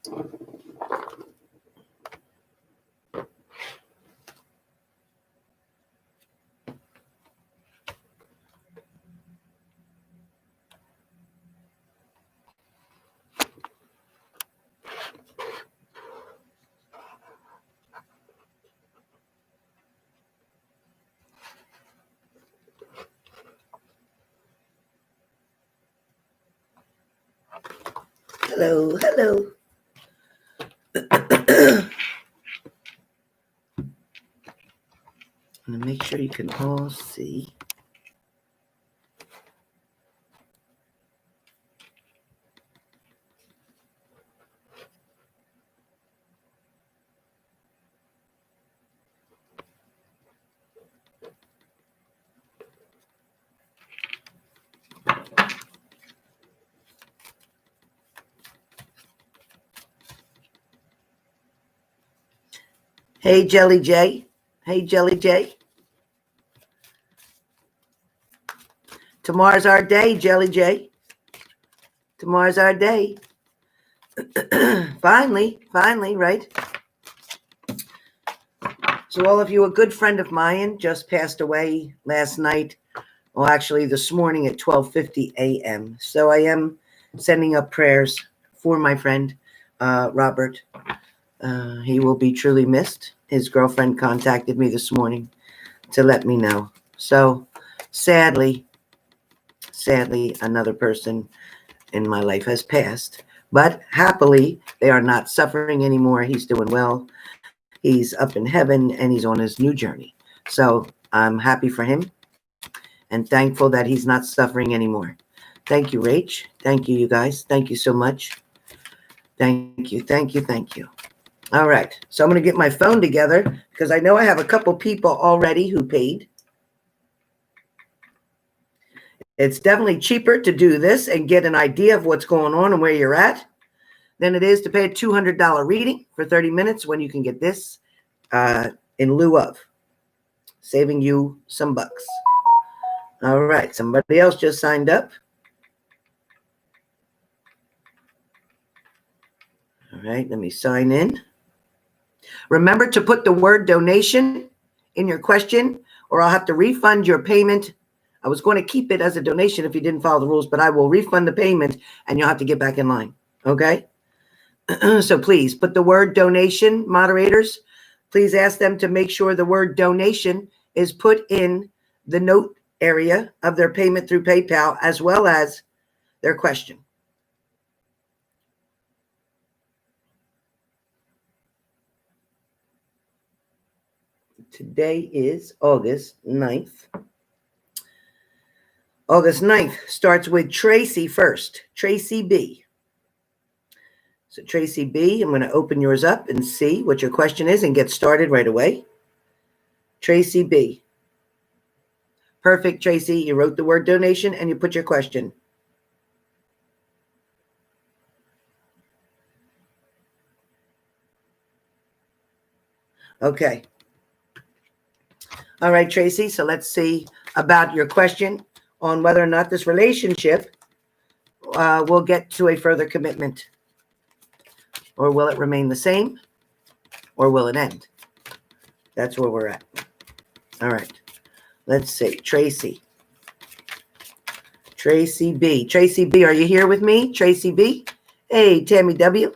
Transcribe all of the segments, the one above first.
Hello, hello. I'm going to make sure you can all see. Hey, Jelly J. Hey, Jelly J. Tomorrow's our day, Jelly J. Tomorrow's our day. Finally, right? So all of you, a good friend of mine just passed away last night. Well, actually this morning at 12:50 a.m. So I am sending up prayers for my friend, Robert. He will be truly missed. His girlfriend contacted me this morning to let me know. So sadly, another person in my life has passed. But happily, they are not suffering anymore. He's doing well. He's up in heaven and he's on his new journey. So I'm happy for him and thankful that he's not suffering anymore. Thank you, Rach. Thank you, you guys. Thank you so much. Thank you. All right. So I'm going to get my phone together because I know I have a couple people already who paid. It's definitely cheaper to do this and get an idea of what's going on and where you're at than it is to pay a $200 reading for 30 minutes when you can get this in lieu of saving you some bucks. All right. Somebody else just signed up. All right. Let me sign in. Remember to put the word donation in your question or I'll have to refund your payment. I was going to keep it as a donation if you didn't follow the rules, but I will refund the payment and you'll have to get back in line. Okay? So please put the word donation, moderators. Please ask them to make sure the word donation is put in the note area of their payment through PayPal as well as their question. Today is August 9th. August 9th starts with Tracy first. Tracy B. So Tracy B, I'm going to open yours up and see what your question is and get started right away. Tracy B. Perfect, Tracy. You wrote the word donation and you put your question. Okay. All right, Tracy. So let's see about your question on whether or not this relationship will get to a further commitment. Or will it remain the same? Or will it end? That's where we're at. All right. Let's see. Tracy. Tracy B. Tracy B, are you here with me? Tracy B. Hey, Tammy W.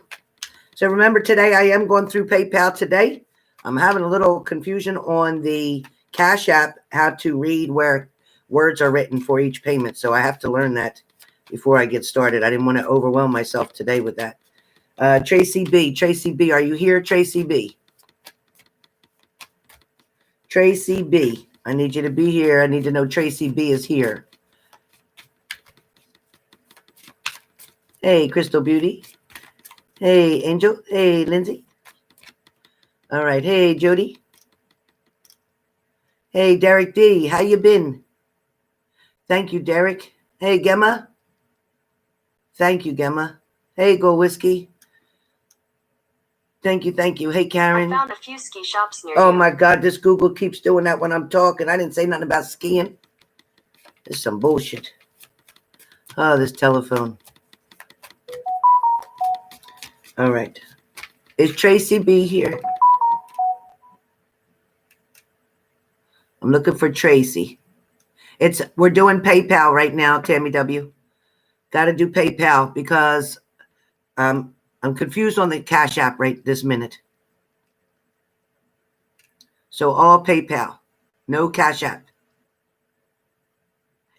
So remember today, I am going through PayPal today. I'm having a little confusion on the Cash App, how to read where words are written for each payment. So I have to learn that before I get started. I didn't want to overwhelm myself today with that. Tracy B. Tracy B, are you here? Tracy B. Tracy B. I need you to be here. I need to know Tracy B is here. Hey, Crystal Beauty. Hey, Angel. Hey, Lindsay. All right. Hey, Jody. Hey, Derek D. How you been? Thank you, Derek. Hey, Gemma. Thank you, Gemma. Hey, Go Whiskey. Thank you. Hey, Karen. I found a few ski shops near you. Oh my God, this Google keeps doing that when I'm talking. I didn't say nothing about skiing. This is some bullshit. Oh, this telephone. All right. Is Tracy B here? I'm looking for Tracy. We're doing PayPal right now, Tammy W. Got to do PayPal because I'm confused on the Cash App right this minute. So all PayPal, no Cash App.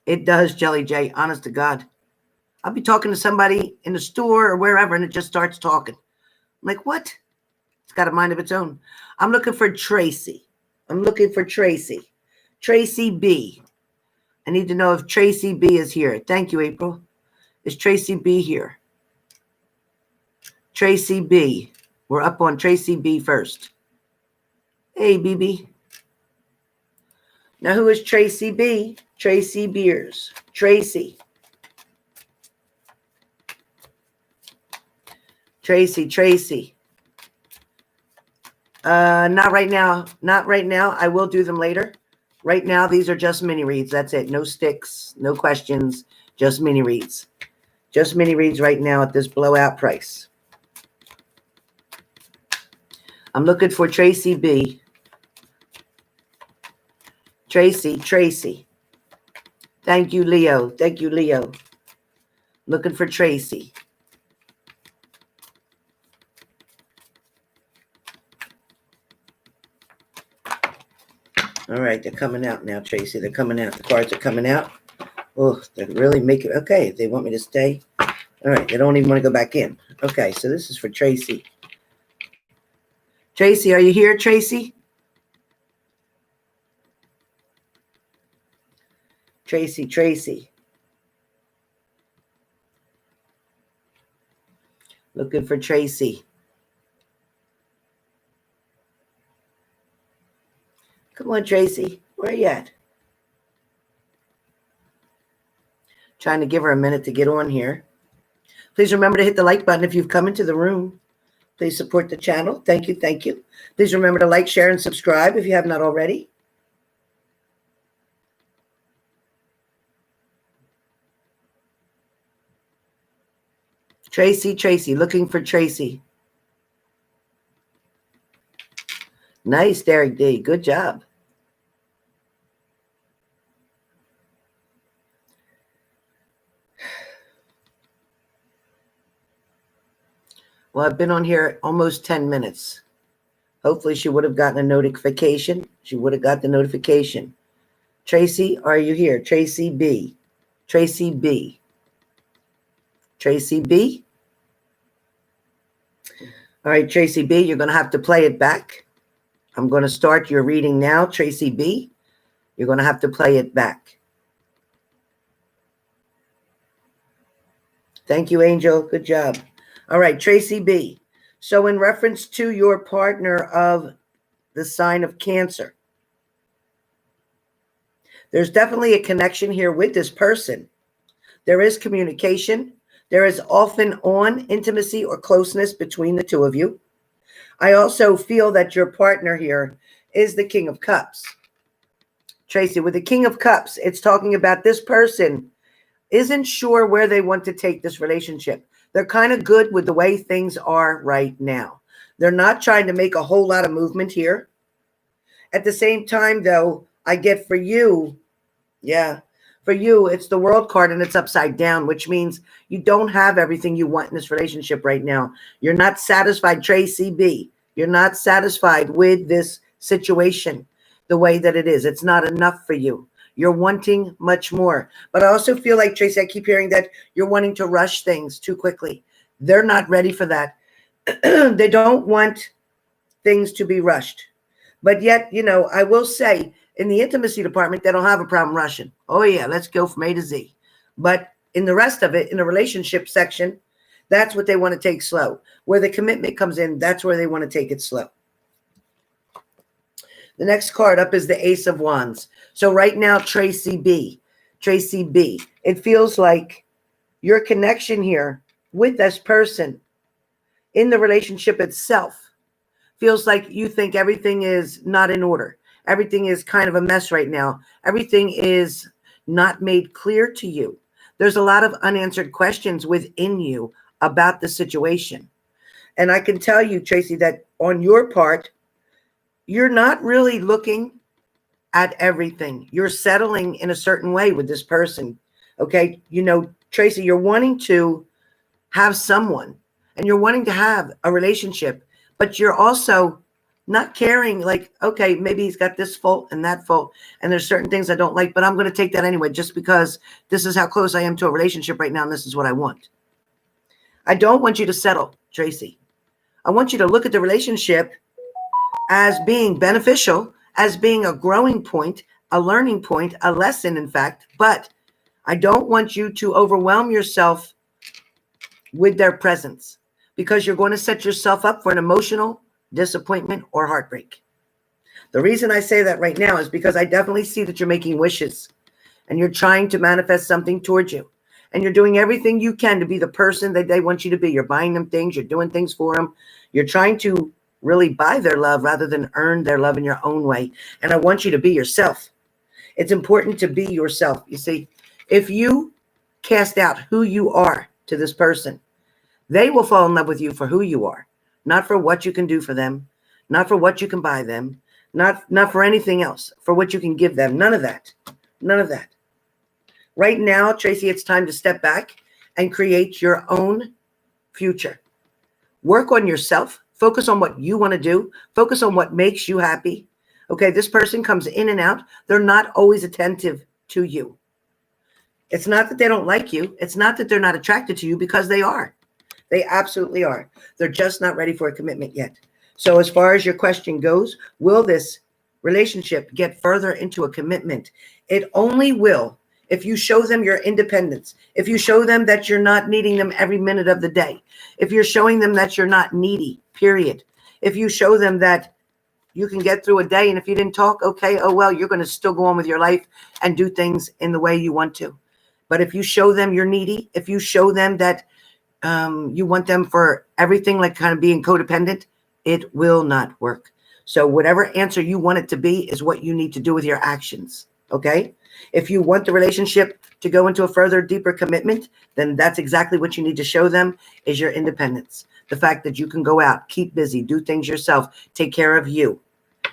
It does, Jelly J, honest to God. I'll be talking to somebody in the store or wherever, and it just starts talking. I'm like, what? It's got a mind of its own. I'm looking for Tracy. Tracy B. I need to know if Tracy B is here. Thank you, April. Is Tracy B here? Tracy B. We're up on Tracy B first. Hey, BB. Now, who is Tracy B? Tracy Beers. Tracy. Not right now. I will do them later. Right now, these are just mini reads. That's it. No sticks, no questions, just mini reads. Just mini reads right now at this blowout price. I'm looking for Tracy B. Tracy. Thank you, Leo. Looking for Tracy. All right, they're coming out now, Tracy. They're coming out. The cards are coming out. Oh, they're really making it. Okay, they want me to stay. All right, they don't even want to go back in. Okay, so this is for Tracy. Tracy, are you here, Tracy? Tracy. Looking for Tracy. Come on, Tracy. Where are you at? Trying to give her a minute to get on here. Please remember to hit the like button if you've come into the room. Please support the channel. Thank you. Please remember to like, share, and subscribe if you have not already. Tracy. Looking for Tracy. Nice, Derek D. Good job. Well, I've been on here almost 10 minutes. Hopefully she would have gotten a notification. Tracy, are you here? Tracy B. All right, Tracy B, you're going to have to play it back. I'm going to start your reading now, Tracy B. You're going to have to play it back. Thank you, Angel. Good job. All right, Tracy B. So in reference to your partner of the sign of Cancer, there's definitely a connection here with this person. There is communication. There is often on intimacy or closeness between the two of you. I also feel that your partner here is the King of Cups. Tracy, with the King of Cups, it's talking about this person isn't sure where they want to take this relationship. They're kind of good with the way things are right now. They're not trying to make a whole lot of movement here. At the same time, though, I get for you, it's the World card and it's upside down, which means you don't have everything you want in this relationship right now. You're not satisfied, Tracy B. You're not satisfied with this situation the way that it is. It's not enough for you. You're wanting much more. But I also feel like, Tracy, I keep hearing that you're wanting to rush things too quickly. They're not ready for that. They don't want things to be rushed. But yet, I will say, in the intimacy department, they don't have a problem rushing. Oh, yeah, let's go from A to Z. But in the rest of it, in the relationship section, that's what they want to take slow. Where the commitment comes in, that's where they want to take it slow. The next card up is the Ace of Wands. So right now, Tracy B, it feels like your connection here with this person in the relationship itself feels like you think everything is not in order. Everything is kind of a mess right now. Everything is not made clear to you. There's a lot of unanswered questions within you about the situation. And I can tell you, Tracy, that on your part, you're not really looking at everything. You're settling in a certain way with this person. Okay. Tracy, you're wanting to have someone and you're wanting to have a relationship, but you're also not caring, like, okay, maybe he's got this fault and that fault, and there's certain things I don't like, but I'm going to take that anyway, just because this is how close I am to a relationship right now, and this is what I want. I don't want you to settle, Tracy. I want you to look at the relationship as being beneficial, as being a growing point, a learning point, a lesson, in fact, but I don't want you to overwhelm yourself with their presence, because you're going to set yourself up for an emotional disappointment or heartbreak. The reason I say that right now is because I definitely see that you're making wishes and you're trying to manifest something towards you, and you're doing everything you can to be the person that they want you to be. You're buying them things, you're doing things for them. You're trying to really buy their love rather than earn their love in your own way. And I want you to be yourself. It's important to be yourself. You see, if you cast out who you are to this person, they will fall in love with you for who you are, not for what you can do for them, not for what you can buy them, not for anything else, for what you can give them. None of that. None of that. Right now, Tracy, it's time to step back and create your own future. Work on yourself. Focus on what you want to do. Focus on what makes you happy. Okay, this person comes in and out. They're not always attentive to you. It's not that they don't like you. It's not that they're not attracted to you, because they are. They absolutely are. They're just not ready for a commitment yet. So as far as your question goes, will this relationship get further into a commitment? It only will if you show them your independence, if you show them that you're not needing them every minute of the day, if you're showing them that you're not needy, period. If you show them that you can get through a day, and if you didn't talk, okay, oh well, you're going to still go on with your life and do things in the way you want to. But if you show them you're needy, if you show them that you want them for everything, like kind of being codependent, it will not work. So whatever answer you want it to be is what you need to do with your actions. Okay. If you want the relationship to go into a further, deeper commitment, then that's exactly what you need to show them, is your independence. The fact that you can go out, keep busy, do things yourself, take care of you,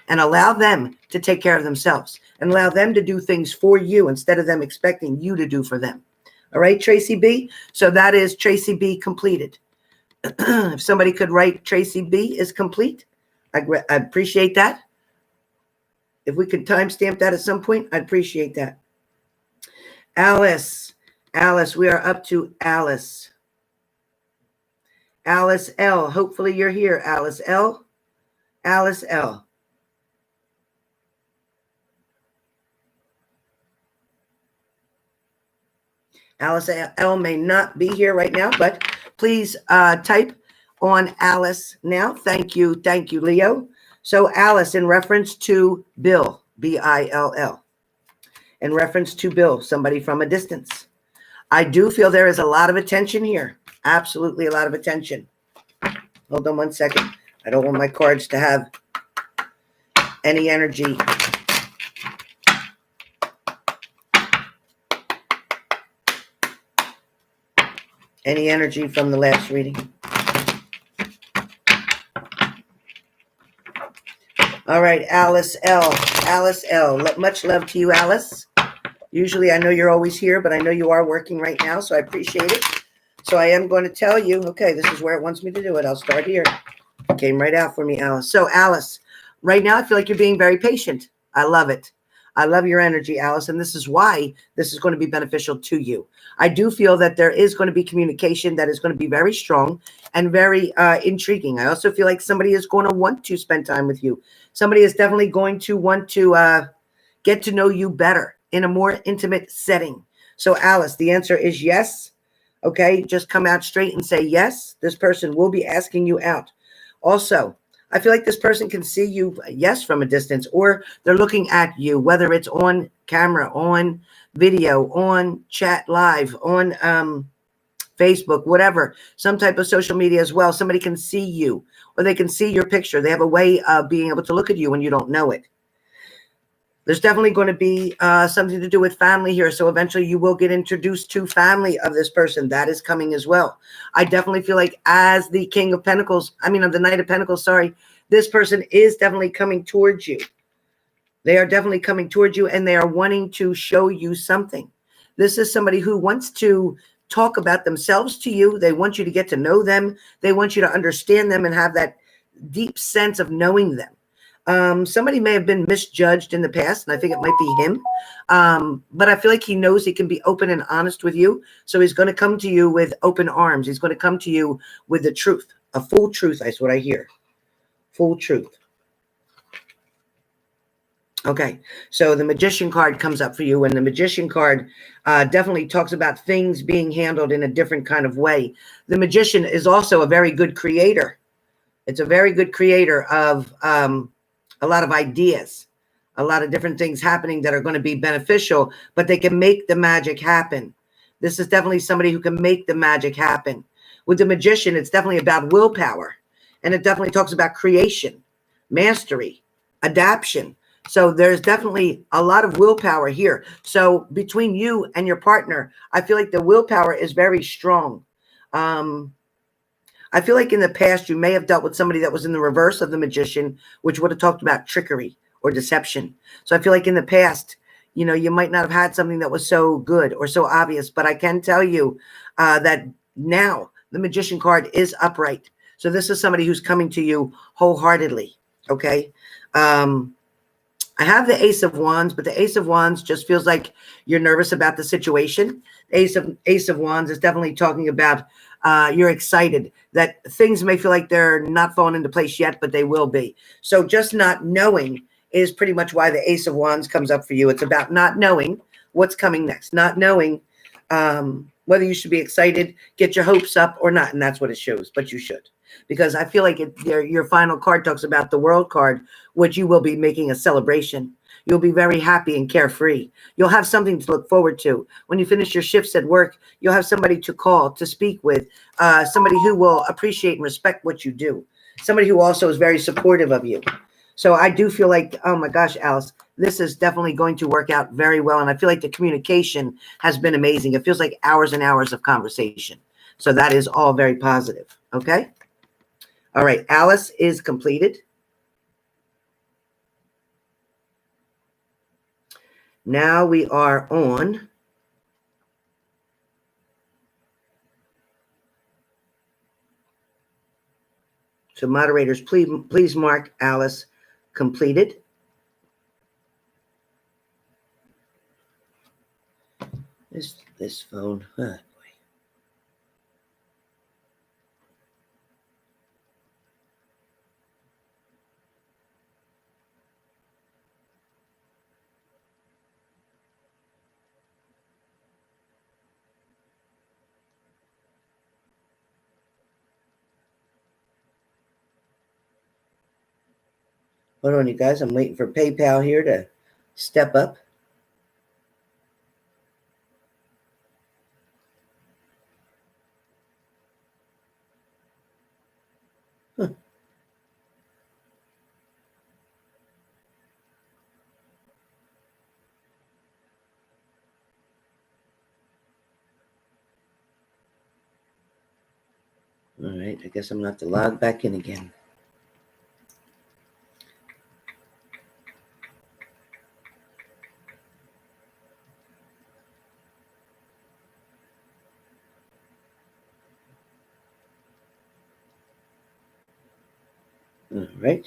and allow them to take care of themselves, and allow them to do things for you instead of them expecting you to do for them. All right, Tracy B. So that is Tracy B completed. If somebody could write Tracy B is complete, I appreciate that. If we could timestamp that at some point, I'd appreciate that. Alice, we are up to Alice. Alice L. Hopefully you're here, Alice L. Alice L. Alice L may not be here right now, but please type on Alice now. Thank you, Leo. So Alice, in reference to Bill, B-I-L-L, in reference to Bill, somebody from a distance. I do feel there is a lot of attention here. Absolutely a lot of attention. Hold on one second. I don't want my cards to have any energy. Any energy from the last reading. All right, Alice L. Alice L. Much love to you, Alice. Usually I know you're always here, but I know you are working right now, so I appreciate it. So I am going to tell you, okay, this is where it wants me to do it. I'll start here. It came right out for me, Alice. So Alice, right now I feel like you're being very patient. I love it. I love your energy, Alice, and this is why this is going to be beneficial to you. I do feel that there is going to be communication that is going to be very strong and very intriguing. I also feel like somebody is going to want to spend time with you. Somebody is definitely going to want to get to know you better in a more intimate setting. So, Alice, the answer is yes. Okay, just come out straight and say yes. This person will be asking you out. Also, I feel like this person can see you, yes, from a distance, or they're looking at you, whether it's on camera, on video, on chat live, on Facebook, whatever, some type of social media as well. Somebody can see you, or they can see your picture. They have a way of being able to look at you when you don't know it. There's definitely going to be something to do with family here. So eventually you will get introduced to family of this person. That is coming as well. I definitely feel like as the King of Pentacles, of the Knight of Pentacles, sorry, this person is definitely coming towards you. They are definitely coming towards you, and they are wanting to show you something. This is somebody who wants to talk about themselves to you. They want you to get to know them. They want you to understand them and have that deep sense of knowing them. Somebody may have been misjudged in the past, and I think it might be him. But I feel like he knows he can be open and honest with you. So he's going to come to you with open arms. He's going to come to you with the truth, a full truth. That's what I hear. Full truth. Okay, so the Magician card comes up for you, and the Magician card definitely talks about things being handled in a different kind of way. The Magician is also a very good creator. It's a very good creator of a lot of ideas, a lot of different things happening that are going to be beneficial, but they can make the magic happen. This is definitely somebody who can make the magic happen. With the Magician, it's definitely about willpower, and it definitely talks about creation, mastery, adaptation. So there's definitely a lot of willpower here. So between you and your partner, I feel like the willpower is very strong. I feel like in the past, you may have dealt with somebody that was in the reverse of the Magician, which would have talked about trickery or deception. So I feel like in the past, you might not have had something that was so good or so obvious, but I can tell you that now the Magician card is upright. So this is somebody who's coming to you wholeheartedly. Okay. I have the Ace of Wands, but the Ace of Wands just feels like you're nervous about the situation. Ace of Wands is definitely talking about you're excited that things may feel like they're not falling into place yet, but they will be. So just not knowing is pretty much why the Ace of Wands comes up for you. It's about not knowing what's coming next, not knowing whether you should be excited, get your hopes up or not. And that's what it shows, but you should. Because I feel like your final card talks about the World card, which you will be making a celebration. You'll be very happy and carefree. You'll have something to look forward to. When you finish your shifts at work, you'll have somebody to call, to speak with, somebody who will appreciate and respect what you do, somebody who also is very supportive of you. So I do feel like, oh my gosh, Alice, this is definitely going to work out very well. And I feel like the communication has been amazing. It feels like hours and hours of conversation. So that is all very positive. Okay. All right. Alice is completed. Now we are on so moderators, please mark Alice completed. This phone. Huh. Hold on, you guys. I'm waiting for PayPal here to step up. Huh. All right. I guess I'm going to have to log back in again. All right.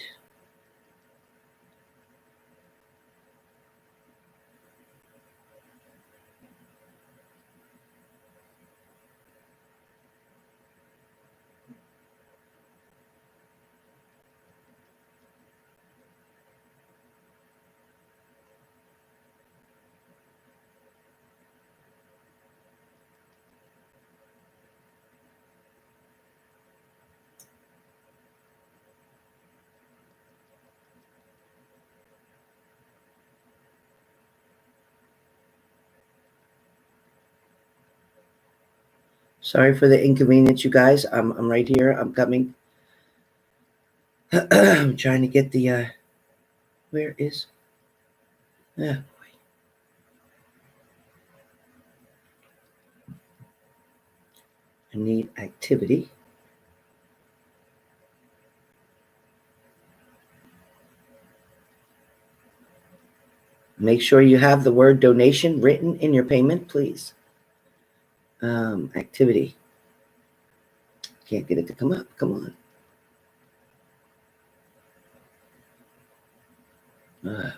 Sorry for the inconvenience, you guys. I'm right here. I'm coming. I'm trying to get the where is Yeah. I need activity. Make sure you have the word donation written in your payment, please. Activity. Can't get it to come up. Come on. Boy.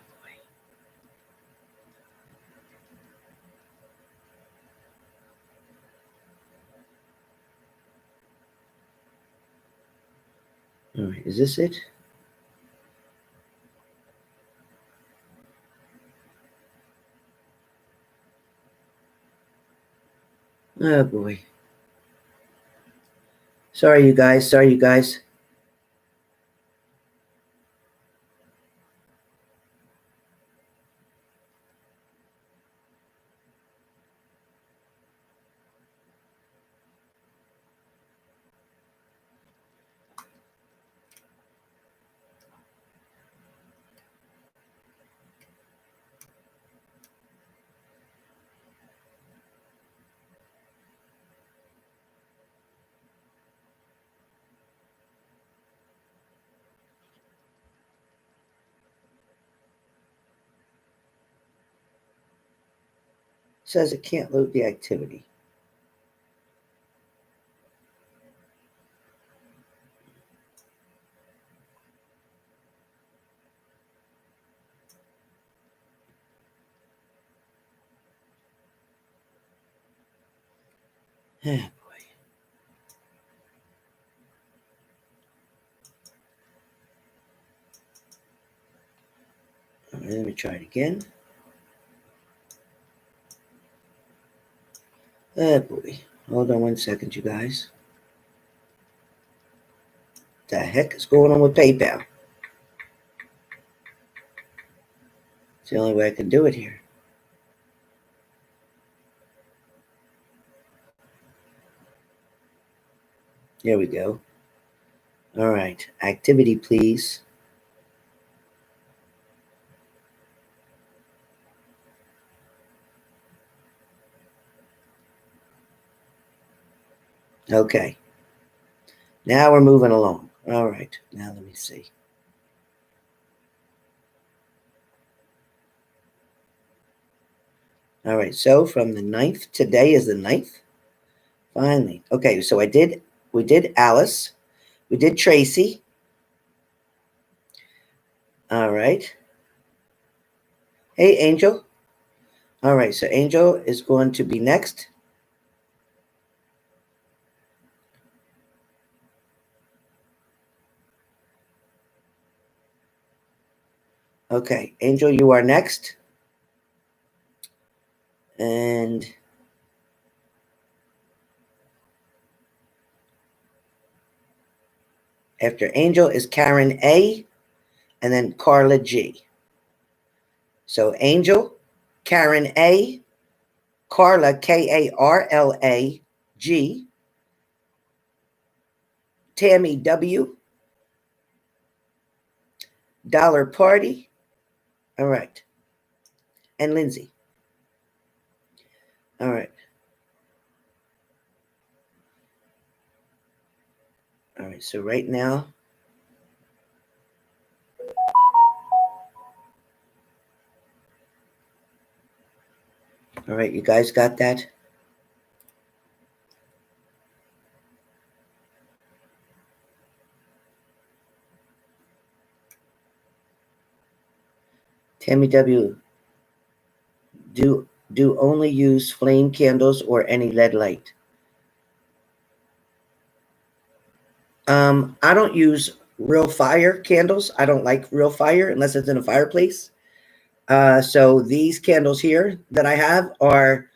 All right, is this it? Oh boy. Sorry, you guys. Sorry, you guys. Says it can't load the activity. Oh boy. All right, let me try it again. Oh boy. Hold on 1 second, you guys. What the heck is going on with PayPal? It's the only way I can do it here. There we go. All right. Activity, please. Okay. Now we're moving along. All right. Now let me see. All right. So from the 9th, today is the 9th. Finally. Okay. So we did Alice. We did Tracy. All right. Hey, Angel. All right. So Angel is going to be next. Okay. Angel, you are next. And after Angel is Karen A. and then Carla G. So Angel, Karen A., Carla, Karla G., Tammy W., Dollar Party, all right, and Lindsay. All right. All right, so right now, all right, you guys got that? Tammy W., do only use flame candles or any LED light? I don't use real fire candles. I don't like real fire unless it's in a fireplace. So these candles here that I have are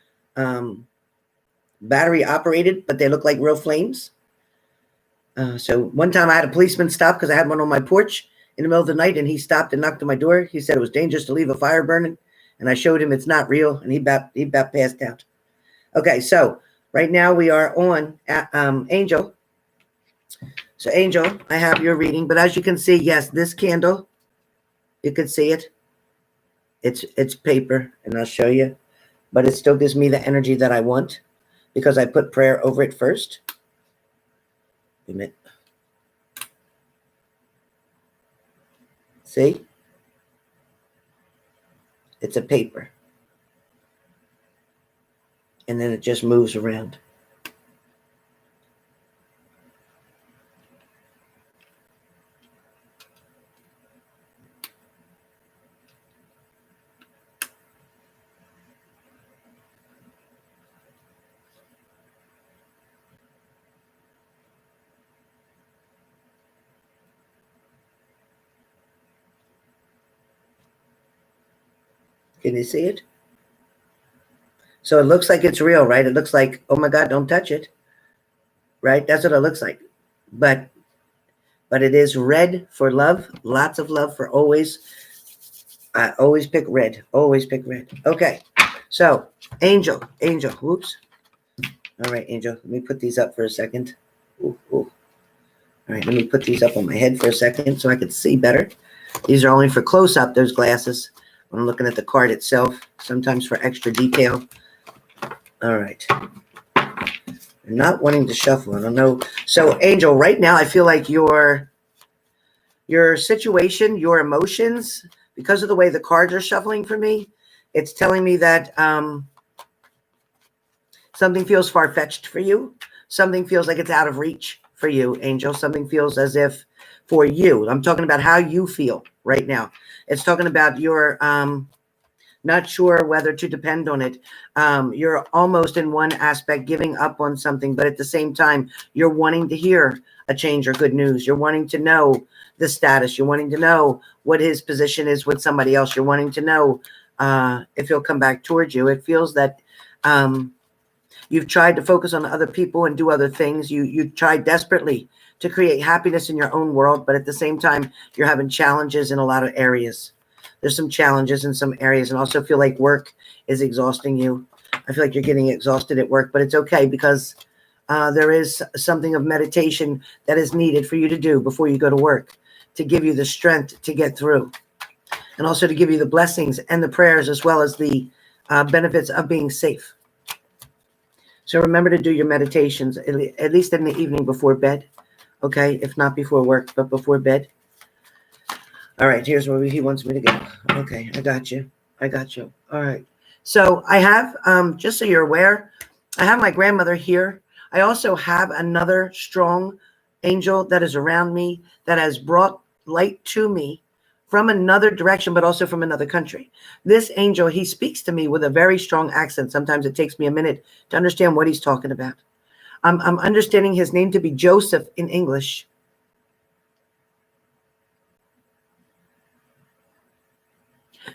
battery operated, but they look like real flames. So one time I had a policeman stop because I had one on my porch in the middle of the night, and he stopped and knocked on my door. He said it was dangerous to leave a fire burning, and I showed him it's not real, and he about passed out. Okay, so right now we are on Angel. So Angel, I have your reading, but as you can see, yes, this candle, you can see it. It's paper, and I'll show you. But it still gives me the energy that I want because I put prayer over it first. Wait a minute. See? It's a paper. And then it just moves around. Can you see it? So it looks like it's real, right? It looks like, oh my God, don't touch it. Right? That's what it looks like. But it is red for love. Lots of love for always. I always pick red. Always pick red. Okay. So, Angel. Whoops. All right, Angel. Let me put these up for a second. Ooh. All right, let me put these up on my head for a second so I can see better. These are only for close-up, those glasses. When I'm looking at the card itself, sometimes for extra detail. All right. I'm not wanting to shuffle. I don't know. So, Angel, right now I feel like your situation, your emotions, because of the way the cards are shuffling for me, it's telling me that something feels far-fetched for you. Something feels like it's out of reach for you, Angel. Something feels as if for you. I'm talking about how you feel right now. It's talking about your not sure whether to depend on it. You're almost in one aspect giving up on something, but at the same time, you're wanting to hear a change or good news. You're wanting to know the status. You're wanting to know what his position is with somebody else. You're wanting to know if he'll come back towards you. It feels that you've tried to focus on other people and do other things. You tried desperately to create happiness in your own world, but at the same time, you're having challenges in a lot of areas. There's some challenges in some areas, and also feel like work is exhausting you. I feel like you're getting exhausted at work, but it's okay because there is something of meditation that is needed for you to do before you go to work to give you the strength to get through, and also to give you the blessings and the prayers as well as the benefits of being safe. So remember to do your meditations, at least in the evening before bed, okay? If not before work, but before bed. All right, here's where he wants me to go. Okay, I got you. All right. So I have, just so you're aware, I have my grandmother here. I also have another strong angel that is around me that has brought light to me from another direction, but also from another country. This angel, he speaks to me with a very strong accent. Sometimes it takes me a minute to understand what he's talking about. I'm understanding his name to be Joseph in English.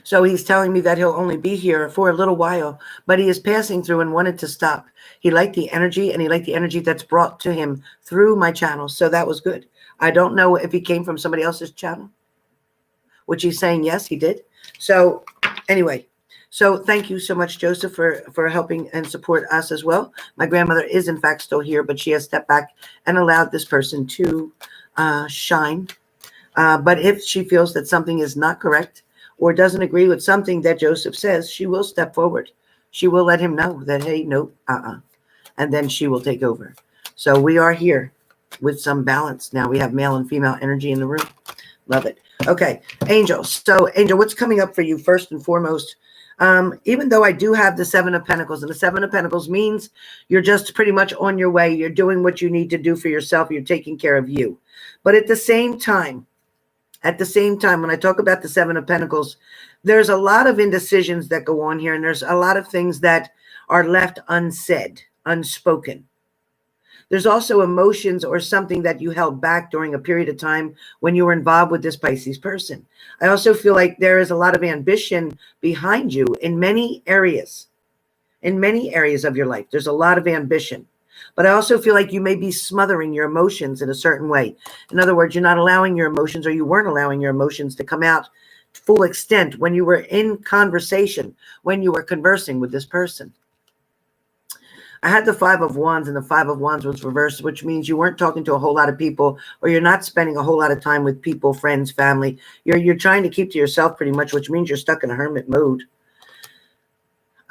So he's telling me that he'll only be here for a little while, but he is passing through and wanted to stop. He liked the energy, and he liked the energy that's brought to him through my channel. So that was good. I don't know if he came from somebody else's channel, which he's saying yes, he did. So anyway, so thank you so much, Joseph, for helping and support us as well. My grandmother is in fact still here, but she has stepped back and allowed this person to shine. But if she feels that something is not correct or doesn't agree with something that Joseph says, she will step forward. She will let him know that, hey, nope, and then she will take over. So we are here with some balance. Now we have male and female energy in the room. Love it. Okay, Angel. So, Angel, what's coming up for you first and foremost? Even though I do have the Seven of Pentacles, and the Seven of Pentacles means you're just pretty much on your way. You're doing what you need to do for yourself. You're taking care of you. But at the same time, when I talk about the Seven of Pentacles, there's a lot of indecisions that go on here, and there's a lot of things that are left unsaid, unspoken. There's also emotions or something that you held back during a period of time when you were involved with this Pisces person. I also feel like there is a lot of ambition behind you in many areas. In many areas of your life, there's a lot of ambition. But I also feel like you may be smothering your emotions in a certain way. In other words, you're not allowing your emotions, or you weren't allowing your emotions to come out to full extent when you were in conversation, when you were conversing with this person. I had the Five of Wands, and the Five of Wands was reversed, which means you weren't talking to a whole lot of people, or you're not spending a whole lot of time with people, friends, family. You're trying to keep to yourself pretty much, which means you're stuck in a hermit mode.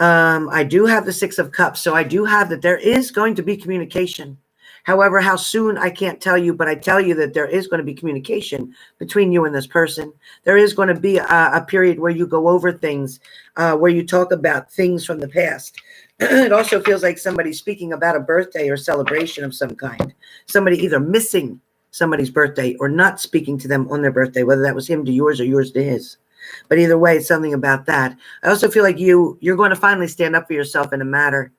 I do have the Six of Cups, so I do have that there is going to be communication. However, how soon, I can't tell you, but I tell you that there is going to be communication between you and this person. There is going to be a period where you go over things, where you talk about things from the past. It also feels like somebody's speaking about a birthday or celebration of some kind. Somebody either missing somebody's birthday or not speaking to them on their birthday, whether that was him to yours or yours to his. But either way, it's something about that. I also feel like you're going to finally stand up for yourself in a matter.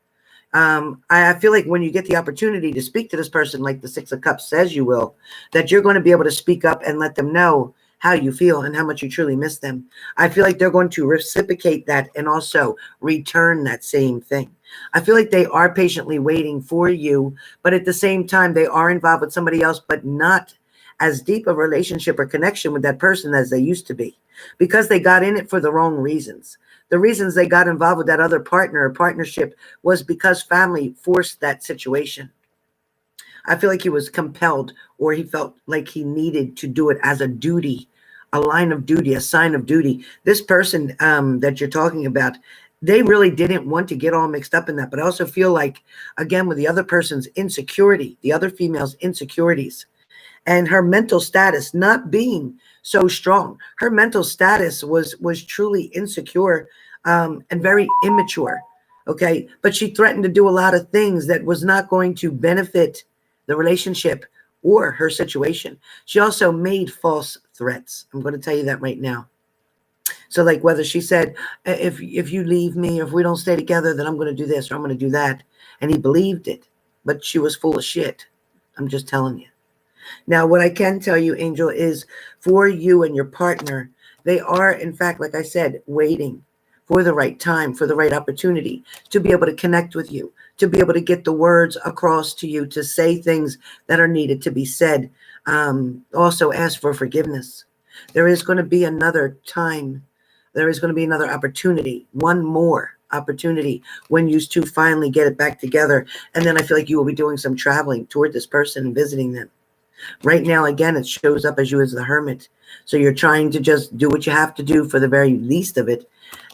I feel like when you get the opportunity to speak to this person, like the Six of Cups says you will, that you're going to be able to speak up and let them know how you feel and how much you truly miss them. I feel like they're going to reciprocate that and also return that same thing. I feel like they are patiently waiting for you, but at the same time, they are involved with somebody else, but not as deep a relationship or connection with that person as they used to be, because they got in it for the wrong reasons. The reasons they got involved with that other partner or partnership was because family forced that situation. I feel like he was compelled, or he felt like he needed to do it as a duty, a line of duty, a sign of duty. This person that you're talking about, they really didn't want to get all mixed up in that. But I also feel like, again, with the other person's insecurity, the other female's insecurities, and her mental status not being so strong. Her mental status was truly insecure and very immature. Okay. But she threatened to do a lot of things that was not going to benefit the relationship or her situation. She also made false threats. I'm going to tell you that right now. So like whether she said, if you leave me, or if we don't stay together, then I'm going to do this or I'm going to do that. And he believed it, but she was full of shit. I'm just telling you. Now, what I can tell you, Angel, is for you and your partner, they are, in fact, like I said, waiting for the right time, for the right opportunity to be able to connect with you, to be able to get the words across to you, to say things that are needed to be said. Also ask for forgiveness. There is going to be another time. There is going to be another opportunity, one more opportunity when you two finally get it back together. And then I feel like you will be doing some traveling toward this person and visiting them. Right now, again, it shows up as you as the hermit. So you're trying to just do what you have to do for the very least of it.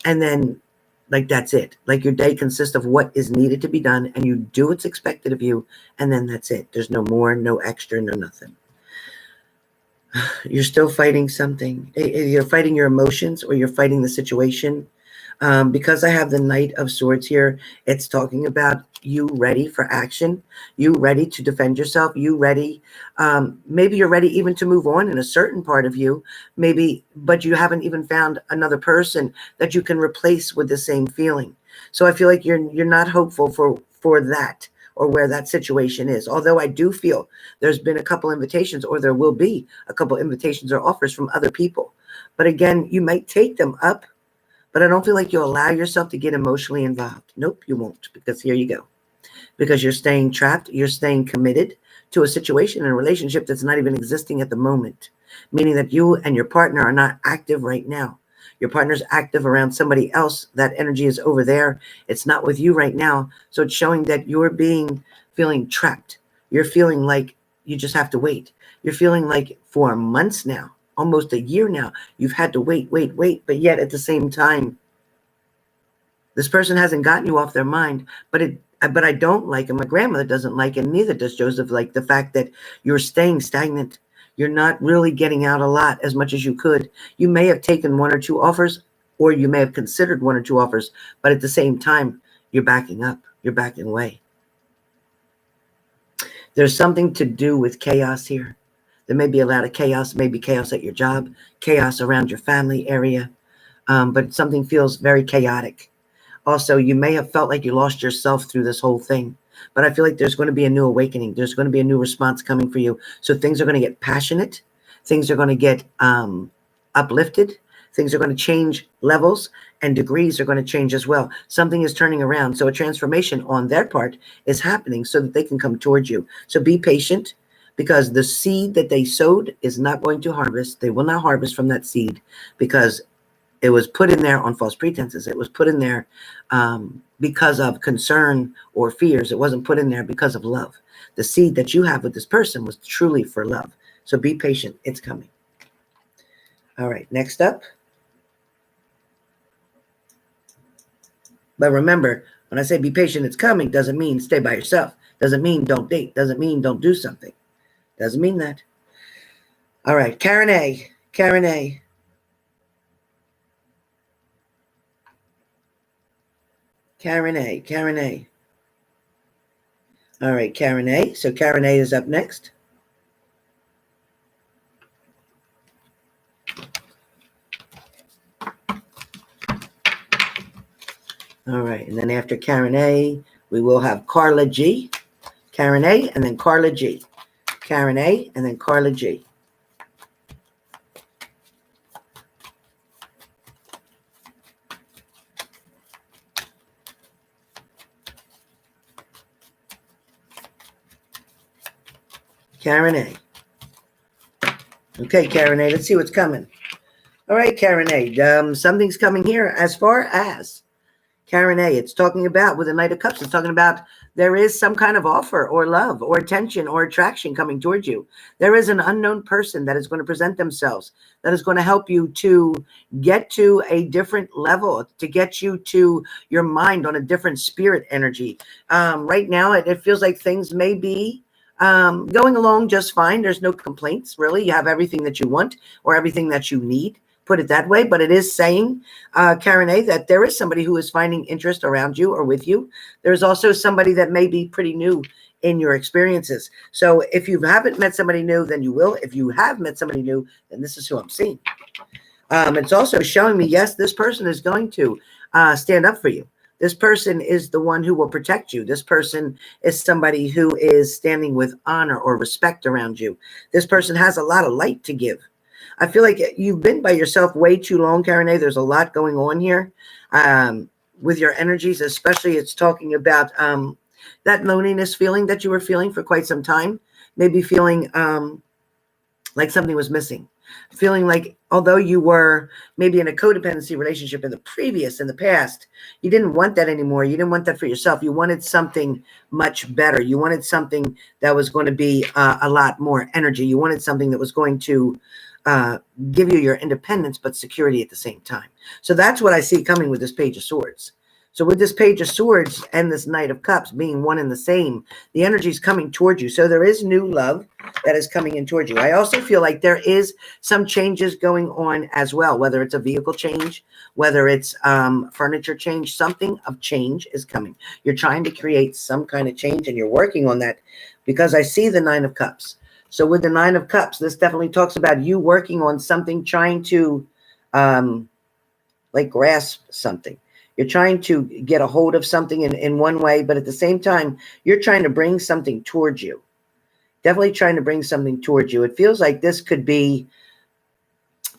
And then, like, that's it. Like, your day consists of what is needed to be done, and you do what's expected of you, and then that's it. There's no more, no extra, no nothing. You're still fighting something. You're fighting your emotions, or you're fighting the situation. Because I have the Knight of Swords here, it's talking about you ready for action, you ready to defend yourself, you ready. Maybe you're ready even to move on in a certain part of you, maybe, but you haven't even found another person that you can replace with the same feeling. So I feel like you're not hopeful for that, or where that situation is. Although I do feel there's been a couple invitations, or there will be a couple invitations or offers from other people. But again, you might take them up, but I don't feel like you'll allow yourself to get emotionally involved. Nope, you won't, because here you go. Because you're staying trapped, you're staying committed to a situation and a relationship that's not even existing at the moment, meaning that you and your partner are not active right now. Your partner's active around somebody else. That energy is over there. It's not with you right now. So it's showing that you're feeling trapped. You're feeling like you just have to wait. You're feeling like for months now, almost a year now, you've had to wait. But yet at the same time, this person hasn't gotten you off their mind. But I don't like, and my grandmother doesn't like, and neither does Joseph, like the fact that you're staying stagnant. You're not really getting out a lot as much as you could. You may have taken one or two offers, or you may have considered one or two offers, but at the same time, you're backing up. You're backing away. There's something to do with chaos here. There may be a lot of chaos, maybe chaos at your job, chaos around your family area, but something feels very chaotic. Also, you may have felt like you lost yourself through this whole thing, but I feel like there's going to be a new awakening. There's going to be a new response coming for you. So things are going to get passionate. Things are going to get uplifted. Things are going to change levels, and degrees are going to change as well. Something is turning around. So a transformation on their part is happening so that they can come towards you. So be patient, because the seed that they sowed is not going to harvest. They will not harvest from that seed, because It was put in there on false pretenses. It was put in there because of concern or fears. It wasn't put in there because of love. The seed that you have with this person was truly for love. So be patient. It's coming. All right, next up. But remember, when I say be patient, it's coming, doesn't mean stay by yourself. Doesn't mean don't date. Doesn't mean don't do something. Doesn't mean that. All right, Karen A. Karen A. Karen A. Karen A. All right, Karen A. So Karen A is up next. All right, and then after Karen A, we will have Carla G. Karen A, and then Carla G. Karen A, and then Carla G. Karen A. Okay, Karen A, let's see what's coming. All right, Karen A, something's coming here as far as Karen A. It's talking about, with the Knight of Cups, it's talking about there is some kind of offer or love or attention or attraction coming towards you. There is an unknown person that is going to present themselves, that is going to help you to get to a different level, to get you to your mind on a different spirit energy. Right now, it feels like things may be going along just fine. There's no complaints, really. You have everything that you want or everything that you need. Put it that way, but it is saying, Karen A, that there is somebody who is finding interest around you or with you. There's also somebody that may be pretty new in your experiences. So if you haven't met somebody new, then you will. If you have met somebody new, then this is who I'm seeing. It's also showing me, yes, this person is going to stand up for you. This person is the one who will protect you. This person is somebody who is standing with honor or respect around you. This person has a lot of light to give. I feel like you've been by yourself way too long, Karen A. There's a lot going on here with your energies, especially it's talking about that loneliness feeling that you were feeling for quite some time. Maybe feeling like something was missing. Feeling like although you were maybe in a codependency relationship in the past, you didn't want that anymore. You didn't want that for yourself. You wanted something much better. You wanted something that was going to be a lot more energy. You wanted something that was going to give you your independence, but security at the same time. So that's what I see coming with this Page of Swords. So with this Page of Swords and this Knight of Cups being one and the same, the energy is coming towards you. So there is new love that is coming in towards you. I also feel like there is some changes going on as well, whether it's a vehicle change, whether it's furniture change, something of change is coming. You're trying to create some kind of change and you're working on that because I see the Nine of Cups. So with the Nine of Cups, this definitely talks about you working on something, trying to like grasp something. You're trying to get a hold of something in one way, but at the same time, you're trying to bring something towards you. Definitely trying to bring something towards you. It feels like this could be,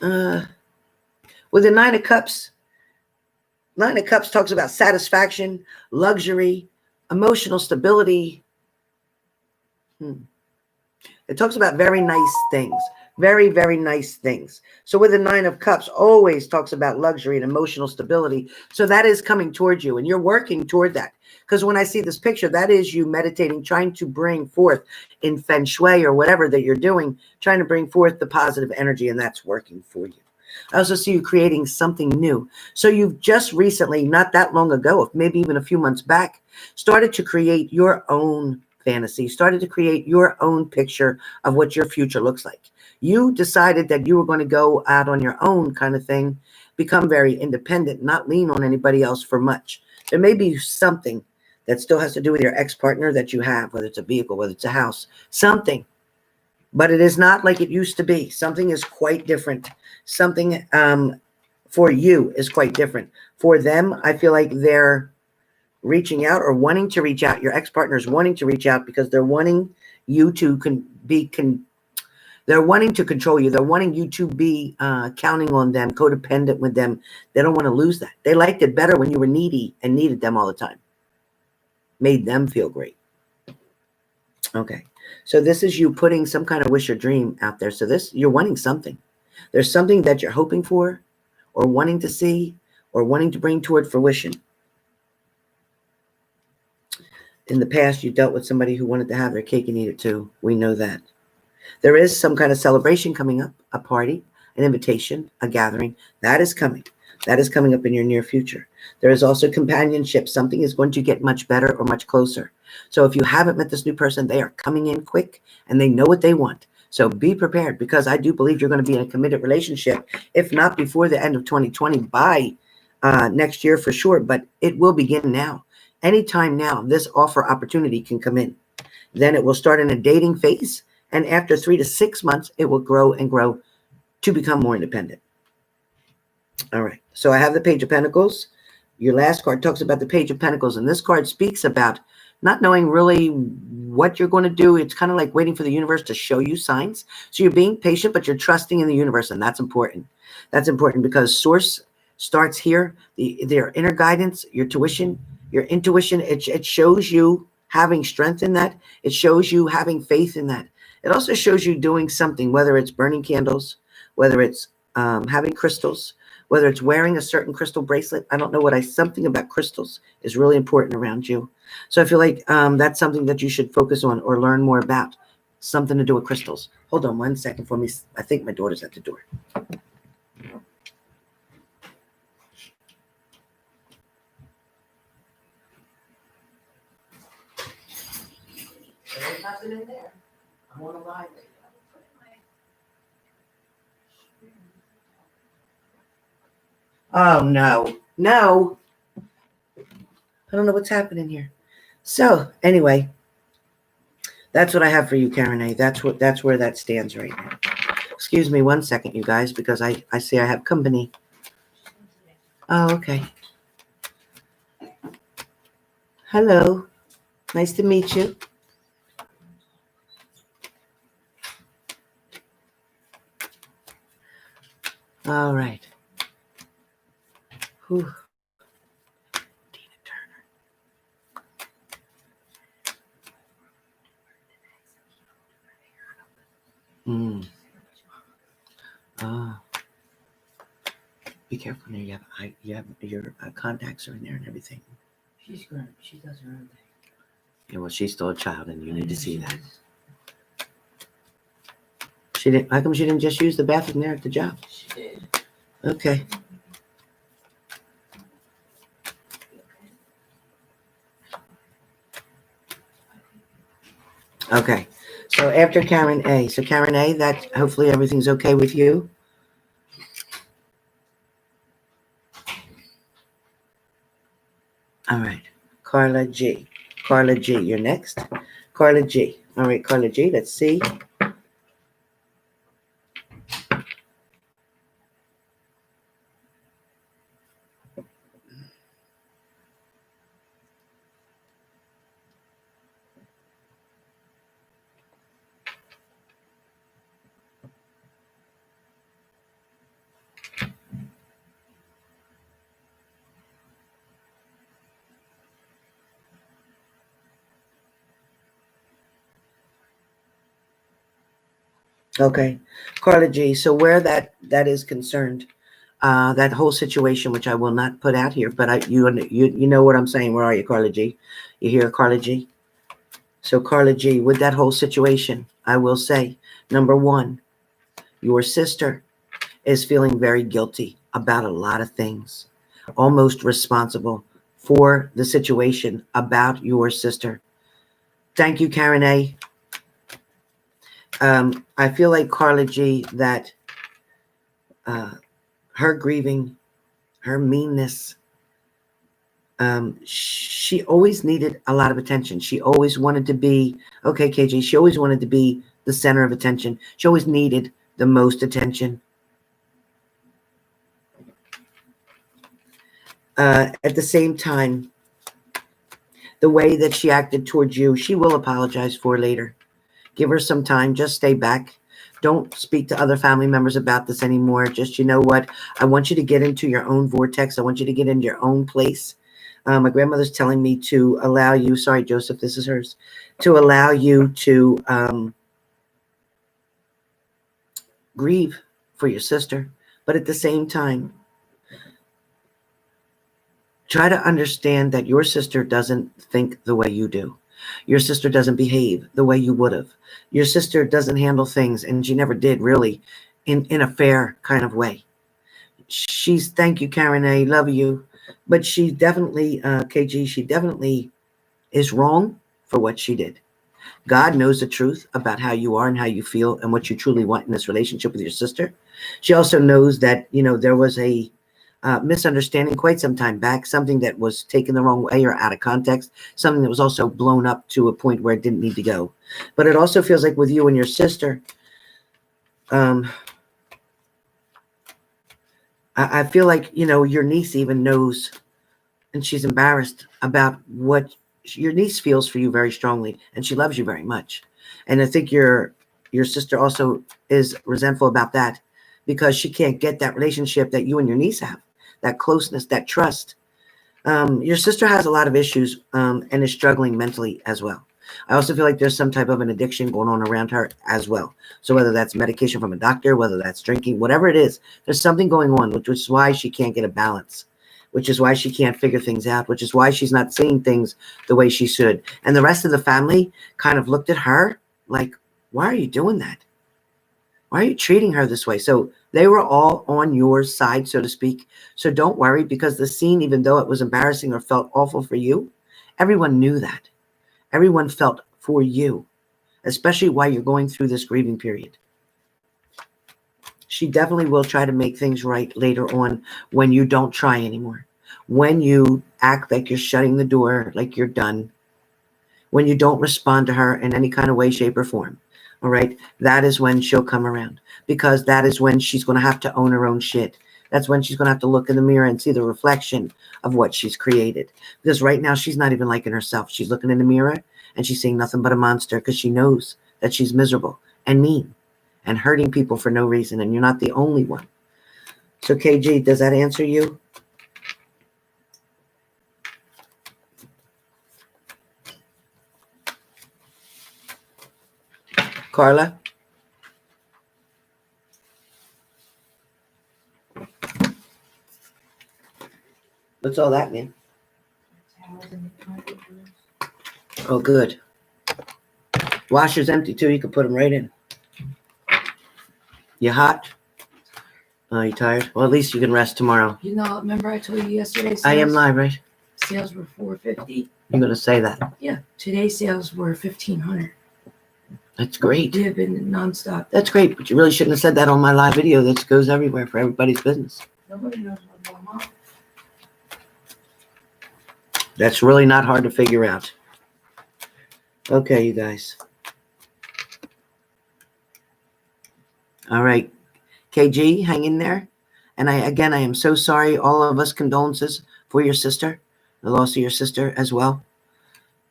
with the Nine of Cups talks about satisfaction, luxury, emotional stability. It talks about very nice things. Very, very nice things. So with the Nine of Cups, always talks about luxury and emotional stability. So that is coming towards you, and you're working toward that. Because when I see this picture, that is you meditating, trying to bring forth in Feng Shui or whatever that you're doing, trying to bring forth the positive energy, and that's working for you. I also see you creating something new. So you've just recently, not that long ago, maybe even a few months back, started to create your own fantasy, started to create your own picture of what your future looks like. You decided that you were going to go out on your own kind of thing, become very independent, not lean on anybody else for much. There may be something that still has to do with your ex-partner that you have, whether it's a vehicle, whether it's a house, something. But it is not like it used to be. Something is quite different. Something for you is quite different. For them, I feel like they're reaching out or wanting to reach out. Your ex-partner is wanting to reach out because they're wanting you to they're wanting to control you. They're wanting you to be counting on them, codependent with them. They don't want to lose that. They liked it better when you were needy and needed them all the time. Made them feel great. Okay. So this is you putting some kind of wish or dream out there. So this, you're wanting something. There's something that you're hoping for or wanting to see or wanting to bring toward fruition. In the past, you dealt with somebody who wanted to have their cake and eat it too. We know that. There is some kind of celebration coming up, a party, an invitation, a gathering. That is coming. That is coming up in your near future. There is also companionship. Something is going to get much better or much closer. So if you haven't met this new person, they are coming in quick and they know what they want. So be prepared, because I do believe you're going to be in a committed relationship, if not before the end of 2020, by next year for sure. But it will begin now. Anytime now, this offer opportunity can come in. Then it will start in a dating phase. And after 3 to 6 months, it will grow and grow to become more independent. All right. So I have the Page of Pentacles. Your last card talks about the Page of Pentacles. And this card speaks about not knowing really what you're going to do. It's kind of like waiting for the universe to show you signs. So you're being patient, but you're trusting in the universe. And that's important. That's important because source starts here. Their inner guidance, your intuition, it shows you having strength in that. It shows you having faith in that. It also shows you doing something, whether it's burning candles, whether it's having crystals, whether it's wearing a certain crystal bracelet. I don't know something about crystals is really important around you. So I feel like that's something that you should focus on or learn more about. Something to do with crystals. Hold on 1 second for me. I think my daughter's at the door. There's nothing in there. I want to lie. Oh, no. No. I don't know what's happening here. So, anyway, that's what I have for you, Karen A. That's where that stands right now. Excuse me 1 second, you guys, because I see I have company. Oh, okay. Hello. Nice to meet you. All right. Whew. Tina Turner. Be careful there. You have your contacts are in there and everything. She's grown. She does her own thing. Yeah, well, she's still a child, and you need to see that. She didn't. How come she didn't just use the bathroom there at the job? She did. Okay. Okay. So after Karen A. So Karen A, that hopefully everything's okay with you. All right. Carla G. Carla G, you're next. Carla G. All right, Carla G, let's see. Okay, Carla G. So where that is concerned, that whole situation, which I will not put out here, but you know what I'm saying. Where are you, Carla G? You hear Carla G? So Carla G, with that whole situation, I will say, number one, your sister is feeling very guilty about a lot of things, almost responsible for the situation about your sister. Thank you, Karen A. I feel like Carla G, that her grieving, her meanness, she always needed a lot of attention. She always wanted to be, okay, KG, she always wanted to be the center of attention. She always needed the most attention. At the same time, the way that she acted towards you, she will apologize for later. Give her some time. Just stay back. Don't speak to other family members about this anymore. Just, you know what? I want you to get into your own vortex. I want you to get into your own place. My grandmother's telling me to allow you, sorry, Joseph, this is hers, to allow you to grieve for your sister. But at the same time, try to understand that your sister doesn't think the way you do. Your sister doesn't behave the way you would have. Your sister doesn't handle things, and she never did really, in a fair kind of way. Thank you, Karen A. Love you. But she definitely, KG, she definitely is wrong for what she did. God knows the truth about how you are and how you feel and what you truly want in this relationship with your sister. She also knows that, there was a misunderstanding quite some time back, something that was taken the wrong way or out of context, something that was also blown up to a point where it didn't need to go. But it also feels like with you and your sister, I feel like, your niece even knows, and she's embarrassed about what your niece feels for you very strongly, and she loves you very much. And I think your sister also is resentful about that because she can't get that relationship that you and your niece have, that closeness, that trust. Your sister has a lot of issues and is struggling mentally as well. I also feel like there's some type of an addiction going on around her as well. So whether that's medication from a doctor, whether that's drinking, whatever it is, there's something going on, which is why she can't get a balance, which is why she can't figure things out, which is why she's not seeing things the way she should. And the rest of the family kind of looked at her like, why are you doing that? Why are you treating her this way? So they were all on your side, so to speak. So don't worry, because the scene, even though it was embarrassing or felt awful for you, everyone knew that. Everyone felt for you, especially while you're going through this grieving period. She definitely will try to make things right later on when you don't try anymore. When you act like you're shutting the door, like you're done. When you don't respond to her in any kind of way, shape, or form. All right? That is when she'll come around, because that is when she's going to have to own her own shit. That's when she's going to have to look in the mirror and see the reflection of what she's created. Because right now, she's not even liking herself. She's looking in the mirror and she's seeing nothing but a monster, because she knows that she's miserable and mean and hurting people for no reason. And you're not the only one. So KG, does that answer you? Carla? What's all that mean? Oh, good. Washer's empty too. You can put them right in. You hot? Oh, you tired? Well, at least you can rest tomorrow. Remember I told you yesterday? I am live, right? Sales were $450. You're gonna say that. Yeah. Today's sales were $1,500. That's great. They've been nonstop. That's great, but you really shouldn't have said that on my live video. That goes everywhere for everybody's business. Nobody knows what's going on. That's really not hard to figure out. Okay, you guys. All right. KG, hang in there. And I am so sorry. All of us condolences for your sister, the loss of your sister as well.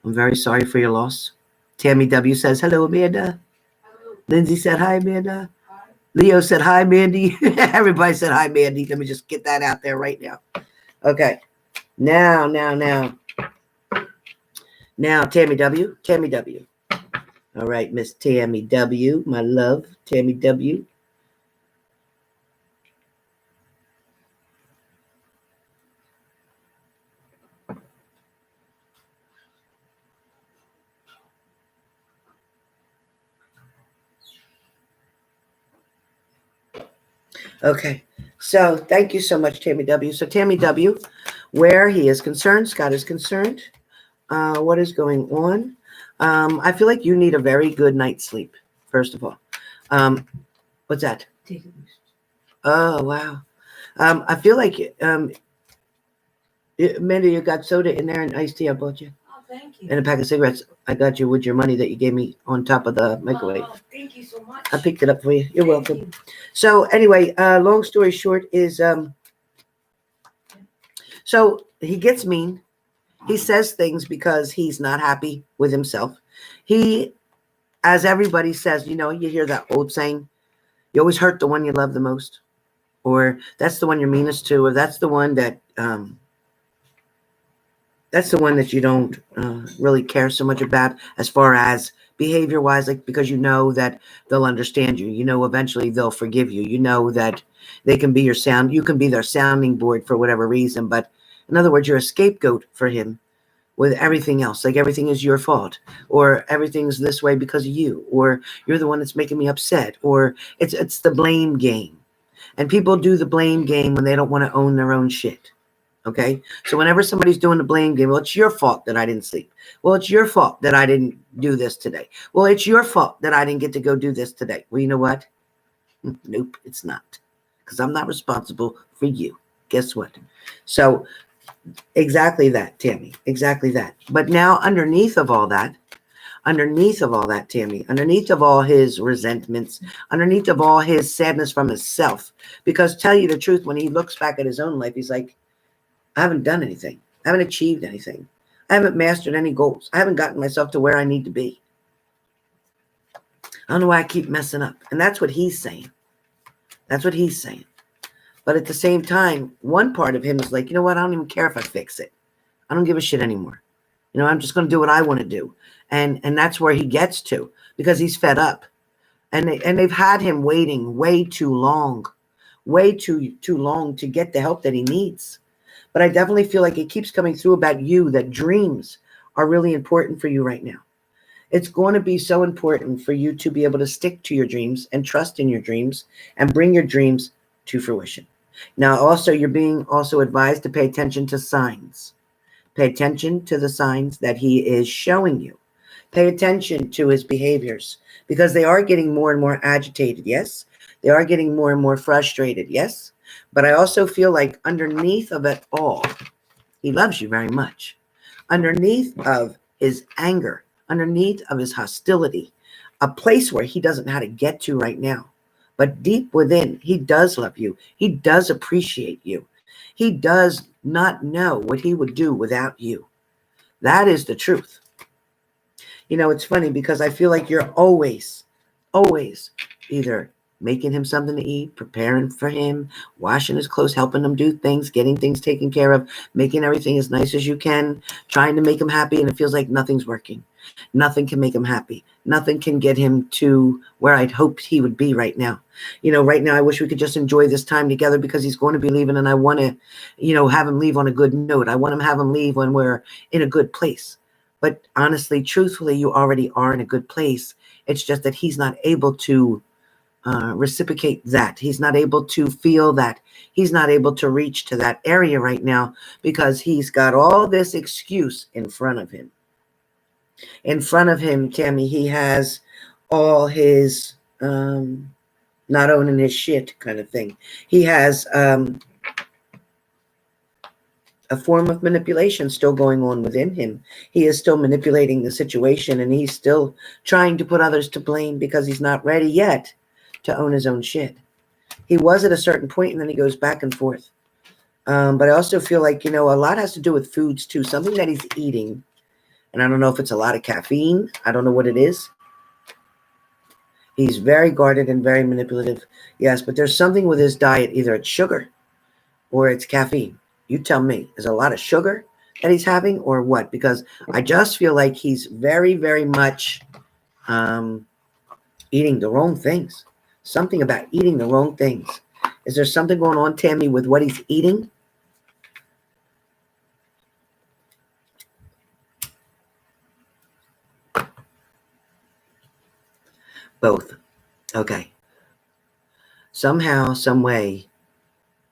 I'm very sorry for your loss. Tammy W says, hello, Amanda. Hello. Lindsay said, hi, Amanda. Hi. Leo said, hi, Mandy. Everybody said, hi, Mandy. Let me just get that out there right now. Okay. Now, Tammy W. Tammy W. All right, Miss Tammy W. My love, Tammy W. Okay, so thank you so much, Tammy W. So Tammy W., where he is concerned, Scott is concerned. What is going on? I feel like you need a very good night's sleep, first of all. What's that? Take a boost. Oh, wow. I feel like, Amanda, you got soda in there and iced tea I bought you. Oh, thank you. And a pack of cigarettes I got you with your money that you gave me on top of the microwave. Oh, thank you so much. I picked it up for you. You're Thank welcome. you. So anyway, long story short is, so he gets mean. He says things because he's not happy with himself. He, as everybody says, you hear that old saying, you always hurt the one you love the most, or that's the one you're meanest to, or that's the one that you don't really care so much about as far as behavior wise, like, because you know that they'll understand you, eventually they'll forgive you, that they can be you can be their sounding board for whatever reason, but In other words, you're a scapegoat for him with everything else. Like everything is your fault, or everything's this way because of you, or you're the one that's making me upset, or it's the blame game. And people do the blame game when they don't want to own their own shit. Okay? So whenever somebody's doing the blame game, well, it's your fault that I didn't sleep. Well, it's your fault that I didn't do this today. Well, it's your fault that I didn't get to go do this today. Well, you know what? Nope, it's not. Because I'm not responsible for you. Guess what? So exactly that, Tammy. Exactly that. But now underneath of all that, Tammy, underneath of all his resentments, underneath of all his sadness from himself, because tell you the truth, when he looks back at his own life, he's like, I haven't done anything. I haven't achieved anything. I haven't mastered any goals. I haven't gotten myself to where I need to be. I don't know why I keep messing up. And that's what he's saying. That's what he's saying. But at the same time, one part of him is like, you know what? I don't even care if I fix it. I don't give a shit anymore. You know, I'm just going to do what I want to do. And that's where he gets to, because he's fed up. And they've had him waiting way too long to get the help that he needs. But I definitely feel like it keeps coming through about you, that dreams are really important for you right now. It's going to be so important for you to be able to stick to your dreams and trust in your dreams and bring your dreams to fruition. Now, also, you're being also advised to pay attention to signs. Pay attention to the signs that he is showing you. Pay attention to his behaviors, because they are getting more and more agitated. Yes. They are getting more and more frustrated. Yes. But I also feel like underneath of it all, he loves you very much. Underneath of his anger, underneath of his hostility, a place where he doesn't know how to get to right now. But deep within, he does love you. He does appreciate you. He does not know what he would do without you. That is the truth. You know, it's funny because I feel like you're always either making him something to eat, preparing for him, washing his clothes, helping him do things, getting things taken care of, making everything as nice as you can, trying to make him happy. And it feels like nothing's working. Nothing can make him happy. Nothing can get him to where I'd hoped he would be right now. You know, right now, I wish we could just enjoy this time together, because he's going to be leaving, and I want to, you know, have him leave on a good note. I want him to have him leave when we're in a good place. But honestly, truthfully, you already are in a good place. It's just that he's not able to reciprocate that. He's not able to feel that. He's not able to reach to that area right now, because he's got all this excuse in front of him. In front of him, Tammy, he has all his not owning his shit kind of thing. He has a form of manipulation still going on within him. He is still manipulating the situation, and he's still trying to put others to blame because he's not ready yet to own his own shit. He was at a certain point, and then he goes back and forth. But I also feel like, you know, a lot has to do with foods too. Something that he's eating, and I don't know if it's a lot of caffeine. I don't know what it is. He's very guarded and very manipulative. Yes, but there's something with his diet. Either it's sugar or it's caffeine. You tell me. Is it a lot of sugar that he's having, or what? Because I just feel like he's very, very much eating the wrong things. Something about eating the wrong things. Is there something going on, Tammy, with what he's eating? Both. Okay. Somehow, some way,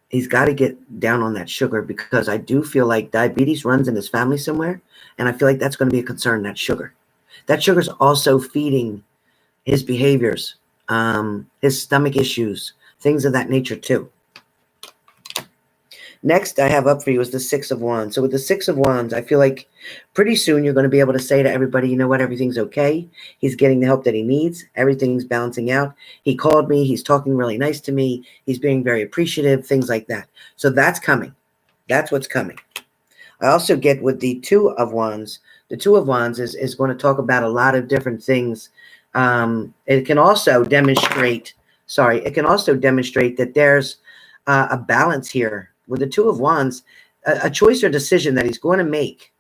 he's got to get down on that sugar, because I do feel like diabetes runs in his family somewhere. And I feel like that's going to be a concern, that sugar. That sugar's also feeding his behaviors, his stomach issues, things of that nature too. Next I have up for you is the Six of Wands. So with the Six of Wands, I feel like pretty soon you're going to be able to say to everybody, you know what, everything's okay. He's getting the help that he needs. Everything's balancing out. He called me. He's talking really nice to me. He's being very appreciative, things like that. So that's coming. That's what's coming. I also get with the Two of Wands. The Two of Wands is going to talk about a lot of different things. It can also demonstrate that there's a balance here. With the Two of Wands, a choice or decision that he's going to make,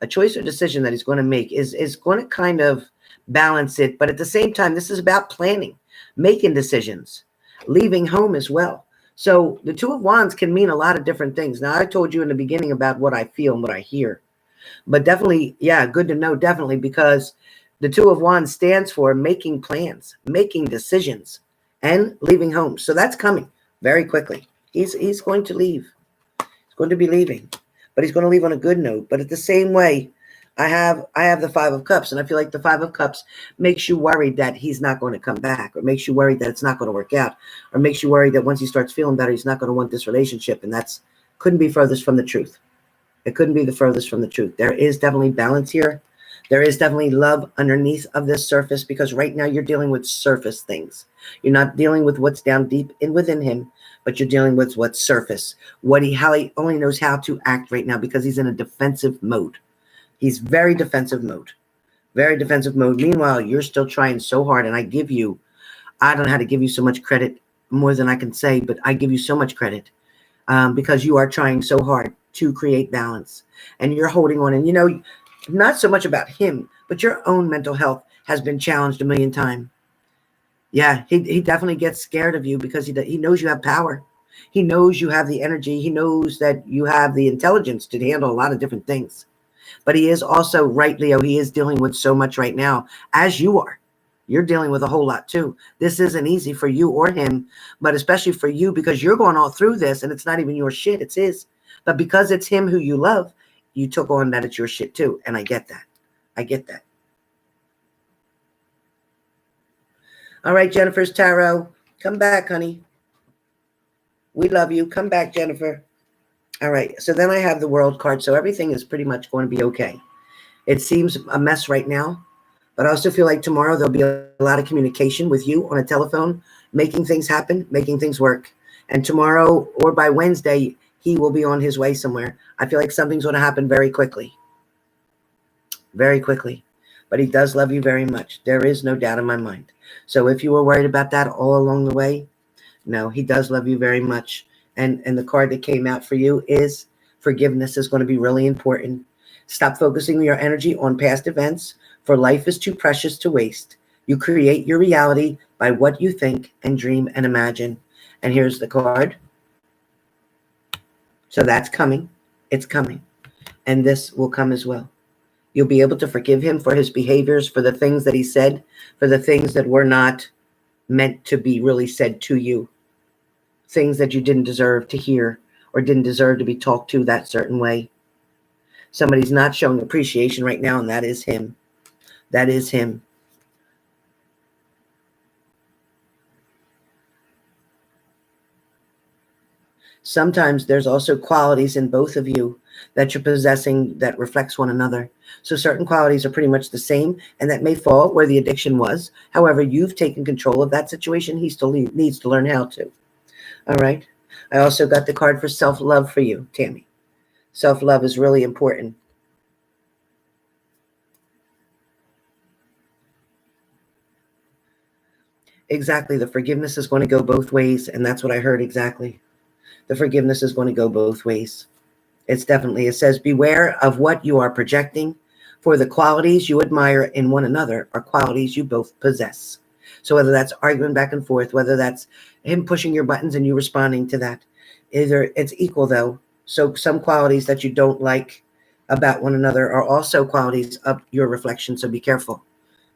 is going to kind of balance it. But at the same time, this is about planning, making decisions, leaving home as well. So the Two of Wands can mean a lot of different things. Now, I told you in the beginning about what I feel and what I hear. But definitely, yeah, good to know, definitely, because the Two of Wands stands for making plans, making decisions, and leaving home. So that's coming very quickly. He's going to leave. He's going to be leaving. But he's going to leave on a good note. But at the same way, I have the Five of Cups, and I feel like the Five of Cups makes you worried that he's not going to come back, or makes you worried that it's not going to work out, or makes you worried that once he starts feeling better, he's not going to want this relationship. And that's couldn't be furthest from the truth. It couldn't be the furthest from the truth. There is definitely balance here. There is definitely love underneath of this surface, because right now you're dealing with surface things. You're not dealing with what's down deep in within him, but you're dealing with what's surface. How he only knows how to act right now, because he's in a defensive mode. He's very defensive mode. Very defensive mode. Meanwhile, you're still trying so hard, and I don't know how to give you so much credit, more than I can say, but I give you so much credit because you are trying so hard to create balance, and you're holding on. And not so much about him, but your own mental health has been challenged a million times. Yeah, he definitely gets scared of you, because he knows you have power. He knows you have the energy. He knows that you have the intelligence to handle a lot of different things. But he is also, right, Leo, he is dealing with so much right now, as you are. You're dealing with a whole lot too. This isn't easy for you or him, but especially for you, because you're going all through this, and it's not even your shit, it's his. But because it's him who you love, you took on that it's your shit too. And I get that. I get that. All right, Jennifer's Tarot. Come back, honey. We love you. Come back, Jennifer. All right. So then I have the World card. So everything is pretty much going to be okay. It seems a mess right now, but I also feel like tomorrow there'll be a lot of communication with you on a telephone, making things happen, making things work. And tomorrow, or by Wednesday, he will be on his way somewhere. I feel like something's going to happen very quickly. Very quickly. But he does love you very much. There is no doubt in my mind. So if you were worried about that all along the way, no, he does love you very much. And the card that came out for you is forgiveness is going to be really important. Stop focusing your energy on past events, for life is too precious to waste. You create your reality by what you think and dream and imagine. And here's the card. So that's coming. It's coming. And this will come as well. You'll be able to forgive him for his behaviors, for the things that he said, for the things that were not meant to be really said to you. Things that you didn't deserve to hear, or didn't deserve to be talked to that certain way. Somebody's not showing appreciation right now, and that is him. That is him. Sometimes there's also qualities in both of you that you're possessing that reflects one another. So certain qualities are pretty much the same, and that may fall where the addiction was. However, you've taken control of that situation. He still needs to learn how to. All right. I also got the card for self-love for you, Tammy. Self-love is really important. Exactly. The forgiveness is going to go both ways, and that's what I heard exactly. The forgiveness is going to go both ways. It says, beware of what you are projecting, for the qualities you admire in one another are qualities you both possess. So whether that's arguing back and forth, whether that's him pushing your buttons and you responding to that, either it's equal though. So some qualities that you don't like about one another are also qualities of your reflection. So be careful.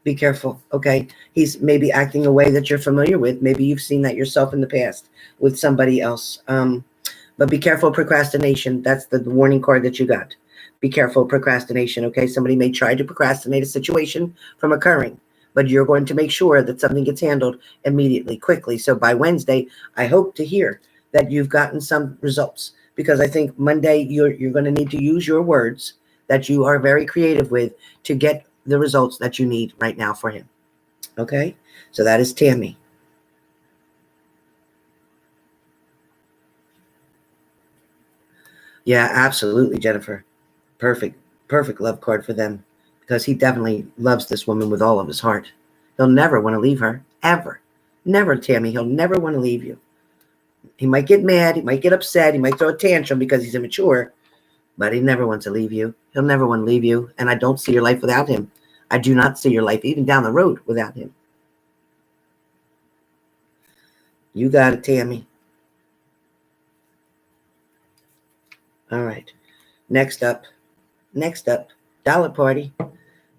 Be careful, okay? He's maybe acting a way that you're familiar with. Maybe you've seen that yourself in the past with somebody else. But be careful, procrastination. That's the warning card that you got. Be careful, procrastination, okay? Somebody may try to procrastinate a situation from occurring, but you're going to make sure that something gets handled immediately, quickly. So by Wednesday, I hope to hear that you've gotten some results, because I think Monday you're going to need to use your words that you are very creative with to get the results that you need right now for him. Okay? So that is Tammy. Yeah, absolutely, Jennifer. Perfect love card for them, because he definitely loves this woman with all of his heart. He'll never want to leave her, ever. Never, Tammy. He'll never want to leave you. He might get mad. He might get upset. He might throw a tantrum because he's immature, but he never wants to leave you. He'll never want to leave you, and I don't see your life without him. I do not see your life even down the road without him. You got it, Tammy. All right. Next up, Dollar Party.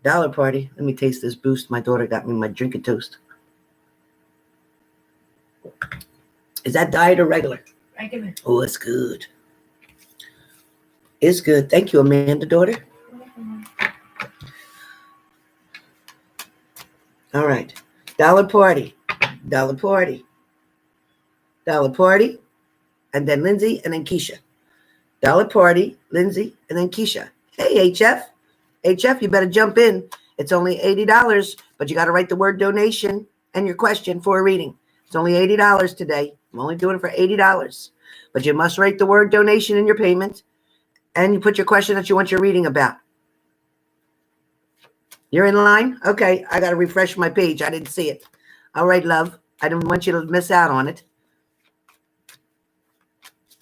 Dollar Party. Let me taste this boost. My daughter got me my drink of toast. Is that diet or regular? Regular. Oh, it's good. It's good. Thank you, Amanda, daughter. All right. Dollar Party. Dollar Party. Dollar Party. And then Lindsay and then Keisha. Dollar Party, Lindsay, and then Keisha. Hey, HF. HF, you better jump in. It's only $80, but you got to write the word donation and your question for a reading. It's only $80 today. I'm only doing it for $80. But you must write the word donation in your payment, and you put your question that you want your reading about. You're in line? Okay, I got to refresh my page. I didn't see it. All right, love. I didn't want you to miss out on it.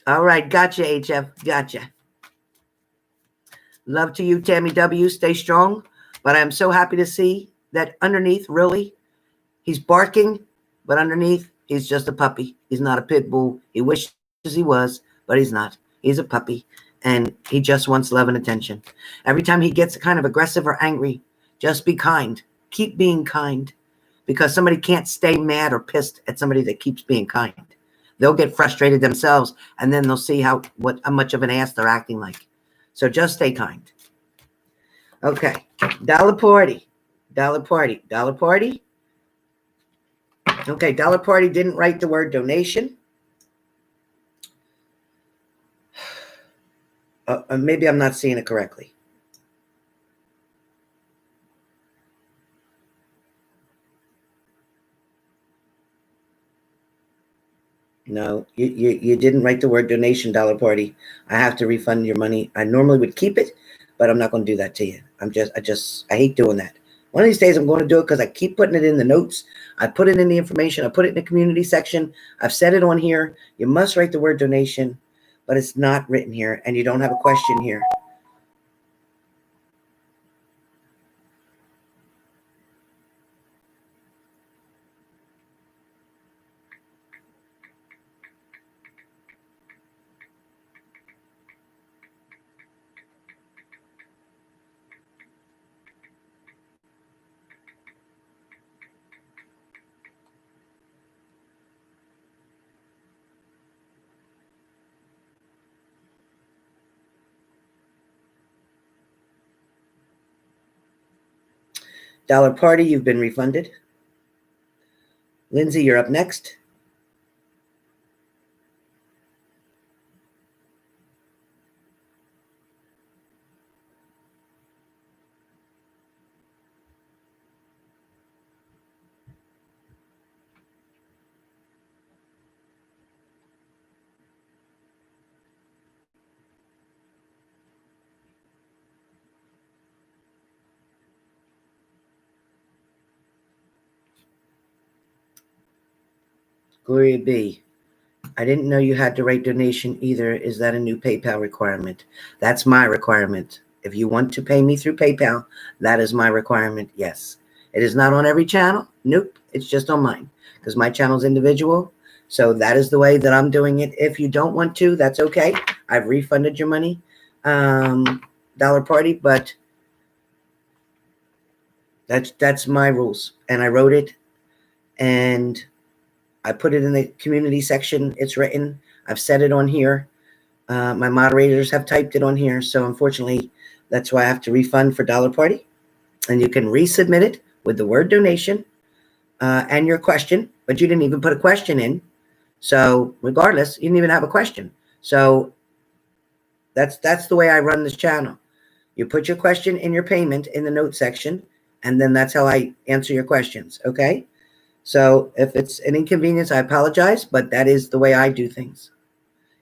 All right, gotcha, HF. Gotcha. Love to you, Tammy W. Stay strong. But I'm so happy to see that underneath, really, he's barking, but underneath, he's just a puppy. He's not a pit bull. He wishes he was, but he's not. He's a puppy, and he just wants love and attention. Every time he gets kind of aggressive or angry, just be kind. Keep being kind, because somebody can't stay mad or pissed at somebody that keeps being kind. They'll get frustrated themselves, and then they'll see how much of an ass they're acting like. So just stay kind. Okay. Dollar Party. Dollar Party. Dollar Party. Okay. Dollar Party didn't write the word donation. Maybe I'm not seeing it correctly. No, you didn't write the word donation, Dollar Party. I have to refund your money. I normally would keep it, but I'm not going to do that to you. I hate doing that. One of these days I'm going to do it because I keep putting it in the notes. I put it in the information. I put it in the community section. I've said it on here. You must write the word donation, but it's not written here, and you don't have a question here. Dollar Party, you've been refunded. Lindsay, you're up next. Gloria B. I didn't know you had to write donation either. Is that a new PayPal requirement? That's my requirement. If you want to pay me through PayPal, that is my requirement. Yes. It is not on every channel. Nope. It's just on mine because my channel is individual. So that is the way that I'm doing it. If you don't want to, that's okay. I've refunded your money, Dollar Party, but that's my rules. And I wrote it, and I put it in the community section. It's written. I've said it on here. My moderators have typed it on here. So unfortunately, that's why I have to refund for Dollar Party. And you can resubmit it with the word donation and your question, but you didn't even put a question in. So regardless, you didn't even have a question. So that's the way I run this channel. You put your question in your payment in the note section, and then that's how I answer your questions. Okay. So if it's an inconvenience, I apologize, but that is the way I do things.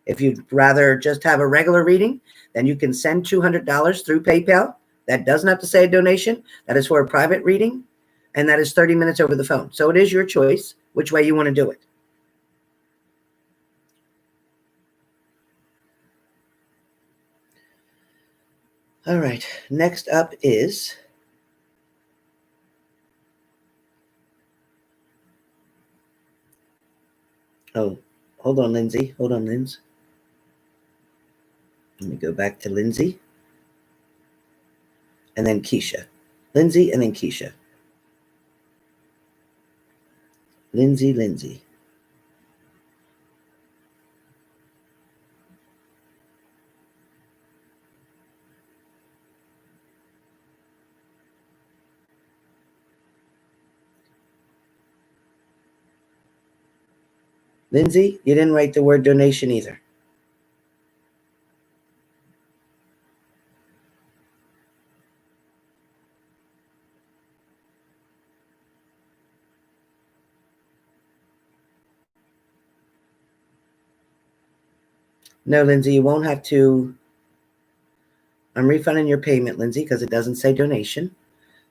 If you'd rather just have a regular reading, then you can send $200 through PayPal. That doesn't have to say a donation. That is for a private reading, and that is 30 minutes over the phone. So it is your choice which way you want to do it. All right. Next up is... Oh, hold on, Lindsay. Hold on, Linz. Let me go back to Lindsay. And then Keisha. Lindsay and then Keisha. Lindsay. Lindsay, you didn't write the word donation either. No, Lindsay, you won't have to. I'm refunding your payment, Lindsay, because it doesn't say donation.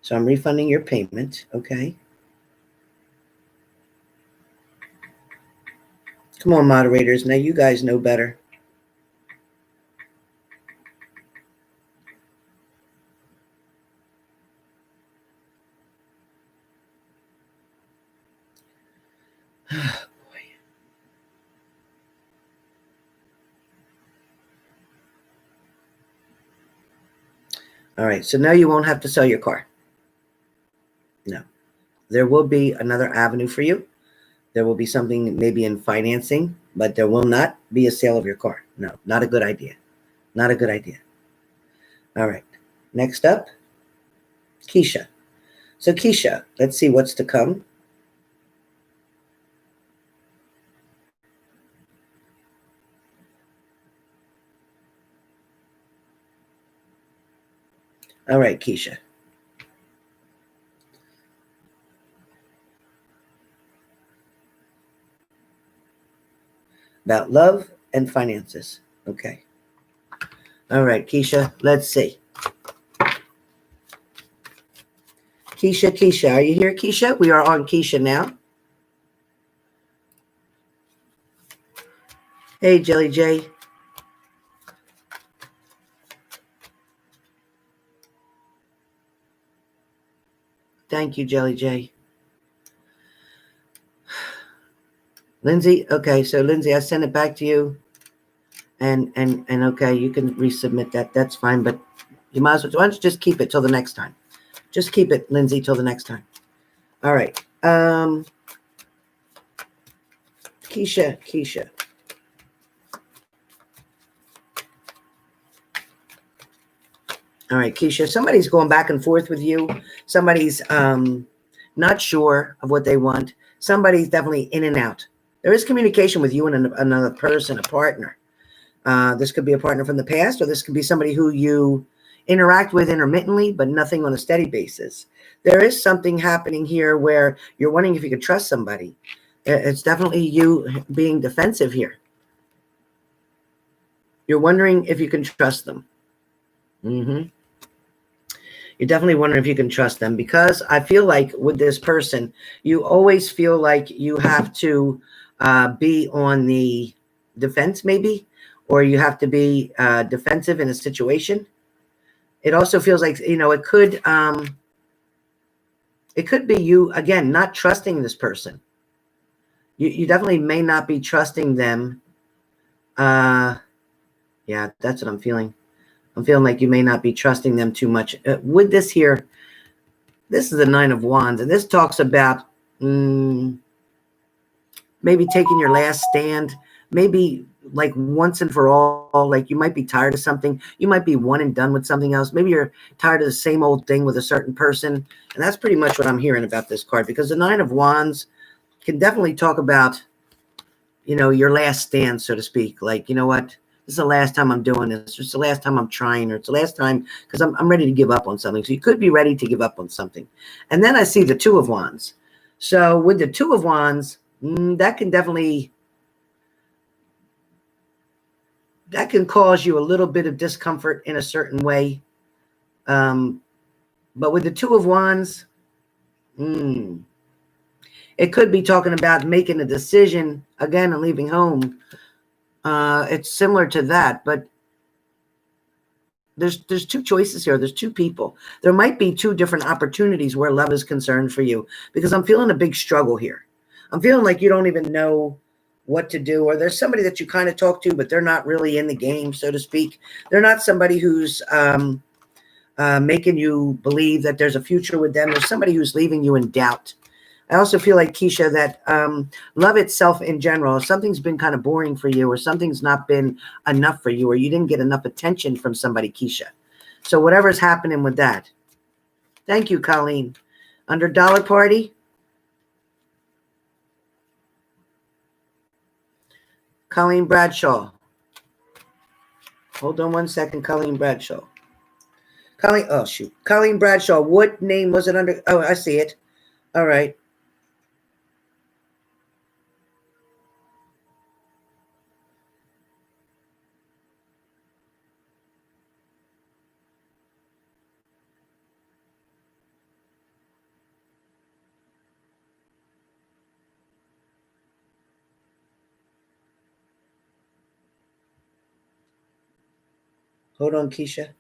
So I'm refunding your payment, okay? Come on, moderators. Now you guys know better. Oh, boy. All right, so now you won't have to sell your car. No. There will be another avenue for you. There will be something maybe in financing, but there will not be a sale of your car. No, not a good idea. Not a good idea. All right. Next up, Keisha. So Keisha, let's see what's to come. All right, Keisha. About love and finances. Okay. All right, Keisha, let's see. Keisha, are you here, Keisha? We are on Keisha now. Hey, Jelly J. Thank you, Jelly J. Lindsay, okay, so Lindsay, I sent it back to you. And okay, you can resubmit that. That's fine, but you might as well, why don't you just keep it till the next time? Just keep it, Lindsay, till the next time. All right. Keisha. All right, Keisha, somebody's going back and forth with you. Somebody's not sure of what they want. Somebody's definitely in and out. There is communication with you and another person, a partner. This could be a partner from the past, or this could be somebody who you interact with intermittently, but nothing on a steady basis. There is something happening here where you're wondering if you could trust somebody. It's definitely you being defensive here. You're wondering if you can trust them. You're definitely wondering if you can trust them, because I feel like with this person, you always feel like you have to be on the defense, maybe, or you have to be defensive in a situation. It also feels like, it could be you, again, not trusting this person. You definitely may not be trusting them. Yeah, that's what I'm feeling. I'm feeling like you may not be trusting them too much. With this here, this is the Nine of Wands, and this talks about maybe taking your last stand, maybe like once and for all. Like you might be tired of something. You might be one and done with something else. Maybe you're tired of the same old thing with a certain person. And that's pretty much what I'm hearing about this card, because the Nine of Wands can definitely talk about, your last stand, so to speak. Like, you know what? This is the last time I'm doing this. It's the last time I'm trying, or it's the last time, because I'm ready to give up on something. So you could be ready to give up on something. And then I see the Two of Wands. So with the Two of Wands, that can cause you a little bit of discomfort in a certain way. But with the Two of Wands, it could be talking about making a decision again and leaving home. It's similar to that, but there's two choices here. There's two people. There might be two different opportunities where love is concerned for you, because I'm feeling a big struggle here. I'm feeling like you don't even know what to do, or there's somebody that you kind of talk to, but they're not really in the game, so to speak. They're not somebody who's making you believe that there's a future with them. There's somebody who's leaving you in doubt. I also feel like, Keisha, that love itself in general, if something's been kind of boring for you, or something's not been enough for you, or you didn't get enough attention from somebody, Keisha. So whatever's happening with that. Thank you, Colleen. Under Dollar Party. Colleen Bradshaw. Hold on one second, Colleen Bradshaw. Colleen Bradshaw, what name was it under? Oh, I see it. All right. Hold on, Keisha.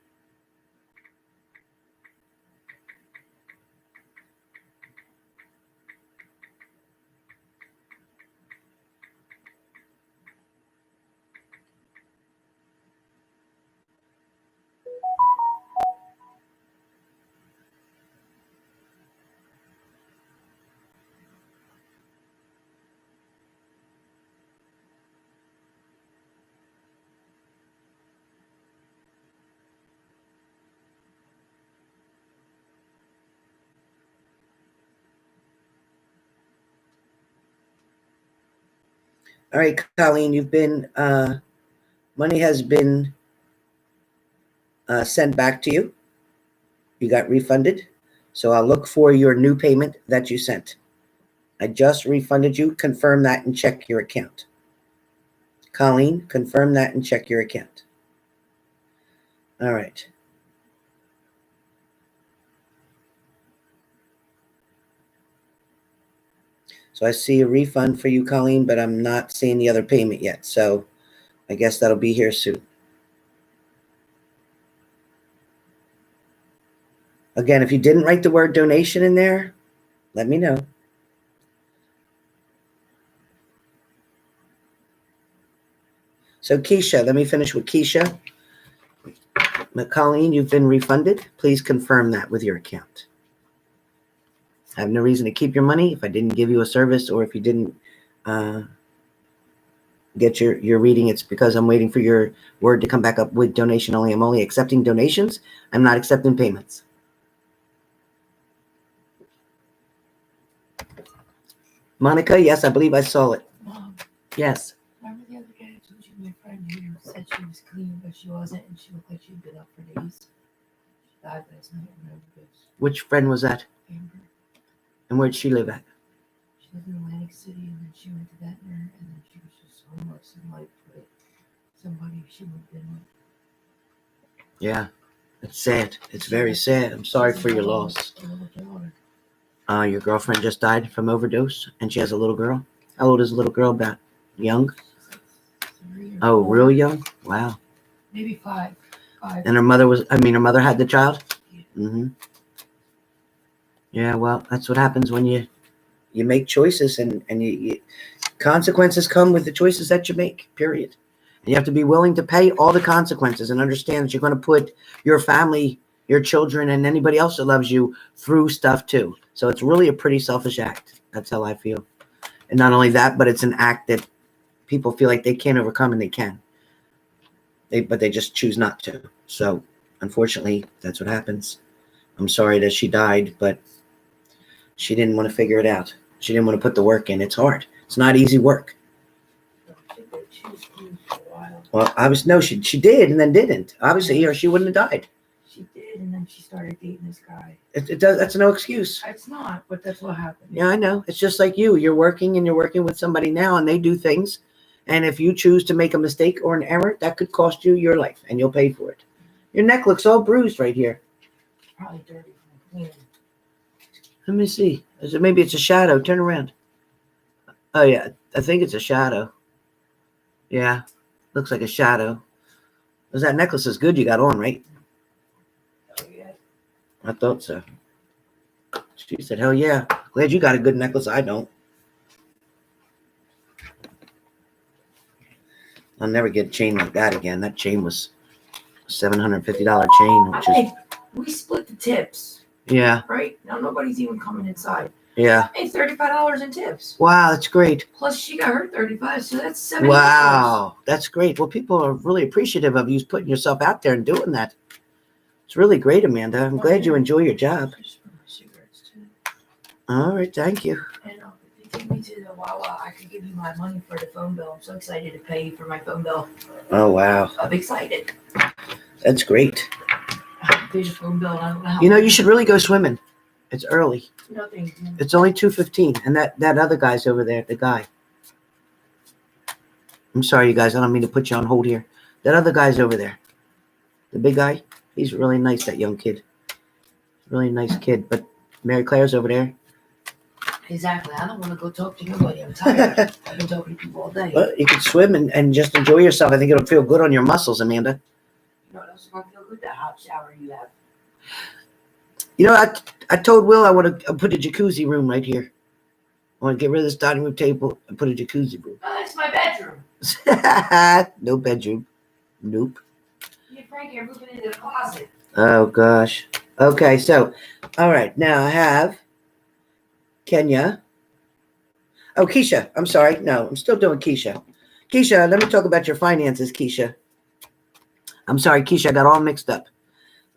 All right, Colleen, you've been, money has been sent back to you. You got refunded. So I'll look for your new payment that you sent. I just refunded you. Confirm that and check your account. Colleen, confirm that and check your account. All right. So I see a refund for you, Colleen, but I'm not seeing the other payment yet. So I guess that'll be here soon. Again, if you didn't write the word donation in there, let me know. So Keisha, let me finish with Keisha. Colleen, you've been refunded. Please confirm that with your account. I have no reason to keep your money if I didn't give you a service, or if you didn't get your reading. It's because I'm waiting for your word to come back up with donation only. I'm only accepting donations. I'm not accepting payments. Monica, yes, I believe I saw it. Mom, Yes. remember the other day I told you my friend who said she was clean, but she wasn't, and she looked like she'd been up for days? She died last night in overdose. Which friend was that? Amber. And where'd she live at? She lived in Atlantic City, and then she went to Ventnor, and then she was just homeless and like with somebody she moved in with. Yeah, it's sad. It's very sad. I'm sorry for your loss. Your girlfriend just died from overdose, and she has a little girl. How old is the little girl? About young? Oh, real young? Wow. Maybe five. And her mother had the child? Yeah. Mm-hmm. Yeah, well, that's what happens when you make choices, and you consequences come with the choices that you make, period. And you have to be willing to pay all the consequences and understand that you're going to put your family, your children, and anybody else that loves you through stuff too. So it's really a pretty selfish act. That's how I feel. And not only that, but it's an act that people feel like they can't overcome, and they can. But they just choose not to. So unfortunately, that's what happens. I'm sorry that she died, but she didn't want to figure it out. She didn't want to put the work in. It's hard. It's not easy work. She was clean for a while. Well, she did and then didn't. Obviously, or she wouldn't have died. She did, and then she started dating this guy. It does. That's no excuse. It's not, but that's what happened. Yeah, I know. It's just like you. You're working with somebody now, and they do things. And if you choose to make a mistake or an error, that could cost you your life, and you'll pay for it. Your neck looks all bruised right here. Probably dirty from cleaning. Let me see. Maybe it's a shadow. Turn around. Oh, yeah. I think it's a shadow. Yeah. Looks like a shadow. Because that necklace is good you got on, right? Oh, yeah. I thought so. She said, hell yeah. Glad you got a good necklace. I don't. I'll never get a chain like that again. That chain was $750 chain, which is Hey, we split the tips, yeah, right? Now nobody's even coming inside. yeah. Hey, $35 in tips. Wow, that's great. Plus she got her 35, so that's $70. Wow, that's great. Well, people are really appreciative of you putting yourself out there and doing that. It's really great, Amanda. I'm glad you enjoy your job. Just for my cigarettes too. All right, thank you. And if you take me to the Wawa, I could give you my money for the phone bill. I'm so excited to pay for my phone bill. Oh, wow, I'm excited. that's great. I pay the phone bill. And I don't know how. You know, you should really go swimming. It's early. Nothing. It's only 2:15, and that other guy's over there, the guy. I'm sorry, you guys. I don't mean to put you on hold here. That other guy's over there. The big guy. He's really nice, that young kid. Really nice kid. But Mary Claire's over there. Exactly. I don't want to go talk to nobody. I'm tired. I've been talking to people all day. Well, you can swim and just enjoy yourself. I think it'll feel good on your muscles, Amanda. You know what else is going to feel good? That hot shower you have. You know, I told Will I want to put a jacuzzi room right here. I want to get rid of this dining room table and put a jacuzzi room. Oh, that's my bedroom. No bedroom. Nope. Me and Frankie are moving into the closet. Oh, gosh. Okay, so, all right. Now I have Kenya. Oh, Keisha. I'm sorry. No, I'm still doing Keisha. Keisha, let me talk about your finances, Keisha. I'm sorry, Keisha. I got all mixed up.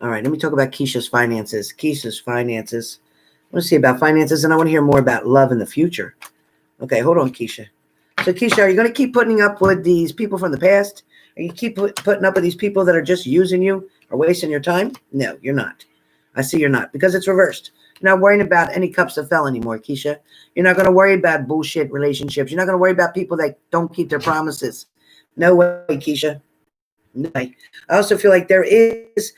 All right, let me talk about Keisha's finances. Keisha's finances. I want to see about finances, and I want to hear more about love in the future. Okay, hold on, Keisha. So, Keisha, are you going to keep putting up with these people from the past? Are you keep putting up with these people that are just using you or wasting your time? No, you're not. I see you're not, because it's reversed. You're not worrying about any cups of fell anymore, Keisha. You're not going to worry about bullshit relationships. You're not going to worry about people that don't keep their promises. No way, Keisha. No way. I also feel like there is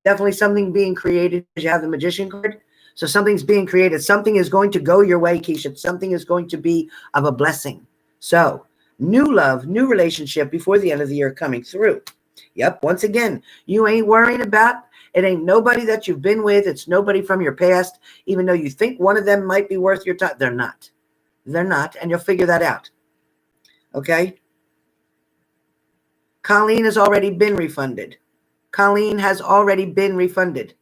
definitely something being created. You have the magician card. So something's being created. Something is going to go your way, Keisha. Something is going to be of a blessing. So new love, new relationship before the end of the year coming through. Yep. Once again, you ain't worrying about it. Ain't nobody that you've been with. It's nobody from your past, even though you think one of them might be worth your time. They're not. They're not. And you'll figure that out. Okay. Colleen has already been refunded. Colleen has already been refunded.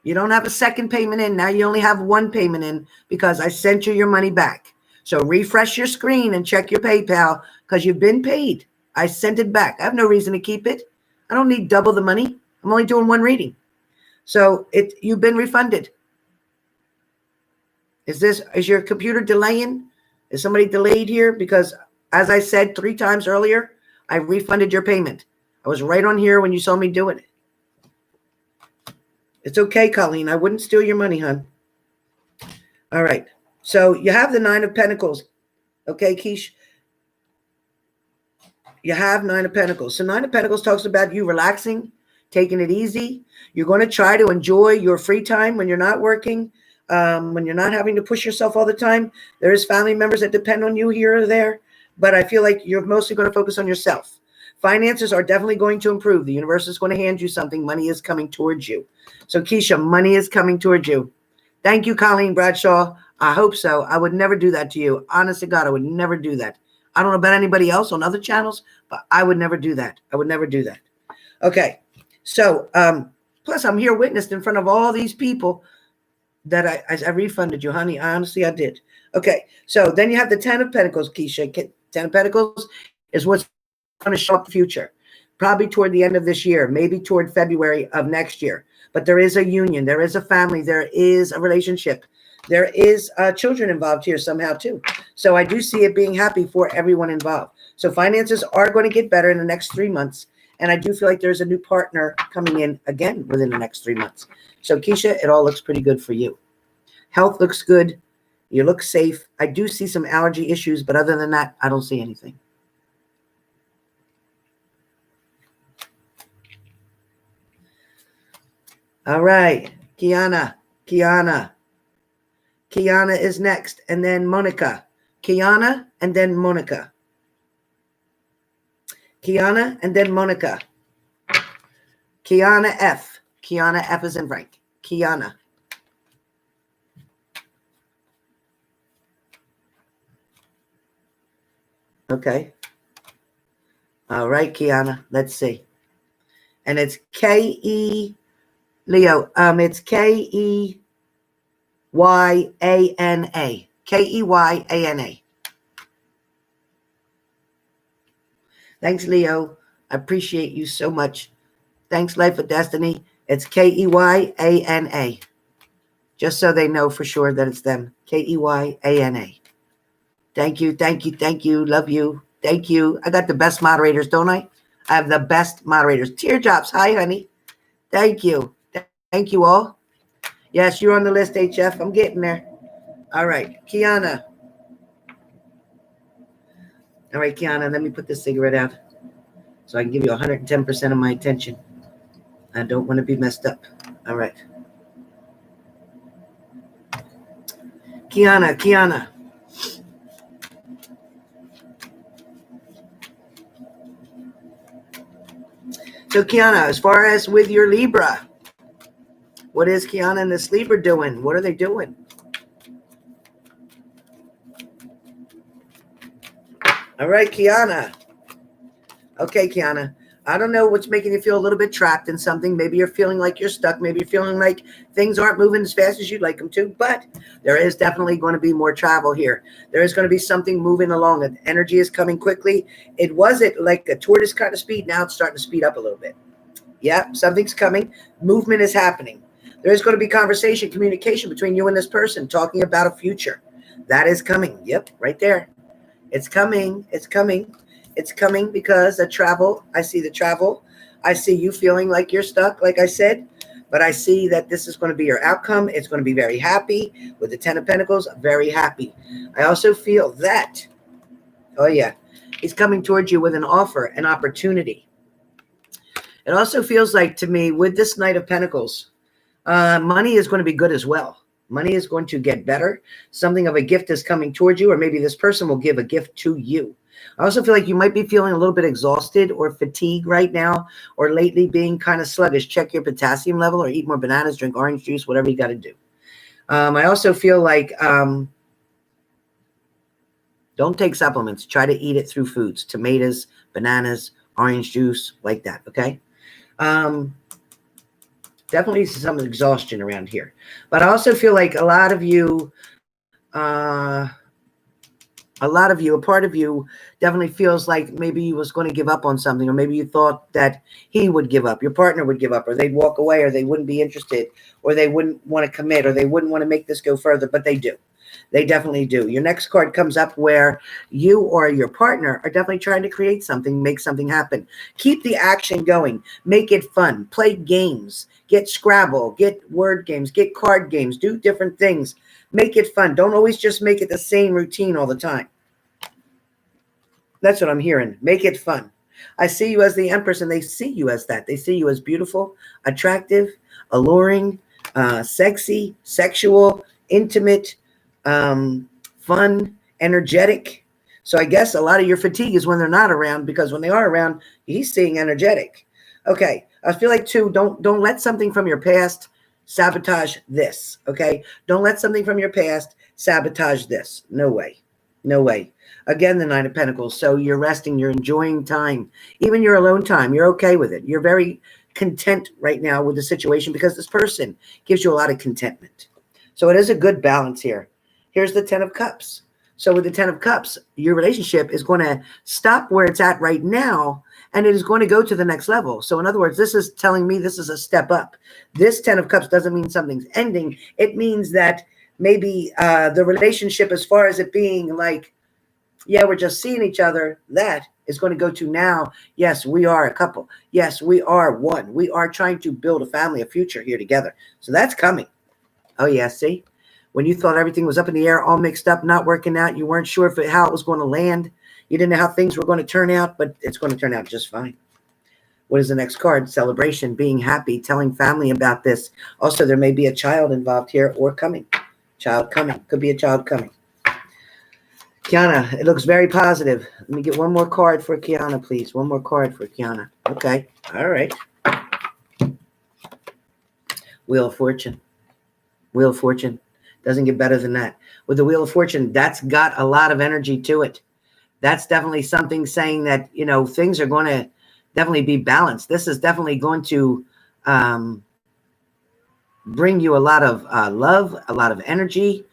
You don't have a second payment in. Now you only have one payment in because I sent you your money back. So refresh your screen and check your PayPal because you've been paid. I sent it back. I have no reason to keep it. I don't need double the money. I'm only doing one reading. So you've been refunded. Is your computer delaying? Is somebody delayed here? Because as I said 3 times earlier, I refunded your payment. I was right on here when you saw me doing it. It's okay, Colleen. I wouldn't steal your money, hon. All right. So you have the 9 of Pentacles. Okay, Keish? You have 9 of Pentacles. So 9 of Pentacles talks about you relaxing, taking it easy. You're going to try to enjoy your free time when you're not working, when you're not having to push yourself all the time. There is family members that depend on you here or there, but I feel like you're mostly going to focus on yourself. Finances are definitely going to improve. The universe is going to hand you something. Money is coming towards you. So, Keisha, money is coming towards you. Thank you, Colleen Bradshaw. I hope so. I would never do that to you. Honest to God, I would never do that. I don't know about anybody else on other channels, but I would never do that. I would never do that. Okay. So, plus I'm here witnessed in front of all these people that I refunded you, honey. Honestly, I did. Okay. So then you have the 10 of Pentacles, Keisha. 10 of Pentacles is what's going to show up in the future, probably toward the end of this year, maybe toward February of next year. But there is a union. There is a family. There is a relationship. There is children involved here somehow too. So I do see it being happy for everyone involved. So finances are going to get better in the next 3 months. And I do feel like there's a new partner coming in again within the next 3 months. So Keisha, it all looks pretty good for you. Health looks good. You look safe. I do see some allergy issues, but other than that, I don't see anything. All right. Kiana is next, and then Monica. Kiana, and then Monica. Kiana, and then Monica. Kiana F. Kiana F is in Frank. Kiana. Okay. All right, Kiana. Let's see. And it's K-E, Leo. It's K-E-Y-A-N-A. K-E-Y-A-N-A. Thanks, Leo. I appreciate you so much. Thanks, Life of Destiny. It's K-E-Y-A-N-A. Just so they know for sure that it's them. K-E-Y-A-N-A. Thank you, thank you, thank you. Love you. Thank you. I got the best moderators, don't I? I have the best moderators. Teardrops. Hi, honey. Thank you. Thank you all. Yes, you're on the list, HF. I'm getting there. All right, Kiana. All right, Kiana, let me put this cigarette out so I can give you 110% of my attention. I don't want to be messed up. All right. Kiana. So, Kiana, as far as with your Libra, what is Kiana and this Libra doing? What are they doing? All right, Kiana. Okay, Kiana. I don't know what's making you feel a little bit trapped in something. Maybe you're feeling like you're stuck. Maybe you're feeling like things aren't moving as fast as you'd like them to. But there is definitely going to be more travel here. There is going to be something moving along. The energy is coming quickly. It wasn't like a tortoise kind of speed. Now it's starting to speed up a little bit. Yeah, something's coming. Movement is happening. There is going to be conversation, communication between you and this person talking about a future. That is coming. Yep, right there. It's coming. It's coming. It's coming because the travel, I see the travel. I see you feeling like you're stuck, like I said, but I see that this is going to be your outcome. It's going to be very happy with the 10 of Pentacles, very happy. I also feel that, oh yeah, he's coming towards you with an offer, an opportunity. It also feels like to me with this Knight of Pentacles, money is going to be good as well. Money is going to get better. Something of a gift is coming towards you, or maybe this person will give a gift to you. I also feel like you might be feeling a little bit exhausted or fatigued right now, or lately being kind of sluggish. Check your potassium level or eat more bananas, drink orange juice, whatever you got to do. I also feel like don't take supplements. Try to eat it through foods, tomatoes, bananas, orange juice, like that, okay? Definitely some exhaustion around here. But I also feel like a part of you definitely feels like maybe you was going to give up on something, or maybe you thought that he would give up, your partner would give up, or they'd walk away, or they wouldn't be interested, or they wouldn't want to commit, or they wouldn't want to make this go further, but they do. They definitely do. Your next card comes up where you or your partner are definitely trying to create something, make something happen. Keep the action going. Make it fun. Play games. Get Scrabble. Get word games. Get card games. Do different things. Make it fun. Don't always just make it the same routine all the time. That's what I'm hearing. Make it fun. I see you as the Empress, and they see you as that. They see you as beautiful, attractive, alluring, sexy, sexual, intimate, fun, energetic. So I guess a lot of your fatigue is when they're not around, because when they are around, he's seeing energetic. Okay. I feel like too, don't let something from your past sabotage this. Okay. Don't let something from your past sabotage this. No way. No way. Again, the Nine of Pentacles. So you're resting, you're enjoying time, even your alone time. You're okay with it. You're very content right now with the situation because this person gives you a lot of contentment. So it is a good balance here. Here's the 10 of Cups. So with the 10 of Cups, your relationship is going to stop where it's at right now, and it is going to go to the next level. So in other words, this is telling me this is a step up. This 10 of Cups doesn't mean something's ending. It means that maybe the relationship, as far as it being like, yeah, we're just seeing each other, that is going to go to now, yes, we are a couple. Yes, we are one. We are trying to build a family, a future here together. So that's coming. Oh, yeah, see? When you thought everything was up in the air, all mixed up, not working out, you weren't sure how it was going to land. You didn't know how things were going to turn out, but it's going to turn out just fine. What is the next card? Celebration, being happy, telling family about this. Also, there may be a child involved here or coming. Child coming. Could be a child coming. Kiana, it looks very positive. Let me get one more card for Kiana, please. One more card for Kiana. Okay. All right. Wheel of Fortune. Wheel of Fortune. Doesn't get better than that. With the Wheel of Fortune, that's got a lot of energy to it. That's definitely something saying that, you know, things are going to definitely be balanced. This is definitely going to bring you a lot of love, a lot of energy.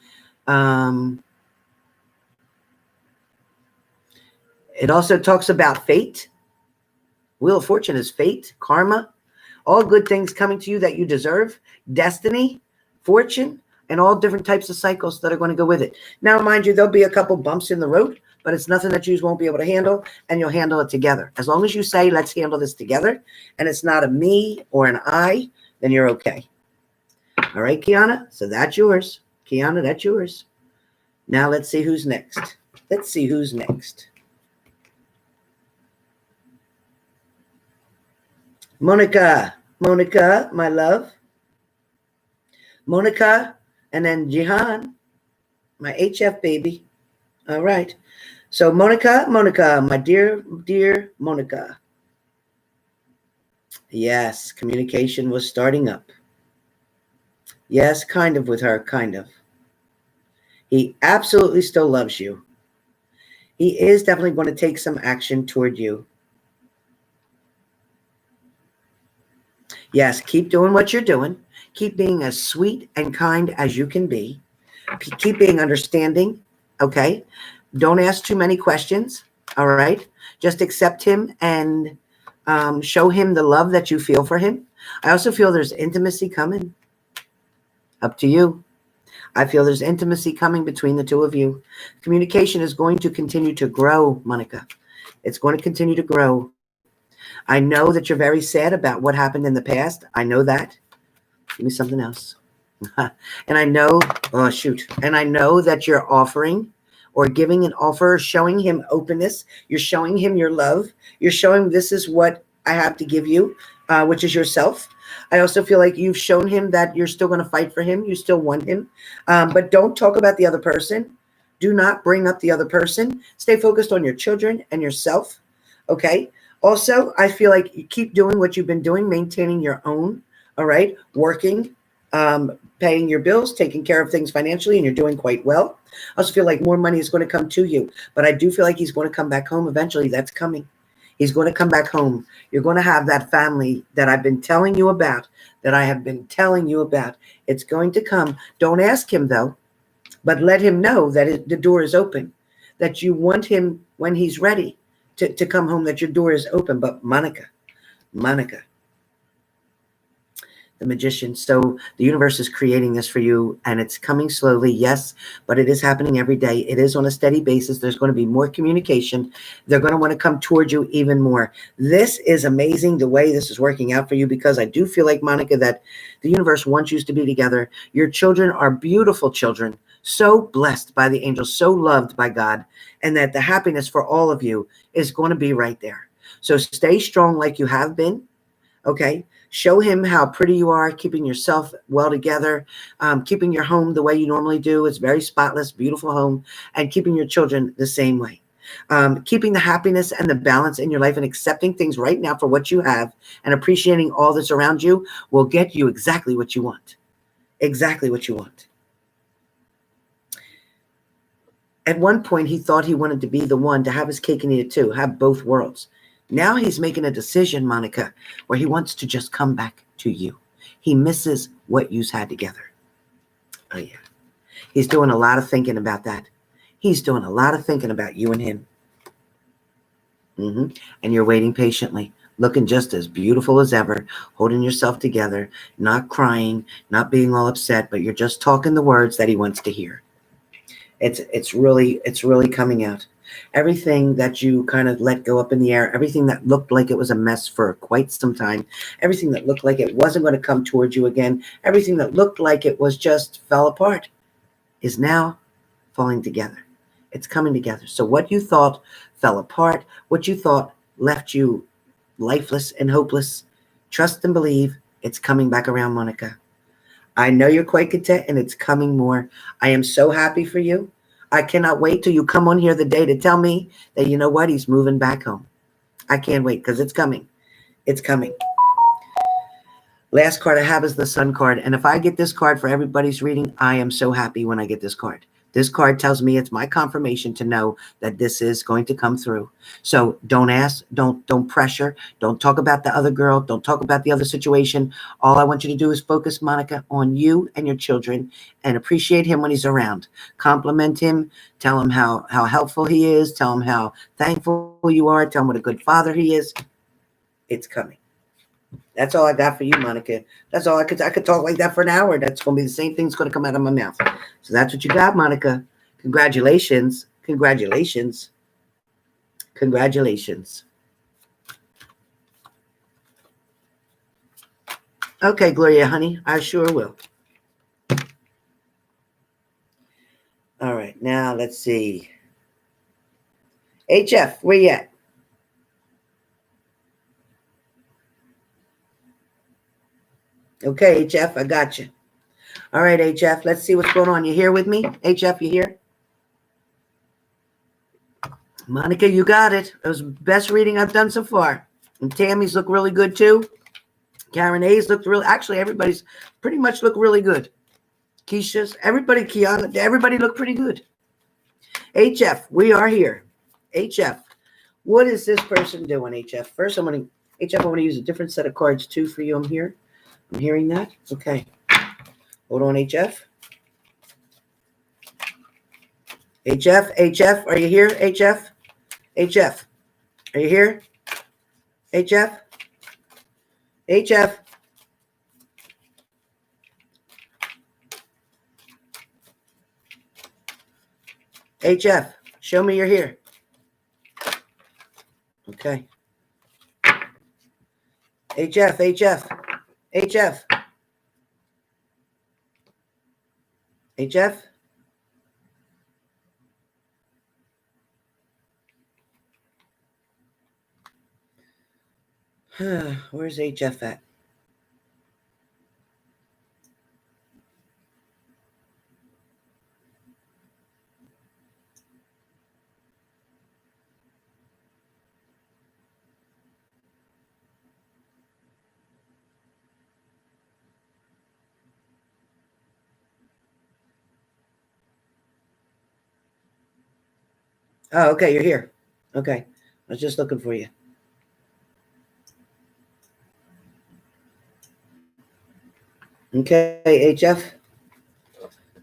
It also talks about fate. Wheel of Fortune is fate, karma, all good things coming to you that you deserve, destiny, fortune, and all different types of cycles that are going to go with it. Now, mind you, there'll be a couple bumps in the road, but it's nothing that you won't be able to handle, and you'll handle it together. As long as you say, let's handle this together, and it's not a me or an I, then you're okay. All right, Kiana? So that's yours. Kiana, that's yours. Now let's see who's next. Let's see who's next. Monica, my love. Monica, and then Jihan, my HF baby. All right. So Monica, my dear Monica. Yes, communication was starting up. Yes, kind of with her, kind of. He absolutely still loves you. He is definitely going to take some action toward you. Yes, keep doing what you're doing. Keep being as sweet and kind as you can be. Keep being understanding, okay? Don't ask too many questions, all right? Just accept him and show him the love that you feel for him. I also feel there's intimacy coming. Up to you. I feel there's intimacy coming between the two of you. Communication is going to continue to grow, Monica. It's going to continue to grow. I know that you're very sad about what happened in the past. I know that. Give me something else. And I know, oh, shoot. And I know that you're offering or giving an offer, showing him openness. You're showing him your love. You're showing this is what I have to give you, which is yourself. I also feel like you've shown him that you're still going to fight for him. You still want him. But don't talk about the other person. Do not bring up the other person. Stay focused on your children and yourself. Okay? Also, I feel like you keep doing what you've been doing, maintaining your own, all right? Working, paying your bills, taking care of things financially, and you're doing quite well. I also feel like more money is going to come to you, but I do feel like he's going to come back home eventually. That's coming. He's going to come back home. You're going to have that family that I've been telling you about, It's going to come. Don't ask him, though, but let him know that the door is open, that you want him when he's ready to come home, that your door is open. But Monica, the Magician. So the universe is creating this for you, and it's coming slowly, yes, but it is happening every day. It is on a steady basis. There's going to be more communication. They're going to want to come towards you even more. This is amazing the way this is working out for you, because I do feel like, Monica, that the universe wants you to be together. Your children are beautiful children, so blessed by the angels, so loved by God, and that the happiness for all of you is going to be right there. So stay strong like you have been, okay? Show him how pretty you are, keeping yourself well together, keeping your home the way you normally do. It's very spotless, beautiful home, and keeping your children the same way. Keeping the happiness and the balance in your life and accepting things right now for what you have and appreciating all that's around you will get you exactly what you want. Exactly what you want. At one point, he thought he wanted to be the one to have his cake and eat it too, have both worlds. Now he's making a decision, Monica, where he wants to just come back to you. He misses what you've had together. Oh, yeah. He's doing a lot of thinking about that. He's doing a lot of thinking about you and him. And you're waiting patiently, looking just as beautiful as ever, holding yourself together, not crying, not being all upset, but you're just talking the words that he wants to hear. It's really coming out. Everything that you kind of let go up in the air, everything that looked like it was a mess for quite some time, everything that looked like it wasn't going to come towards you again, everything that looked like it was just fell apart is now falling together. It's coming together. So what you thought fell apart, what you thought left you lifeless and hopeless, trust and believe it's coming back around, Monica. I know you're quite content, and it's coming more. I am so happy for you. I cannot wait till you come on here the day to tell me that, you know what, he's moving back home. I can't wait, because it's coming. It's coming. Last card I have is the Sun card. And if I get this card for everybody's reading, I am so happy when I get this card. This card tells me it's my confirmation to know that this is going to come through. So don't ask, don't pressure, don't talk about the other girl, don't talk about the other situation. All I want you to do is focus, Monica, on you and your children and appreciate him when he's around. Compliment him, tell him how helpful he is, tell him how thankful you are, tell him what a good father he is. It's coming. That's all I got for you, Monica. That's all I could talk like that for an hour. That's going to be the same thing's going to come out of my mouth. So that's what you got, Monica. Congratulations. Congratulations. Congratulations. Okay, Gloria, honey, I sure will. All right, now let's see. HF, where you at? Okay, HF, I got you. All right, HF, let's see what's going on. You here with me? HF, you here? Monica, you got it. It was the best reading I've done so far. And Tammy's look really good too. Karen A's looked really, actually everybody's pretty much look really good. Keisha's, everybody, Kiana, everybody looked pretty good. HF, we are here. HF, what is this person doing, HF? First, I want to use a different set of cards too for you. I'm hearing that. Okay. Hold on, HF. HF, are you here? HF, are you here? HF, HF, show me you're here. Okay. HF. Where's HF at? Oh, okay, you're here. Okay. I was just looking for you. Okay, HF.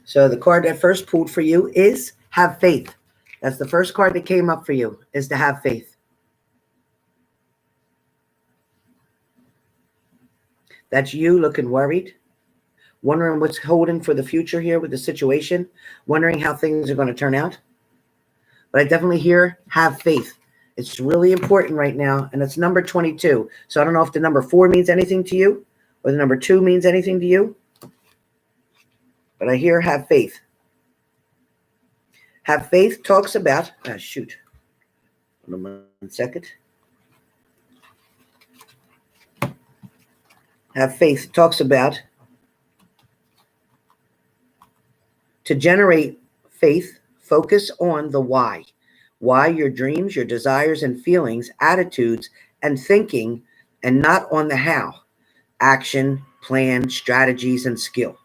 So the card that first pulled for you is have faith. That's the first card that came up for you, is to have faith. That's you looking worried, wondering what's holding for the future here with the situation, wondering how things are going to turn out. But I definitely hear have faith. It's really important right now, and it's number 22. So I don't know if the number 4 means anything to you or the number 2 means anything to you, but I hear have faith. Have faith talks about, shoot. Hold on 1 second. Have faith talks about to generate faith, focus on the why. Why your dreams, your desires and feelings, attitudes and thinking, and not on the how. Action, plan, strategies, and skill.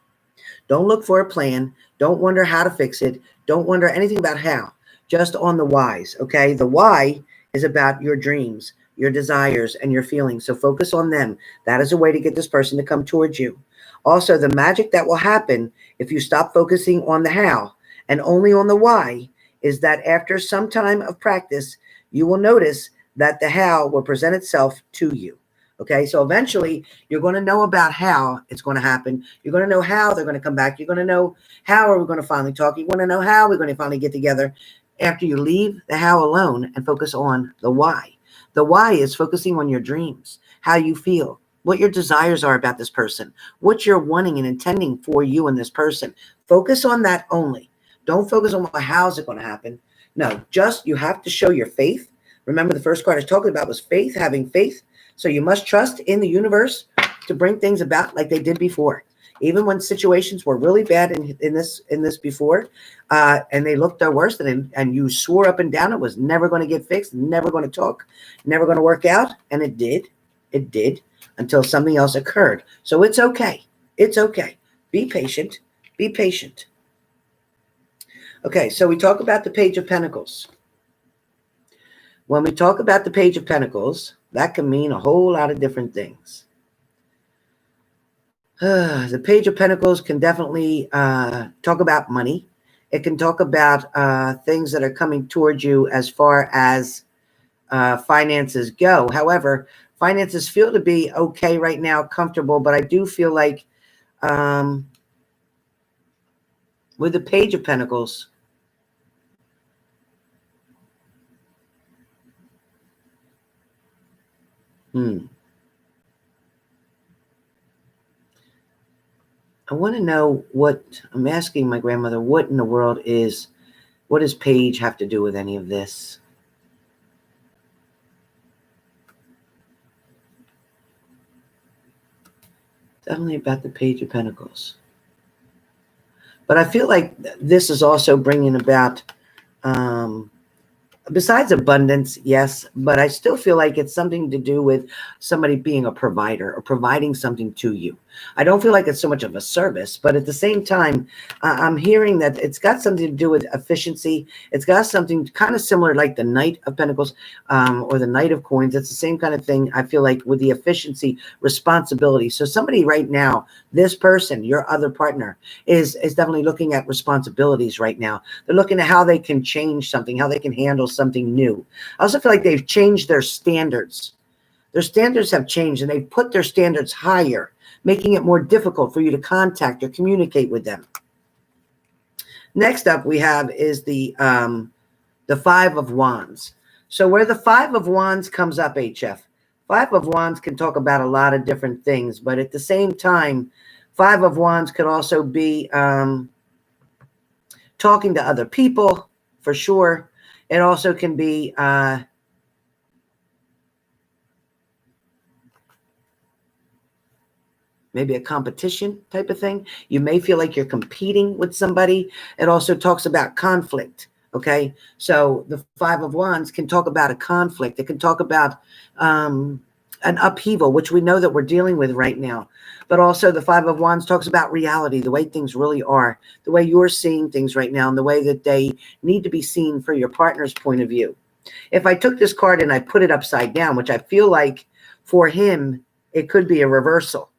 Don't look for a plan. Don't wonder how to fix it. Don't wonder anything about how. Just on the whys, okay? The why is about your dreams, your desires, and your feelings. So focus on them. That is a way to get this person to come towards you. Also, the magic that will happen if you stop focusing on the how and only on the why is that after some time of practice, you will notice that the how will present itself to you. Okay, so eventually you're going to know about how it's going to happen. You're going to know how they're going to come back. You're going to know how are we going to finally talk. You're going to know how we're going to finally get together after you leave the how alone and focus on the why. The why is focusing on your dreams, how you feel, what your desires are about this person, what you're wanting and intending for you and this person. Focus on that only. Don't focus on how's it going to happen. No, just you have to show your faith. Remember, the first card I was talking about was faith, having faith. So you must trust in the universe to bring things about like they did before. Even when situations were really bad in this before, and they looked their worst, and you swore up and down it was never going to get fixed, never going to talk, never going to work out, and it did. It did until something else occurred. So it's okay. It's okay. Be patient. Be patient. Okay, so we talk about the Page of Pentacles. When we talk about the Page of Pentacles, that can mean a whole lot of different things. The Page of Pentacles can definitely talk about money. It can talk about things that are coming towards you as far as finances go. However, finances feel to be okay right now, comfortable, but I do feel like with the Page of Pentacles, I want to know what, I'm asking my grandmother, what in the world what does Page have to do with any of this? Definitely about the Page of Pentacles. But I feel like this is also bringing about, besides abundance, yes, but I still feel like it's something to do with somebody being a provider or providing something to you. I don't feel like it's so much of a service, but at the same time, I'm hearing that it's got something to do with efficiency. It's got something kind of similar like the Knight of Pentacles or the Knight of Coins. It's the same kind of thing, I feel like, with the efficiency, responsibility. So somebody right now, this person, your other partner, is definitely looking at responsibilities right now. They're looking at how they can change something, how they can handle something new. I also feel like they've changed their standards. Their standards have changed and they've put their standards higher, making it more difficult for you to contact or communicate with them. Next up we have is the Five of Wands. So where the Five of Wands comes up, HF, Five of Wands can talk about a lot of different things, but at the same time, Five of Wands could also be talking to other people, for sure. It also can be maybe a competition type of thing. You may feel like you're competing with somebody. It also talks about conflict. Okay, so the Five of Wands can talk about a conflict. It can talk about an upheaval, which we know that we're dealing with right now. But also the Five of Wands talks about reality, the way things really are, the way you're seeing things right now, and the way that they need to be seen for your partner's point of view. If I took this card and I put it upside down, which I feel like for him, it could be a reversal.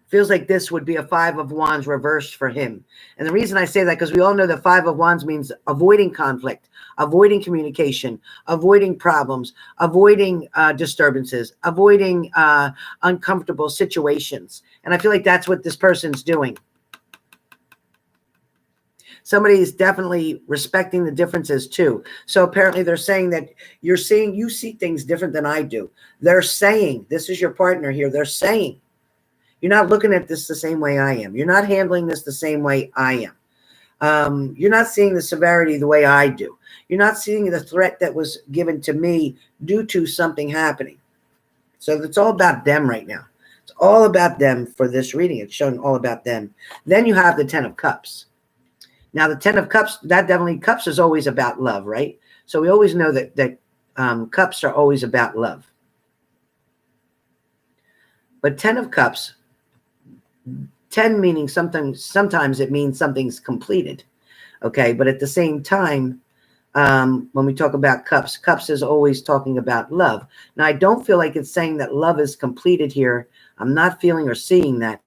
Feels like this would be a Five of Wands reversed for him. And the reason I say that, because we all know that Five of Wands means avoiding conflict, avoiding communication, avoiding problems, avoiding disturbances, avoiding uncomfortable situations. And I feel like that's what this person's doing. Somebody is definitely respecting the differences too. So apparently they're saying that you see things different than I do. They're saying, this is your partner here. They're saying, you're not looking at this the same way I am. You're not handling this the same way I am. You're not seeing the severity the way I do. You're not seeing the threat that was given to me due to something happening. So it's all about them right now. It's all about them for this reading. It's showing all about them. Then you have the Ten of Cups. Now, the Ten of Cups, that definitely, cups is always about love, right? So we always know that cups are always about love. But Ten of Cups, 10 meaning something, sometimes it means something's completed. Okay, but at the same time, when we talk about cups, cups is always talking about love. Now, I don't feel like it's saying that love is completed here. I'm not feeling or seeing that.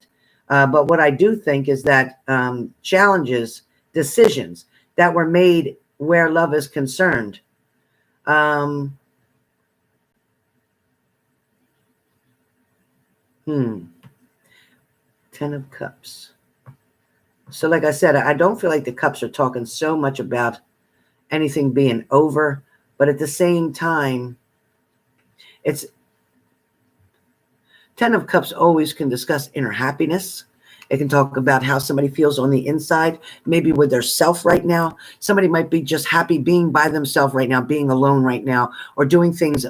But what I do think is that challenges, decisions that were made where love is concerned. Ten of Cups. So like I said, I don't feel like the cups are talking so much about anything being over, but at the same time, it's Ten of Cups always can discuss inner happiness. It can talk about how somebody feels on the inside, maybe with their self right now. Somebody might be just happy being by themselves right now, being alone right now, or doing things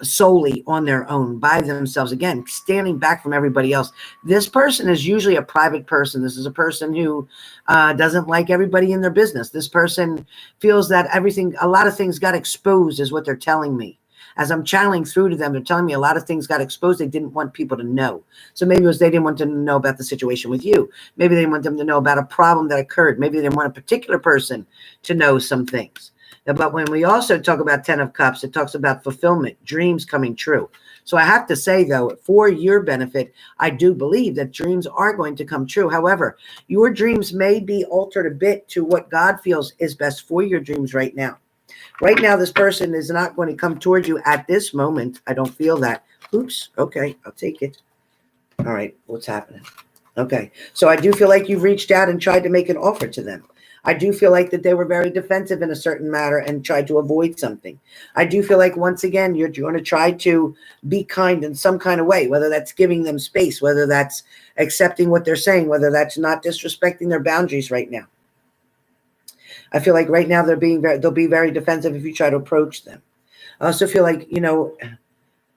solely on their own, by themselves. Again, standing back from everybody else. This person is usually a private person. This is a person who doesn't like everybody in their business. This person feels that a lot of things got exposed, is what they're telling me. As I'm channeling through to them, they're telling me a lot of things got exposed they didn't want people to know. So maybe it was they didn't want them to know about the situation with you. Maybe they didn't want them to know about a problem that occurred. Maybe they didn't want a particular person to know some things. But when we also talk about 10 of Cups, it talks about fulfillment, dreams coming true. So I have to say, though, for your benefit, I do believe that dreams are going to come true. However, your dreams may be altered a bit to what God feels is best for your dreams right now. Right now, this person is not going to come towards you at this moment. I don't feel that. Oops. Okay, I'll take it. All right, what's happening? Okay, so I do feel like you've reached out and tried to make an offer to them. I do feel like that they were very defensive in a certain matter and tried to avoid something. I do feel like, once again, you're going to try to be kind in some kind of way, whether that's giving them space, whether that's accepting what they're saying, whether that's not disrespecting their boundaries right now. I feel like right now they'll be very defensive if you try to approach them. I also feel like,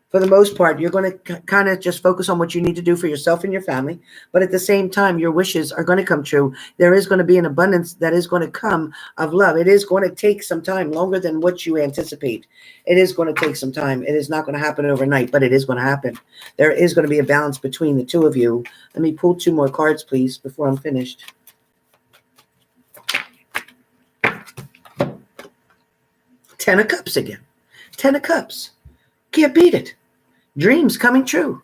for the most part, you're going to kind of just focus on what you need to do for yourself and your family. But at the same time, your wishes are going to come true. There is going to be an abundance that is going to come of love. It is going to take some time, longer than what you anticipate. It is going to take some time. It is not going to happen overnight, but it is going to happen. There is going to be a balance between the two of you. Let me pull 2 more cards, please, before I'm finished. 10 of Cups again. 10 of Cups. Can't beat it. Dreams coming true.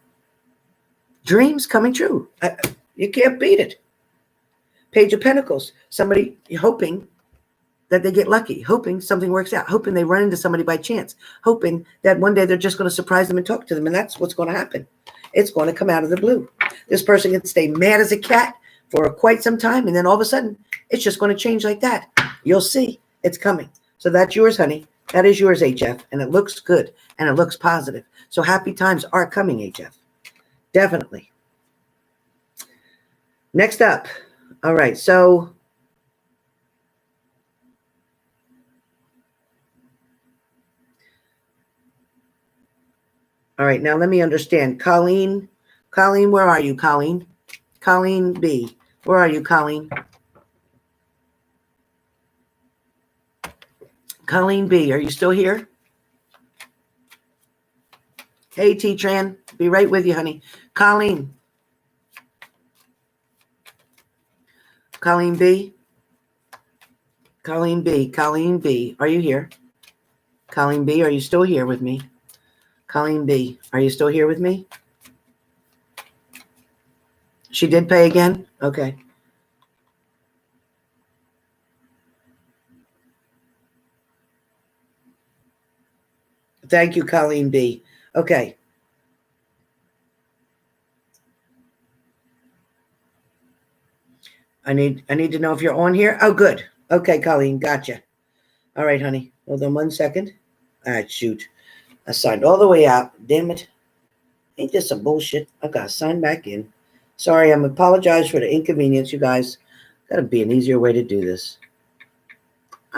Dreams coming true. You can't beat it. Page of Pentacles. Somebody hoping that they get lucky, hoping something works out, hoping they run into somebody by chance, hoping that one day they're just going to surprise them and talk to them. And that's what's going to happen. It's going to come out of the blue. This person can stay mad as a cat for quite some time. And then all of a sudden, it's just going to change like that. You'll see it's coming. So that's yours, honey. That is yours, HF. And it looks good. And it looks positive. So happy times are coming, HF. Definitely. Next up. All right. So all right. Now let me understand. Colleen, where are you, Colleen? Colleen B. Where are you, Colleen? Colleen B. Are you still here? Hey, T-Tran. Be right with you, honey. Colleen. Colleen B. Colleen B. Colleen B. Are you here? Colleen B. Are you still here with me? Colleen B. Are you still here with me? She did pay again? Okay. Thank you, Colleen B. Okay. I need to know if you're on here. Oh, good. Okay, Colleen, gotcha. All right, honey. Hold on 1 second. All right, shoot. I signed all the way out. Damn it. Ain't this some bullshit? I got to sign back in. Sorry, I'm apologize for the inconvenience, you guys. Got to be an easier way to do this.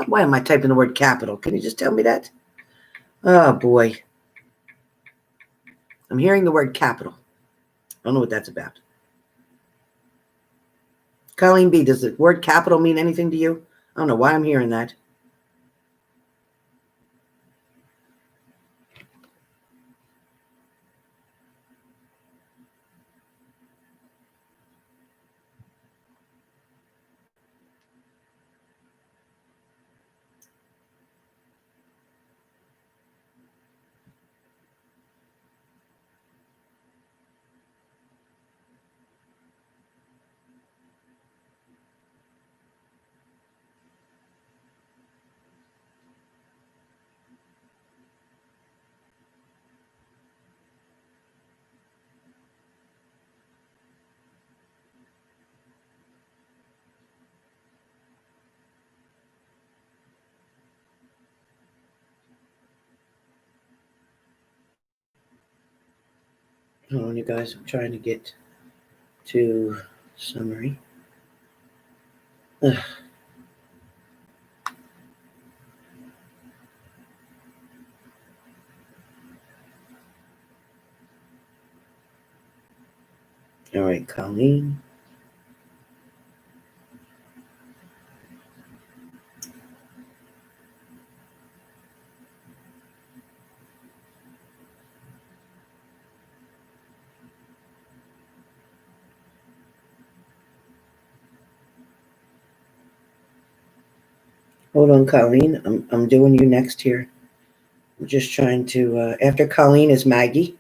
Why am I typing the word capital? Can you just tell me that? Oh, boy. I'm hearing the word capital. I don't know what that's about. Colleen B., does the word capital mean anything to you? I don't know why I'm hearing that. Hold on, you guys. I'm trying to get to summary. Ugh. All right, Colleen. Hold on, Colleen. I'm doing you next here. I'm just trying to. After Colleen is Maggie,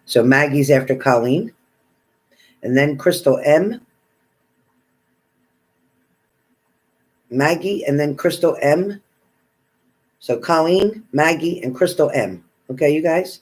so Maggie's after Colleen, and then Crystal M. Maggie, and then Crystal M. So Colleen, Maggie, and Crystal M. Okay, you guys.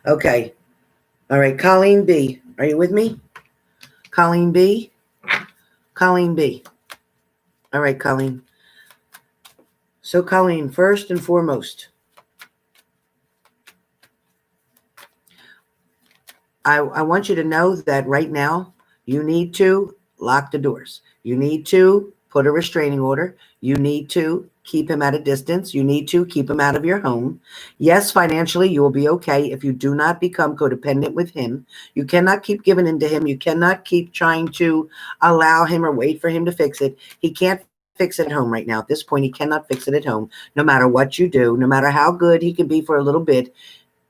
Okay. All right, Colleen B. Are you with me? Colleen B. Colleen B. All right, Colleen. So, Colleen, first and foremost, I want you to know that right now you need to lock the doors. You need to put a restraining order. You need to keep him at a distance. You need to keep him out of your home. Yes, financially, you will be okay if you do not become codependent with him. You cannot keep giving in to him. You cannot keep trying to allow him or wait for him to fix it. He can't fix it at home right now. At this point, he cannot fix it at home. No matter what you do, no matter how good he can be for a little bit,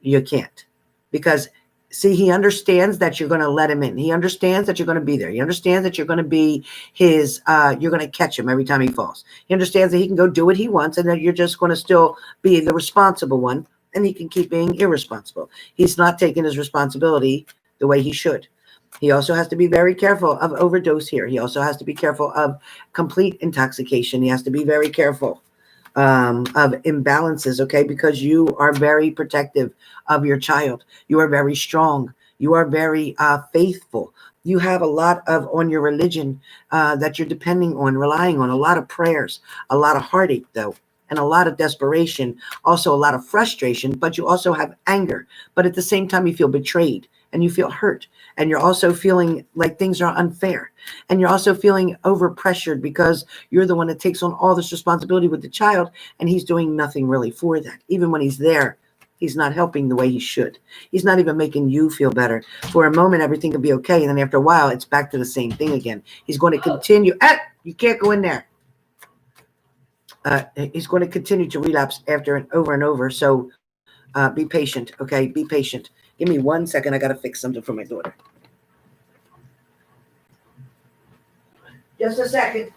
you can't. Because see, he understands that you're going to let him in. He understands that you're going to be there. He understands that you're going to be his, you're going to catch him every time he falls. He understands that he can go do what he wants and that you're just going to still be the responsible one and he can keep being irresponsible. He's not taking his responsibility the way he should. He also has to be very careful of overdose here. He also has to be careful of complete intoxication. He has to be very careful of imbalances, okay? Because you are very protective of your child. You are very strong. You are very faithful. You have a lot of on your religion that you're depending on, relying on, a lot of prayers, a lot of heartache though, and a lot of desperation, also a lot of frustration, but you also have anger. But at the same time, you feel betrayed and you feel hurt. And you're also feeling like things are unfair. And you're also feeling overpressured because you're the one that takes on all this responsibility with the child and he's doing nothing really for that. Even when he's there, he's not helping the way he should. He's not even making you feel better. For a moment, everything will be okay. And then after a while, it's back to the same thing again. He's going to continue. You can't go in there. He's going to continue to relapse after and over. So be patient, okay? Be patient. Give me 1 second. I got to fix something for my daughter. Just a second.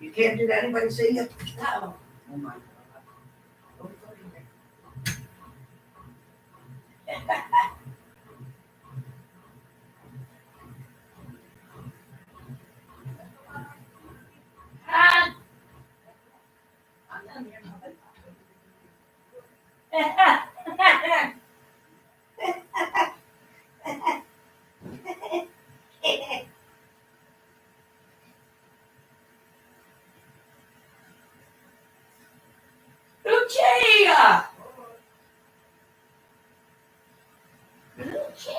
You can't do that. Anybody see you? No. Oh my God. Lucia! Lucia!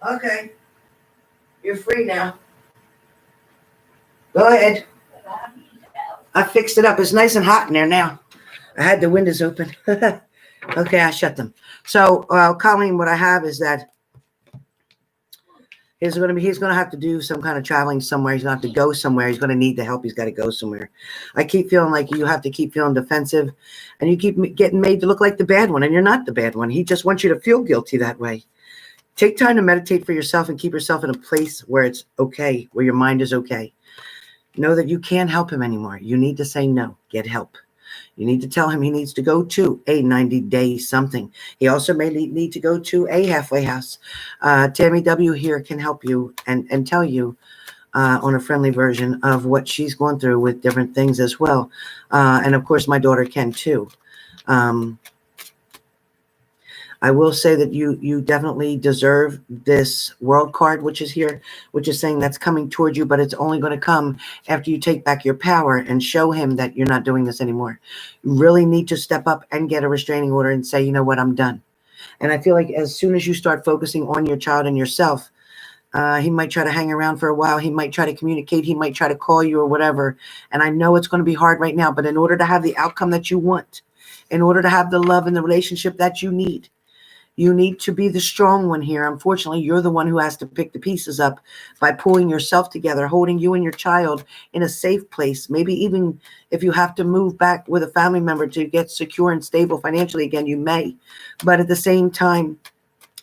Okay. You're free now. Go ahead. I fixed it up. It's nice and hot in there now. I had the windows open. Okay, I shut them. So, Colleen, what I have is that he's going to have to do some kind of traveling somewhere. He's going to have to go somewhere. He's going to need the help. He's got to go somewhere. I keep feeling like you have to keep feeling defensive and you keep getting made to look like the bad one and you're not the bad one. He just wants you to feel guilty that way. Take time to meditate for yourself and keep yourself in a place where it's okay, where your mind is okay. Know that you can't help him anymore. You need to say no. Get help. You need to tell him he needs to go to a 90-day something. He also may need to go to a halfway house. Tammy W. here can help you and tell you on a friendly version of what she's going through with different things as well. And of course, my daughter can too. I will say that you definitely deserve this world card, which is here, which is saying that's coming toward you, but it's only going to come after you take back your power and show him that you're not doing this anymore. You really need to step up and get a restraining order and say, you know what, I'm done. And I feel like as soon as you start focusing on your child and yourself, he might try to hang around for a while. He might try to communicate. He might try to call you or whatever. And I know it's going to be hard right now, but in order to have the outcome that you want, in order to have the love and the relationship that you need to be the strong one here. Unfortunately, you're the one who has to pick the pieces up by pulling yourself together, holding you and your child in a safe place. Maybe even if you have to move back with a family member to get secure and stable financially again, you may. But at the same time,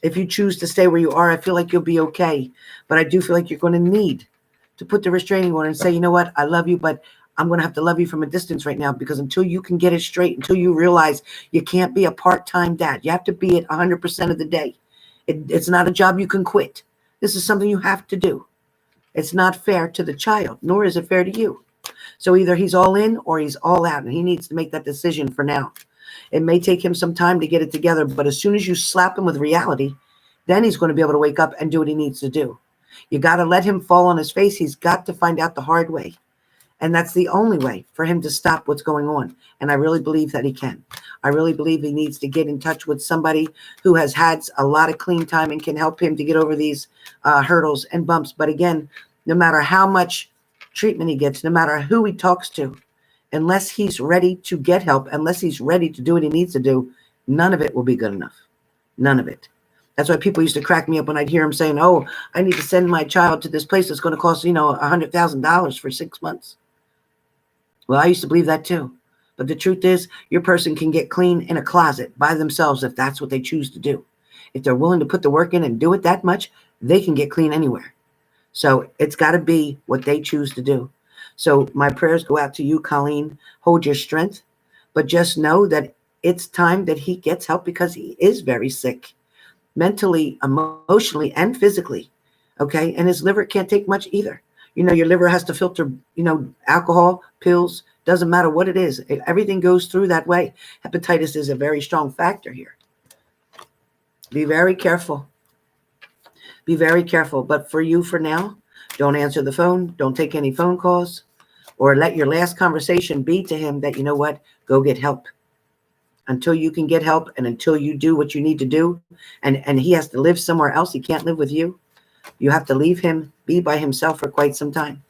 if you choose to stay where you are, I feel like you'll be okay. But I do feel like you're going to need to put the restraining order and say, you know what, I love you, but I'm going to have to love you from a distance right now, because until you can get it straight, until you realize you can't be a part-time dad, you have to be it 100% of the day. It's not a job you can quit. This is something you have to do. It's not fair to the child, nor is it fair to you. So either he's all in or he's all out, and he needs to make that decision for now. It may take him some time to get it together, but as soon as you slap him with reality, then he's going to be able to wake up and do what he needs to do. You got to let him fall on his face. He's got to find out the hard way. And that's the only way for him to stop what's going on. And I really believe that he can. I really believe he needs to get in touch with somebody who has had a lot of clean time and can help him to get over these hurdles and bumps. But again, no matter how much treatment he gets, no matter who he talks to, unless he's ready to get help, unless he's ready to do what he needs to do, none of it will be good enough. None of it. That's why people used to crack me up when I'd hear him saying, oh, I need to send my child to this place that's going to cost, $100,000 for 6 months. Well, I used to believe that too. But the truth is, your person can get clean in a closet by themselves if that's what they choose to do. If they're willing to put the work in and do it that much, they can get clean anywhere. So it's got to be what they choose to do. So my prayers go out to you, Colleen. Hold your strength. But just know that it's time that he gets help, because he is very sick, mentally, emotionally, and physically. Okay? And his liver can't take much either. Your liver has to filter, alcohol, pills, doesn't matter what it is. Everything goes through that way. Hepatitis is a very strong factor here. Be very careful. Be very careful. But for you, for now, don't answer the phone. Don't take any phone calls, or let your last conversation be to him that, you know what, go get help. Until you can get help, and until you do what you need to do, and he has to live somewhere else. He can't live with you. You have to leave him be by himself for quite some time.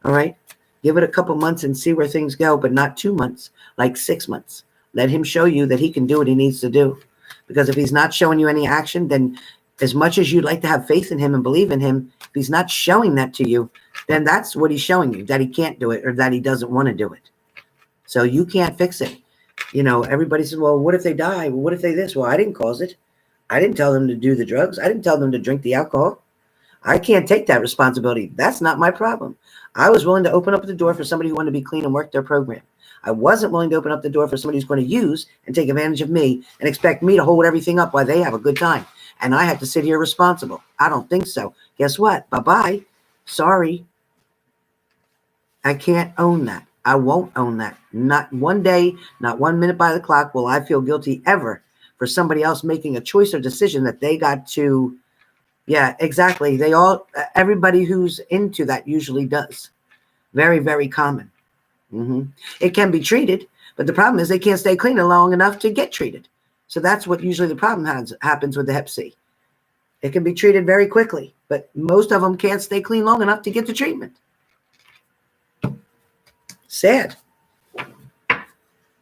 All right? Give it a couple months and see where things go, but not 2 months, like 6 months. Let him show you that he can do what he needs to do. Because if he's not showing you any action, then as much as you'd like to have faith in him and believe in him, if he's not showing that to you, then that's what he's showing you, that he can't do it or that he doesn't want to do it. So you can't fix it. Everybody says, well, what if they die? Well, what if they this? Well, I didn't cause it. I didn't tell them to do the drugs. I didn't tell them to drink the alcohol. I can't take that responsibility. That's not my problem. I was willing to open up the door for somebody who wanted to be clean and work their program. I wasn't willing to open up the door for somebody who's going to use and take advantage of me and expect me to hold everything up while they have a good time. And I have to sit here responsible. I don't think so. Guess what? Bye-bye. Sorry. I can't own that. I won't own that. Not one day, not 1 minute by the clock will I feel guilty ever for somebody else making a choice or decision that they got to. Yeah, exactly. Everybody who's into that usually does. Very, very common. It can be treated, but the problem is they can't stay clean long enough to get treated. So that's what usually the problem happens with the Hep C. It can be treated very quickly, but most of them can't stay clean long enough to get the treatment. Sad.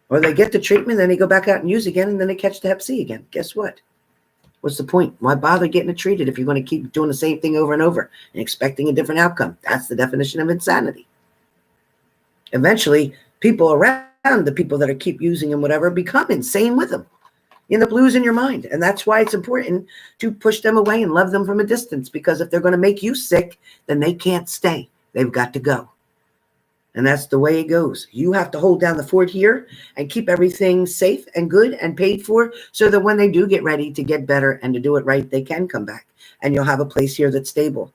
Or they get the treatment, then they go back out and use again, and then they catch the Hep C again. Guess what? What's the point? Why bother getting it treated if you're going to keep doing the same thing over and over and expecting a different outcome? That's the definition of insanity. Eventually, people around the people that keep using and whatever become insane with them. You end up losing your mind. And that's why it's important to push them away and love them from a distance, because if they're going to make you sick, then they can't stay. They've got to go. And that's the way it goes. You have to hold down the fort here and keep everything safe and good and paid for, so that when they do get ready to get better and to do it right, they can come back. And you'll have a place here that's stable.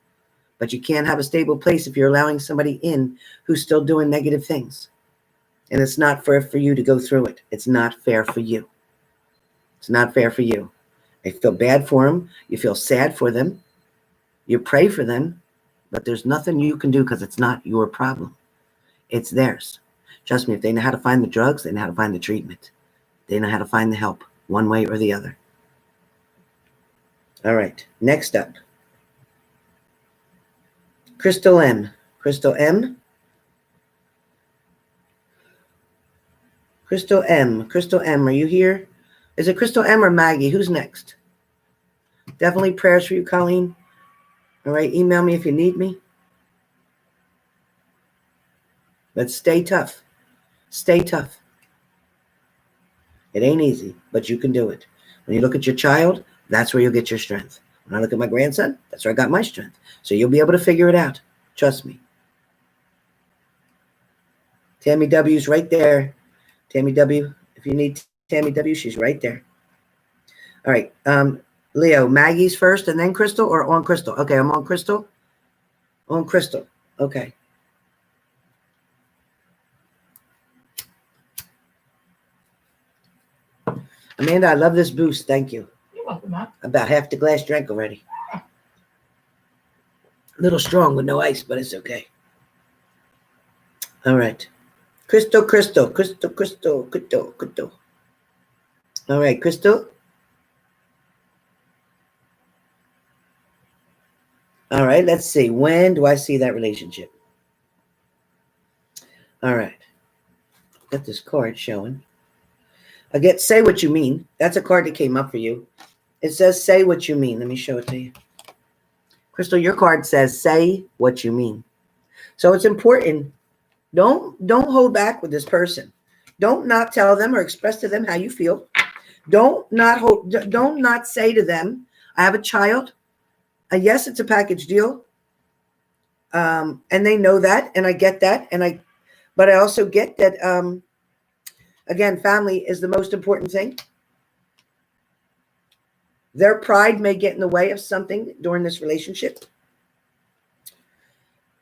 But you can't have a stable place if you're allowing somebody in who's still doing negative things. And it's not fair for you to go through it. It's not fair for you. It's not fair for you. I feel bad for them. You feel sad for them. You pray for them, but there's nothing you can do because it's not your problem. It's theirs. Trust me, if they know how to find the drugs, they know how to find the treatment. They know how to find the help one way or the other. All right, next up. Crystal M. Crystal M. Crystal M. Crystal M, are you here? Is it Crystal M or Maggie? Who's next? Definitely prayers for you, Colleen. All right, email me if you need me. But stay tough. Stay tough. It ain't easy, but you can do it. When you look at your child, that's where you'll get your strength. When I look at my grandson, that's where I got my strength. So you'll be able to figure it out. Trust me. Tammy W's right there. Tammy W, if you need Tammy W, she's right there. All right. Leo, Maggie's first and then Crystal, or on Crystal? Okay, I'm on Crystal. On Crystal. Okay. Amanda, I love this boost. Thank you. You're welcome, Mom. About half the glass drank already. A little strong with no ice, but it's okay. All right. Crystal, Crystal, Crystal, Crystal, Crystal, Crystal. All right, Crystal. All right, let's see. When do I see that relationship? All right. Got this card showing. Again, say what you mean. That's a card that came up for you. It says, say what you mean. Let me show it to you. Crystal, your card says, say what you mean. So it's important. Don't hold back with this person. Don't not tell them or express to them how you feel. Don't not say to them, I have a child. Yes, it's a package deal. And they know that, and I get that. But I also get that, again, family is the most important thing. Their pride may get in the way of something during this relationship.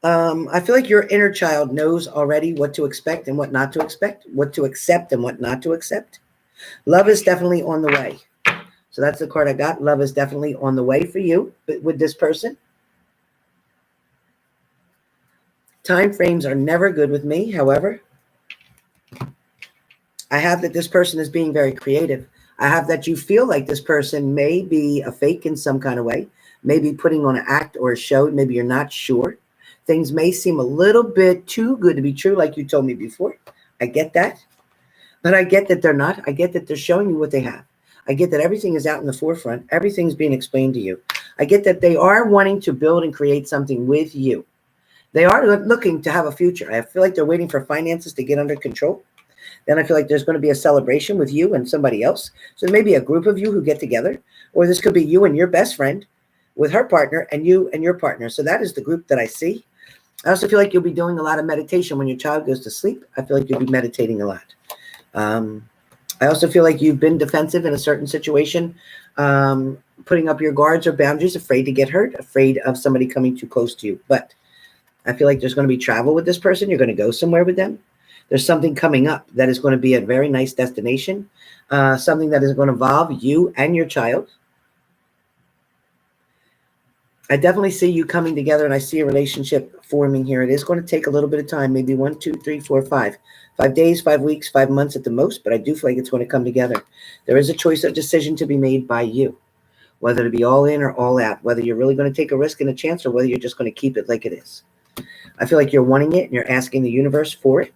I feel like your inner child knows already what to expect and what not to expect, what to accept and what not to accept. Love is definitely on the way. So that's the card I got. Love is definitely on the way for you with this person. Time frames are never good with me. However, I have that this person is being very creative. I have that you feel like this person may be a fake in some kind of way, maybe putting on an act or a show. Maybe you're not sure. Things may seem a little bit too good to be true, like you told me before. I get that. But I get that they're not. I get that they're showing you what they have. I get that everything is out in the forefront. Everything's being explained to you. I get that they are wanting to build and create something with you. They are looking to have a future. I feel like they're waiting for finances to get under control. Then I feel like there's going to be a celebration with you and somebody else. So maybe a group of you who get together, or this could be you and your best friend with her partner and you and your partner. So that is the group that I see. I also feel like you'll be doing a lot of meditation when your child goes to sleep. I feel like you'll be meditating a lot. I also feel like you've been defensive in a certain situation, putting up your guards or boundaries, afraid to get hurt, afraid of somebody coming too close to you. But I feel like there's going to be travel with this person. You're going to go somewhere with them. There's something coming up that is going to be a very nice destination, something that is going to involve you and your child. I definitely see you coming together, and I see a relationship forming here. It is going to take a little bit of time, maybe 1, 2, 3, 4, 5. 5 days, 5 weeks, 5 months at the most, but I do feel like it's going to come together. There is a choice of decision to be made by you, whether to be all in or all out, whether you're really going to take a risk and a chance or whether you're just going to keep it like it is. I feel like you're wanting it and you're asking the universe for it.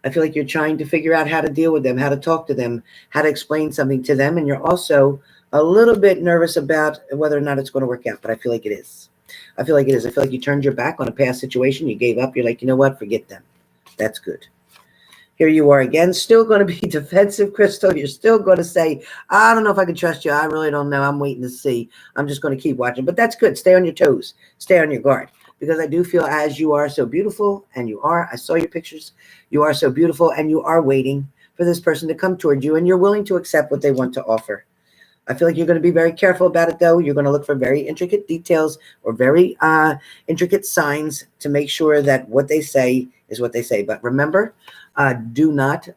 I feel like you're trying to figure out how to deal with them, how to talk to them, how to explain something to them, and you're also a little bit nervous about whether or not it's going to work out, but I feel like it is. I feel like it is. I feel like you turned your back on a past situation. You gave up. You're like, you know what? Forget them. That's good. Here you are again, still going to be defensive, Crystal. You're still going to say, I don't know if I can trust you. I really don't know. I'm waiting to see. I'm just going to keep watching. But that's good. Stay on your toes. Stay on your guard. Because I do feel as you are so beautiful, and you are, I saw your pictures, you are so beautiful, and you are waiting for this person to come toward you, and you're willing to accept what they want to offer. I feel like you're going to be very careful about it, though. You're going to look for very intricate details or very intricate signs to make sure that what they say is what they say. But remember, do not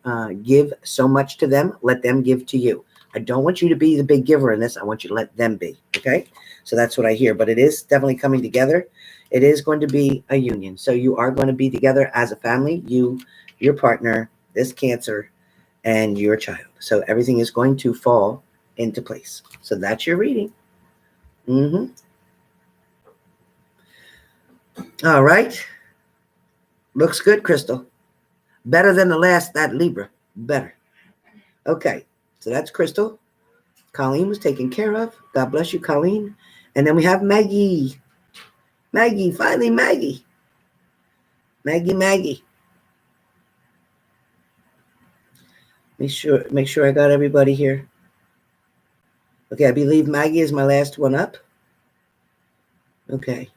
give so much to them. Let them give to you. I don't want you to be the big giver in this. I want you to let them be. Okay. So that's what I hear. But it is definitely coming together. It is going to be a union. So you are going to be together as a family, you, your partner, this Cancer, and your child. So everything is going to fall into place. So that's your reading. All right. Looks good, Crystal. Better than the last, that Libra. Better. Okay. So that's Crystal. Colleen was taken care of. God bless you, Colleen. And then we have Maggie. Maggie, finally Maggie. Maggie. Make sure I got everybody here. Okay, I believe Maggie is my last one up. Okay.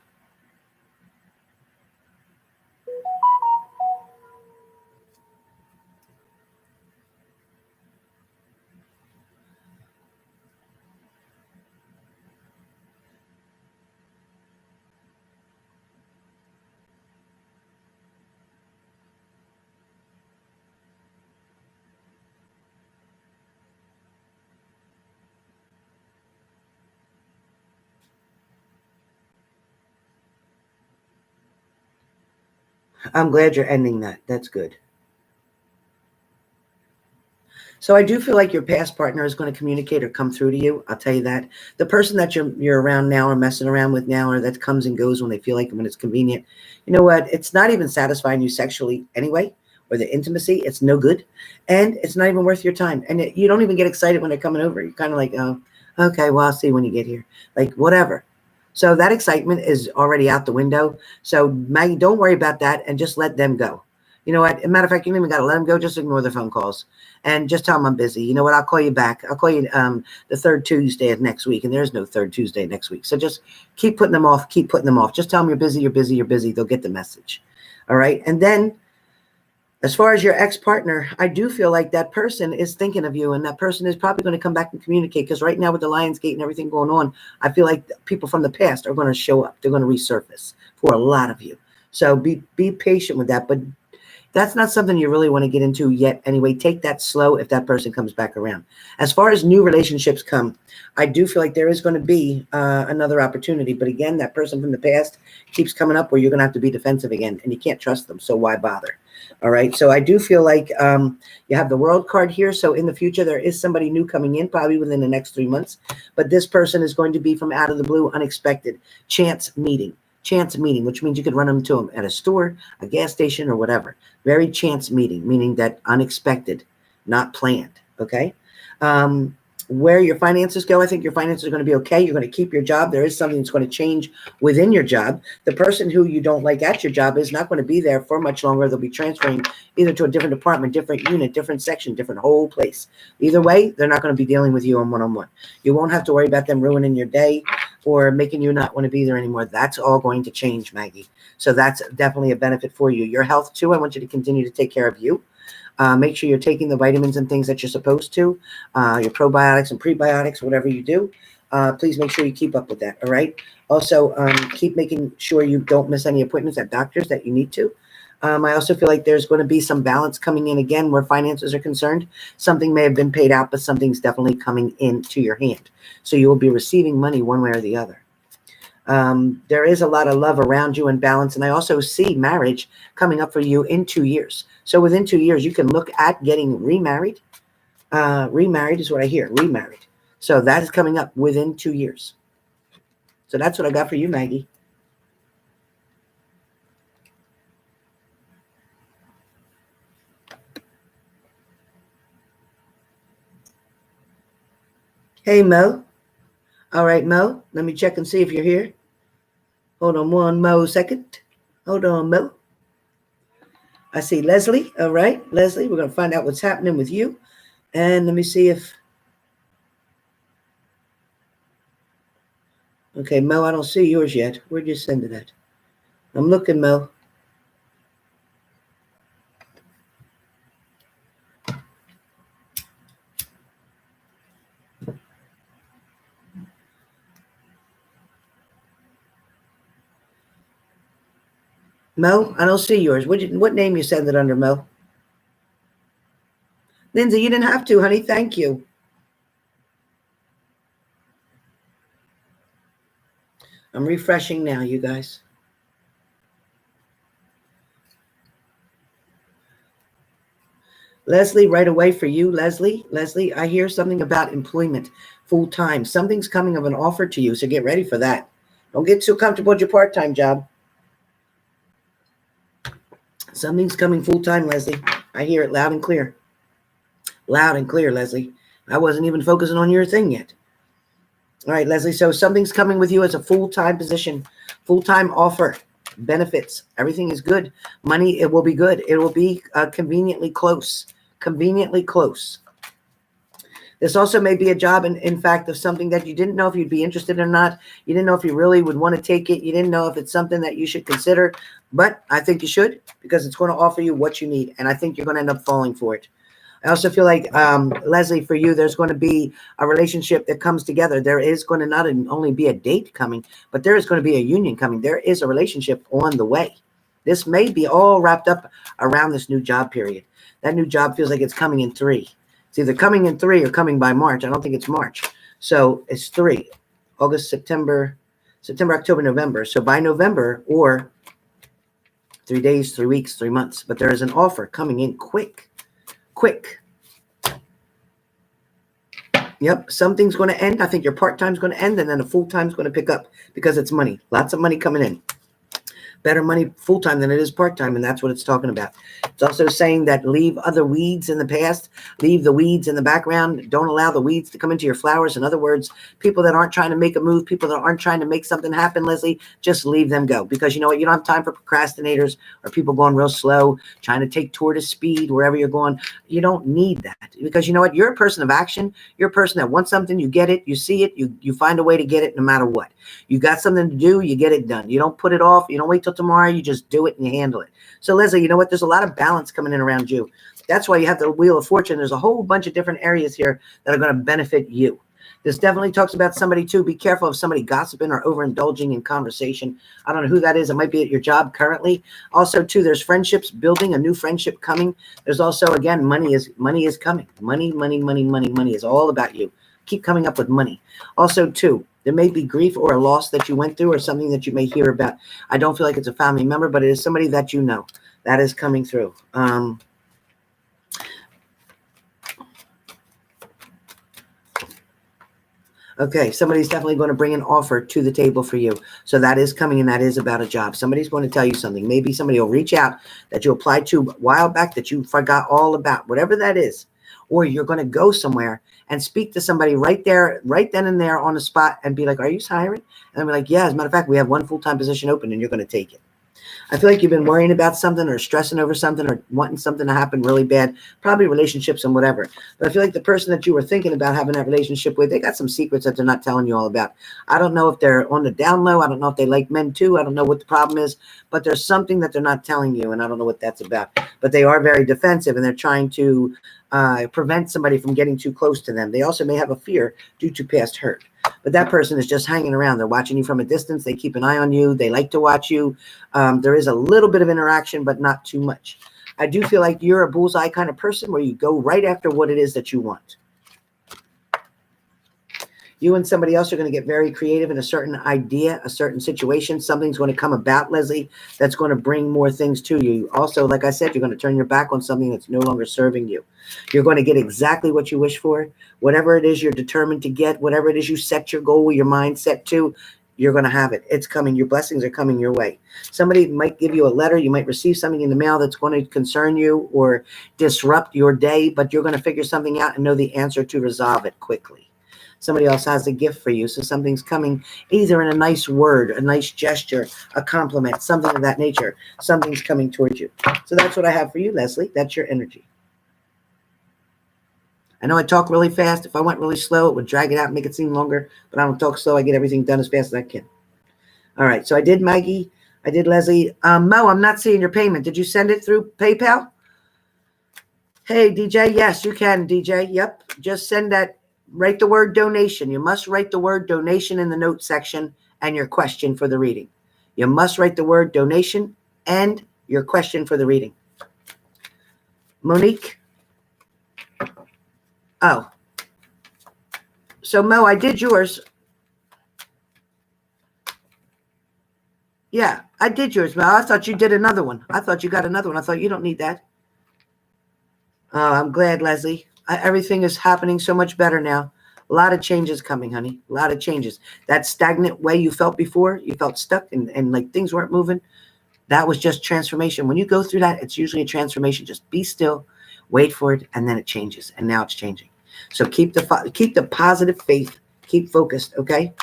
I'm glad you're ending that. That's good. So I do feel like your past partner is going to communicate or come through to you. I'll tell you that. The person that you're around now or messing around with now, or that comes and goes when they feel like it, when it's convenient. You know what? It's not even satisfying you sexually anyway, or the intimacy. It's no good. And it's not even worth your time. And you don't even get excited when they're coming over. You're kind of like, oh, okay, well, I'll see when you get here. Like, whatever. So that excitement is already out the window. So Maggie, don't worry about that and just let them go. You know what? As a matter of fact, you don't even got to let them go. Just ignore the phone calls and just tell them I'm busy. You know what? I'll call you back. I'll call you the third Tuesday of next week. And there's no third Tuesday next week. So just keep putting them off. Keep putting them off. Just tell them you're busy. They'll get the message. All right. And then as far as your ex-partner, I do feel like that person is thinking of you, and that person is probably going to come back and communicate, because right now with the Lionsgate and everything going on, I feel like people from the past are going to show up. They're going to resurface for a lot of you. So be patient with that. But that's not something you really want to get into yet anyway. Take that slow if that person comes back around. As far as new relationships come, I do feel like there is going to be another opportunity. But again, that person from the past keeps coming up where you're going to have to be defensive again, and you can't trust them. So why bother? All right. So I do feel like you have the World card here. So in the future, there is somebody new coming in, probably within the next 3 months. But this person is going to be from out of the blue, unexpected, chance meeting, which means you could run into them at a store, a gas station, or whatever. Very chance meeting, meaning that unexpected, not planned. Okay. Where your finances go, I think your finances are going to be okay. You're going to keep your job. There is something that's going to change within your job. The person who you don't like at your job is not going to be there for much longer. They'll be transferring either to a different department, different unit, different section, different whole place. Either way, they're not going to be dealing with you on one-on-one. You won't have to worry about them ruining your day or making you not want to be there anymore. That's all going to change, Maggie. So that's definitely a benefit for you. Your health too. I want you to continue to take care of you. Make sure you're taking the vitamins and things that you're supposed to, your probiotics and prebiotics, whatever you do. Please make sure you keep up with that. All right. Also, keep making sure you don't miss any appointments at doctors that you need to. I also feel like there's going to be some balance coming in again where finances are concerned. Something may have been paid out, but something's definitely coming into your hand. So you will be receiving money one way or the other. There is a lot of love around you and balance. And I also see marriage coming up for you in 2 years. So within 2 years, you can look at getting remarried. Remarried is what I hear, remarried. So that is coming up within 2 years. So that's what I got for you, Maggie. Hey, Mo. All right, Mo. Let me check and see if you're here. Hold on one second. Hold on, Mo. I see Leslie. All right, Leslie, we're going to find out what's happening with you. And let me see if... Okay, Mo, I don't see yours yet. Where'd you send it at? I'm looking, Mo. Mo, I don't see yours. What name you send it under, Mo? Lindsay, you didn't have to, honey. Thank you. I'm refreshing now, you guys. Leslie, right away for you, Leslie. Leslie, I hear something about employment, full time. Something's coming of an offer to you, so get ready for that. Don't get too comfortable with your part-time job. Something's coming full time, Leslie. I hear it loud and clear. Loud and clear, Leslie. I wasn't even focusing on your thing yet. All right, Leslie. So something's coming with you as a full-time position, full-time offer, benefits. Everything is good. Money, it will be good. It will be conveniently close. Conveniently close. This also may be a job, in fact, of something that you didn't know if you'd be interested or not. You didn't know if you really would want to take it. You didn't know if it's something that you should consider. But I think you should, because it's going to offer you what you need. And I think you're going to end up falling for it. I also feel like, Leslie, for you, there's going to be a relationship that comes together. There is going to not only be a date coming, but there is going to be a union coming. There is a relationship on the way. This may be all wrapped up around this new job period. That new job feels like it's coming in 3. It's either coming in 3 or coming by March. I don't think it's March. So it's 3. August, September, October, November. So by November, or 3 days, 3 weeks, 3 months. But there is an offer coming in quick. Quick. Yep, something's going to end. I think your part-time's going to end, and then a full-time's going to pick up because it's money. Lots of money coming in. Better money full-time than it is part-time, and that's what it's talking about. It's also saying that leave other weeds in the past, leave the weeds in the background, don't allow the weeds to come into your flowers. In other words, people that aren't trying to make a move, people that aren't trying to make something happen, Leslie, just leave them go. Because you know what? You don't have time for procrastinators or people going real slow, trying to take tortoise speed wherever you're going. You don't need that, because you know what? You're a person of action. You're a person that wants something, you get it, you see it, you find a way to get it no matter what. You got something to do, you get it done. You don't put it off. You don't wait till tomorrow. You just do it and you handle it. So Leslie, you know what? There's a lot of balance coming in around you. That's why you have the Wheel of Fortune. There's a whole bunch of different areas here that are going to benefit you. This definitely talks about somebody too. Be careful of somebody gossiping or overindulging in conversation. I don't know who that is. It might be at your job currently. Also too, there's friendships building, a new friendship coming. There's also, again, money is coming. Money is all about you. Keep coming up with money. Also too, there may be grief or a loss that you went through or something that you may hear about. I don't feel like it's a family member, but it is somebody that you know. That is coming through. Okay, somebody's definitely going to bring an offer to the table for you. So that is coming, and that is about a job. Somebody's going to tell you something. Maybe somebody will reach out that you applied to a while back that you forgot all about, whatever that is. Or you're going to go somewhere and speak to somebody right there, right then and there on the spot, and be like, are you hiring? And be like, yeah, as a matter of fact, we have one full-time position open and you're going to take it. I feel like you've been worrying about something or stressing over something or wanting something to happen really bad, probably relationships and whatever. But I feel like the person that you were thinking about having that relationship with, they got some secrets that they're not telling you all about. I don't know if they're on the down low. I don't know if they like men too. I don't know what the problem is, but there's something that they're not telling you, and I don't know what that's about. But they are very defensive, and they're trying to prevent somebody from getting too close to them. They also may have a fear due to past hurt. But that person is just hanging around. They're watching you from a distance. They keep an eye on you. They like to watch you. There is a little bit of interaction, but not too much. I do feel like you're a bullseye kind of person where you go right after what it is that you want. You and somebody else are going to get very creative in a certain idea, a certain situation. Something's going to come about, Leslie, that's going to bring more things to you. Also, like I said, you're going to turn your back on something that's no longer serving you. You're going to get exactly what you wish for. Whatever it is you're determined to get, whatever it is you set your goal, your mindset to, you're going to have it. It's coming. Your blessings are coming your way. Somebody might give you a letter. You might receive something in the mail that's going to concern you or disrupt your day, but you're going to figure something out and know the answer to resolve it quickly. Somebody else has a gift for you. So something's coming either in a nice word, a nice gesture, a compliment, something of that nature. Something's coming towards you. So that's what I have for you, Leslie. That's your energy. I know I talk really fast. If I went really slow, it would drag it out and make it seem longer. But I don't talk slow. I get everything done as fast as I can. All right. So I did Maggie. I did Leslie. Mo, I'm not seeing your payment. Did you send it through PayPal? Hey, DJ. Yes, you can, DJ. Yep. Just send that. Write the word donation. You must write the word donation in the notes section and your question for the reading. You must write the word donation and your question for the reading. Monique? Oh. So, Mo, I did yours. Yeah, I did yours, but I thought you did another one. I thought you got another one. I thought you don't need that. I'm glad, Leslie. Everything is happening so much better now. A lot of changes coming, honey. A lot of changes. That stagnant way you felt before, you felt stuck and like things weren't moving. That was just transformation. When you go through that, it's usually a transformation. Just be still, wait for it, and then it changes. And now it's changing. So keep the positive faith. Keep focused, okay?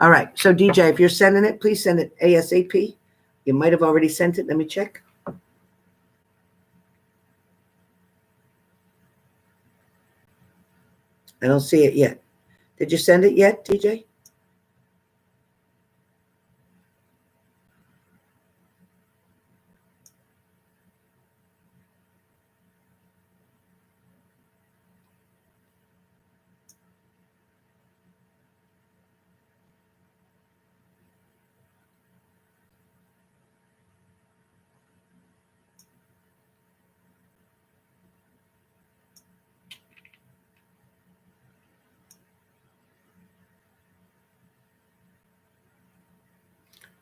All right. So DJ, if you're sending it, please send it ASAP. You might have already sent it. Let me check. I don't see it yet. Did you send it yet, DJ?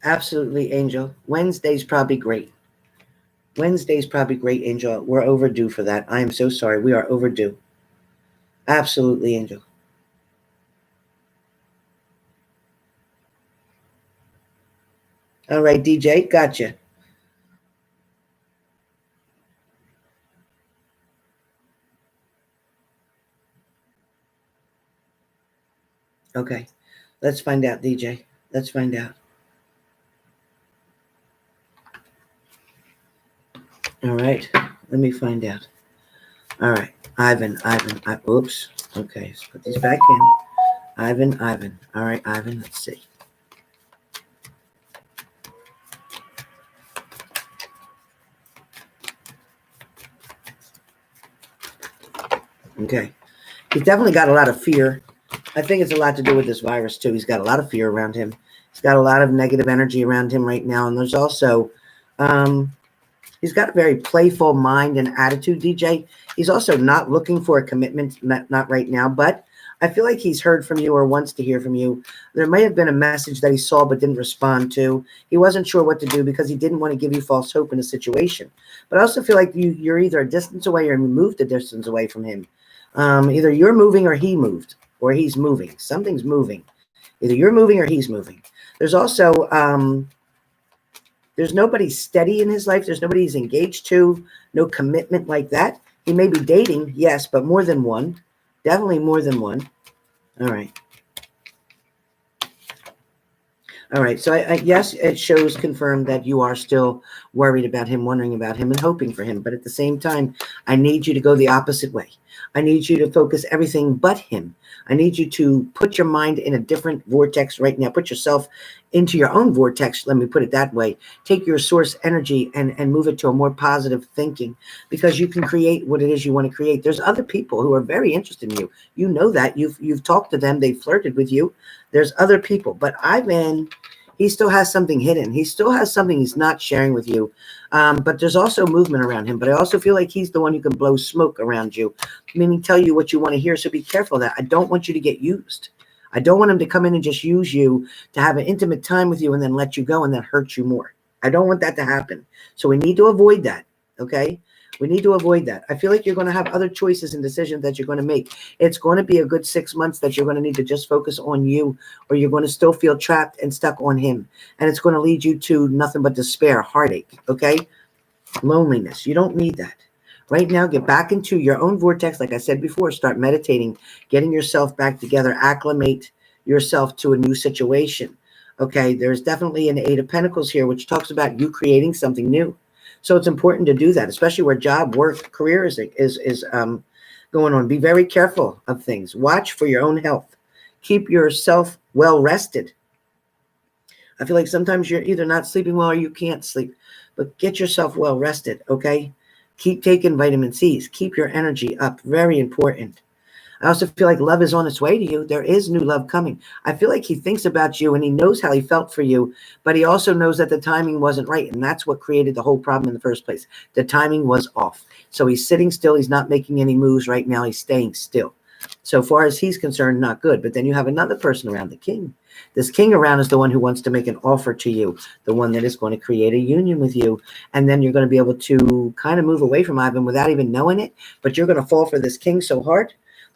Absolutely, Angel. Wednesday's probably great. Wednesday's probably great, Angel. We're overdue for that. I am so sorry. We are overdue. Absolutely, Angel. All right, DJ, gotcha. Okay, let's find out, DJ. Let's find out. All right, let me find out. All right, Ivan. Oops. Okay, let's put these back in. Ivan. All right, Ivan, let's see. Okay, he's definitely got a lot of fear. I think it's a lot to do with this virus, too. He's got a lot of fear around him. He's got a lot of negative energy around him right now. And there's also, he's got a very playful mind and attitude, DJ. He's also not looking for a commitment, not right now. But I feel like he's heard from you or wants to hear from you. There may have been a message that he saw but didn't respond to. He wasn't sure what to do because he didn't want to give you false hope in a situation. But I also feel like you're either a distance away or you moved a distance away from him. Either you're moving or he moved. Or he's moving. Something's moving. Either you're moving or he's moving. There's also, there's nobody steady in his life. There's nobody he's engaged to. No commitment like that. He may be dating, yes, but more than one. Definitely more than one. All right. All right. So, yes, it shows confirmed that you are still worried about him, wondering about him, and hoping for him. But at the same time, I need you to go the opposite way. I need you to focus everything but him. I need you to put your mind in a different vortex right now. Put yourself into your own vortex. Let me put it that way. Take your source energy and move it to a more positive thinking, because you can create what it is you want to create. There's other people who are very interested in you. You know that. You've talked to them. They flirted with you. There's other people. But Ivan, he still has something hidden. He still has something he's not sharing with you. But there's also movement around him. But I also feel like he's the one who can blow smoke around you, meaning tell you what you want to hear. So be careful of that. I don't want you to get used. I don't want him to come in and just use you to have an intimate time with you and then let you go and then hurt you more. I don't want that to happen. So we need to avoid that. Okay? We need to avoid that. I feel like you're going to have other choices and decisions that you're going to make. It's going to be a good 6 months that you're going to need to just focus on you, or you're going to still feel trapped and stuck on him. And it's going to lead you to nothing but despair, heartache, okay? Loneliness. You don't need that. Right now, get back into your own vortex. Like I said before, start meditating, getting yourself back together, acclimate yourself to a new situation. Okay, there's definitely an Eight of Pentacles here, which talks about you creating something new. So it's important to do that, especially where job, work, career is going on. Be very careful of things. Watch for your own health. Keep yourself well rested. I feel like sometimes you're either not sleeping well or you can't sleep, but get yourself well rested, okay? Keep taking vitamin C's. Keep your energy up. Very important. I also feel like love is on its way to you. There is new love coming. I feel like he thinks about you and he knows how he felt for you, but he also knows that the timing wasn't right. And that's what created the whole problem in the first place. The timing was off. So he's sitting still. He's not making any moves right now. He's staying still. So far as he's concerned, not good. But then you have another person around, the king. This king around is the one who wants to make an offer to you, the one that is going to create a union with you. And then you're going to be able to kind of move away from Ivan without even knowing it. But you're going to fall for this king so hard,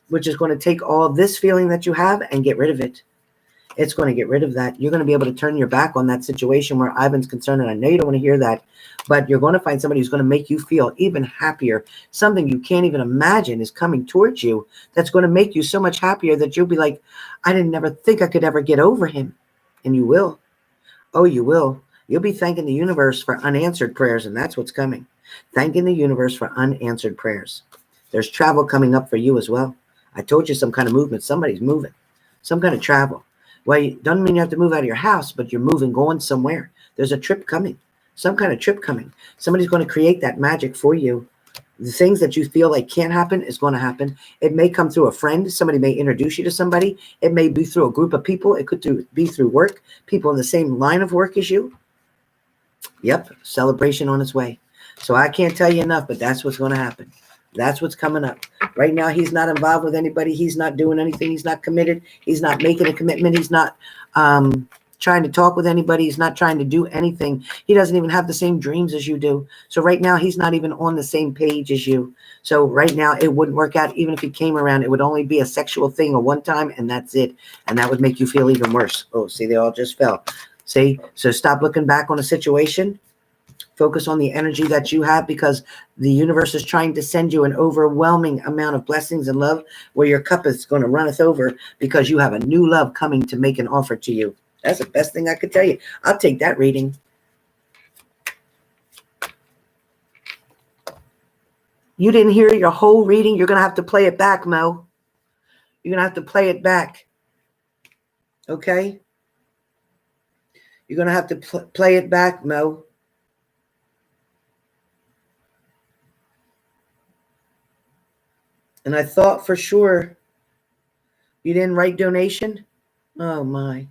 which is going to take all this feeling that you have and get rid of it. It's going to get rid of that. You're going to be able to turn your back on that situation where Ivan's concerned. And I know you don't want to hear that, but you're going to find somebody who's going to make you feel even happier. Something you can't even imagine is coming towards you that's going to make you so much happier that you'll be like, I didn't never think I could ever get over him. And you will. Oh, you will. You'll be thanking the universe for unanswered prayers, and that's what's coming. Thanking the universe for unanswered prayers. There's travel coming up for you as well. I told you some kind of movement. Somebody's moving. Some kind of travel. Well, it doesn't mean you have to move out of your house, but you're moving, going somewhere. There's a trip coming. Some kind of trip coming. Somebody's going to create that magic for you. The things that you feel like can't happen is going to happen. It may come through a friend. Somebody may introduce you to somebody. It may be through a group of people. It could be through work. People in the same line of work as you. Yep. Celebration on its way. So I can't tell you enough, but that's what's going to happen. That's what's coming up. Right now, he's not involved with anybody. He's not doing anything. He's not committed. He's not making a commitment. He's not trying to talk with anybody. He's not trying to do anything. He doesn't even have the same dreams as you do. So right now, he's not even on the same page as you. So right now, it wouldn't work out. Even if he came around, it would only be a sexual thing a one time, and that's it. And that would make you feel even worse. Oh, see, they all just fell. See? So stop looking back on a situation. Focus on the energy that you have, because the universe is trying to send you an overwhelming amount of blessings and love where your cup is going to runneth over because you have a new love coming to make an offer to you. That's the best thing I could tell you. I'll take that reading. You didn't hear your whole reading. You're going to have to play it back, Mo. You're going to have to play it back. Okay? You're going to have to play it back, Mo. And I thought for sure you didn't write donation. Oh, my.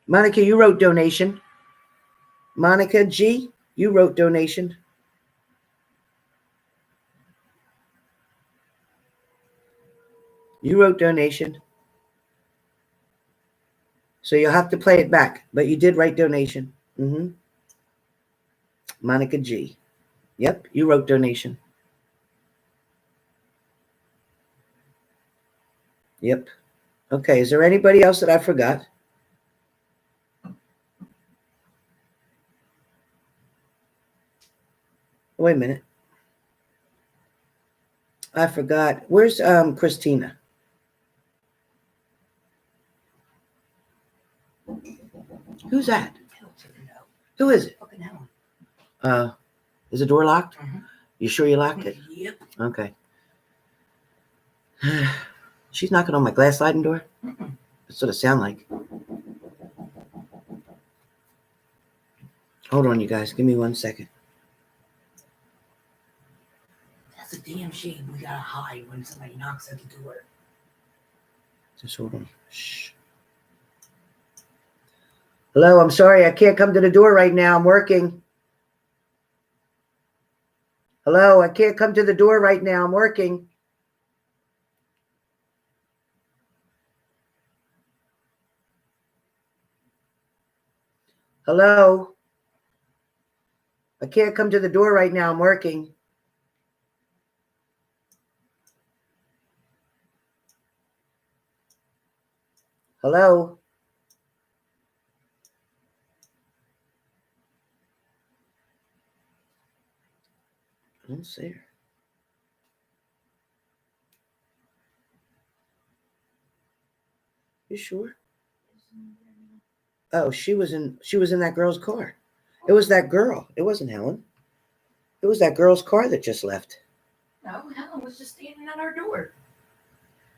Monica, you wrote donation. Monica G, you wrote donation. You wrote donation. So you'll have to play it back. But you did write donation. Monica G. Yep, you wrote donation. Yep. Okay, is there anybody else that I forgot? Wait a minute. I forgot. Where's Christina? Who's that? Who is it? Is the door locked? You sure you locked it? Yep. Okay. She's knocking on my glass sliding door? That's what it sounds like. Hold on, you guys. Give me 1 second. That's a damn shame. We gotta hide when somebody knocks at the door. Just hold on. Shh. Hello, I'm sorry. I can't come to the door right now. I'm working. Hello, I can't come to the door right now. I'm working. Hello. I can't come to the door right now. I'm working. Hello. I don't see her. You sure? Oh, she was in that girl's car. It was that girl. It wasn't Helen. It was that girl's car that just left. No, Helen was just standing at our door.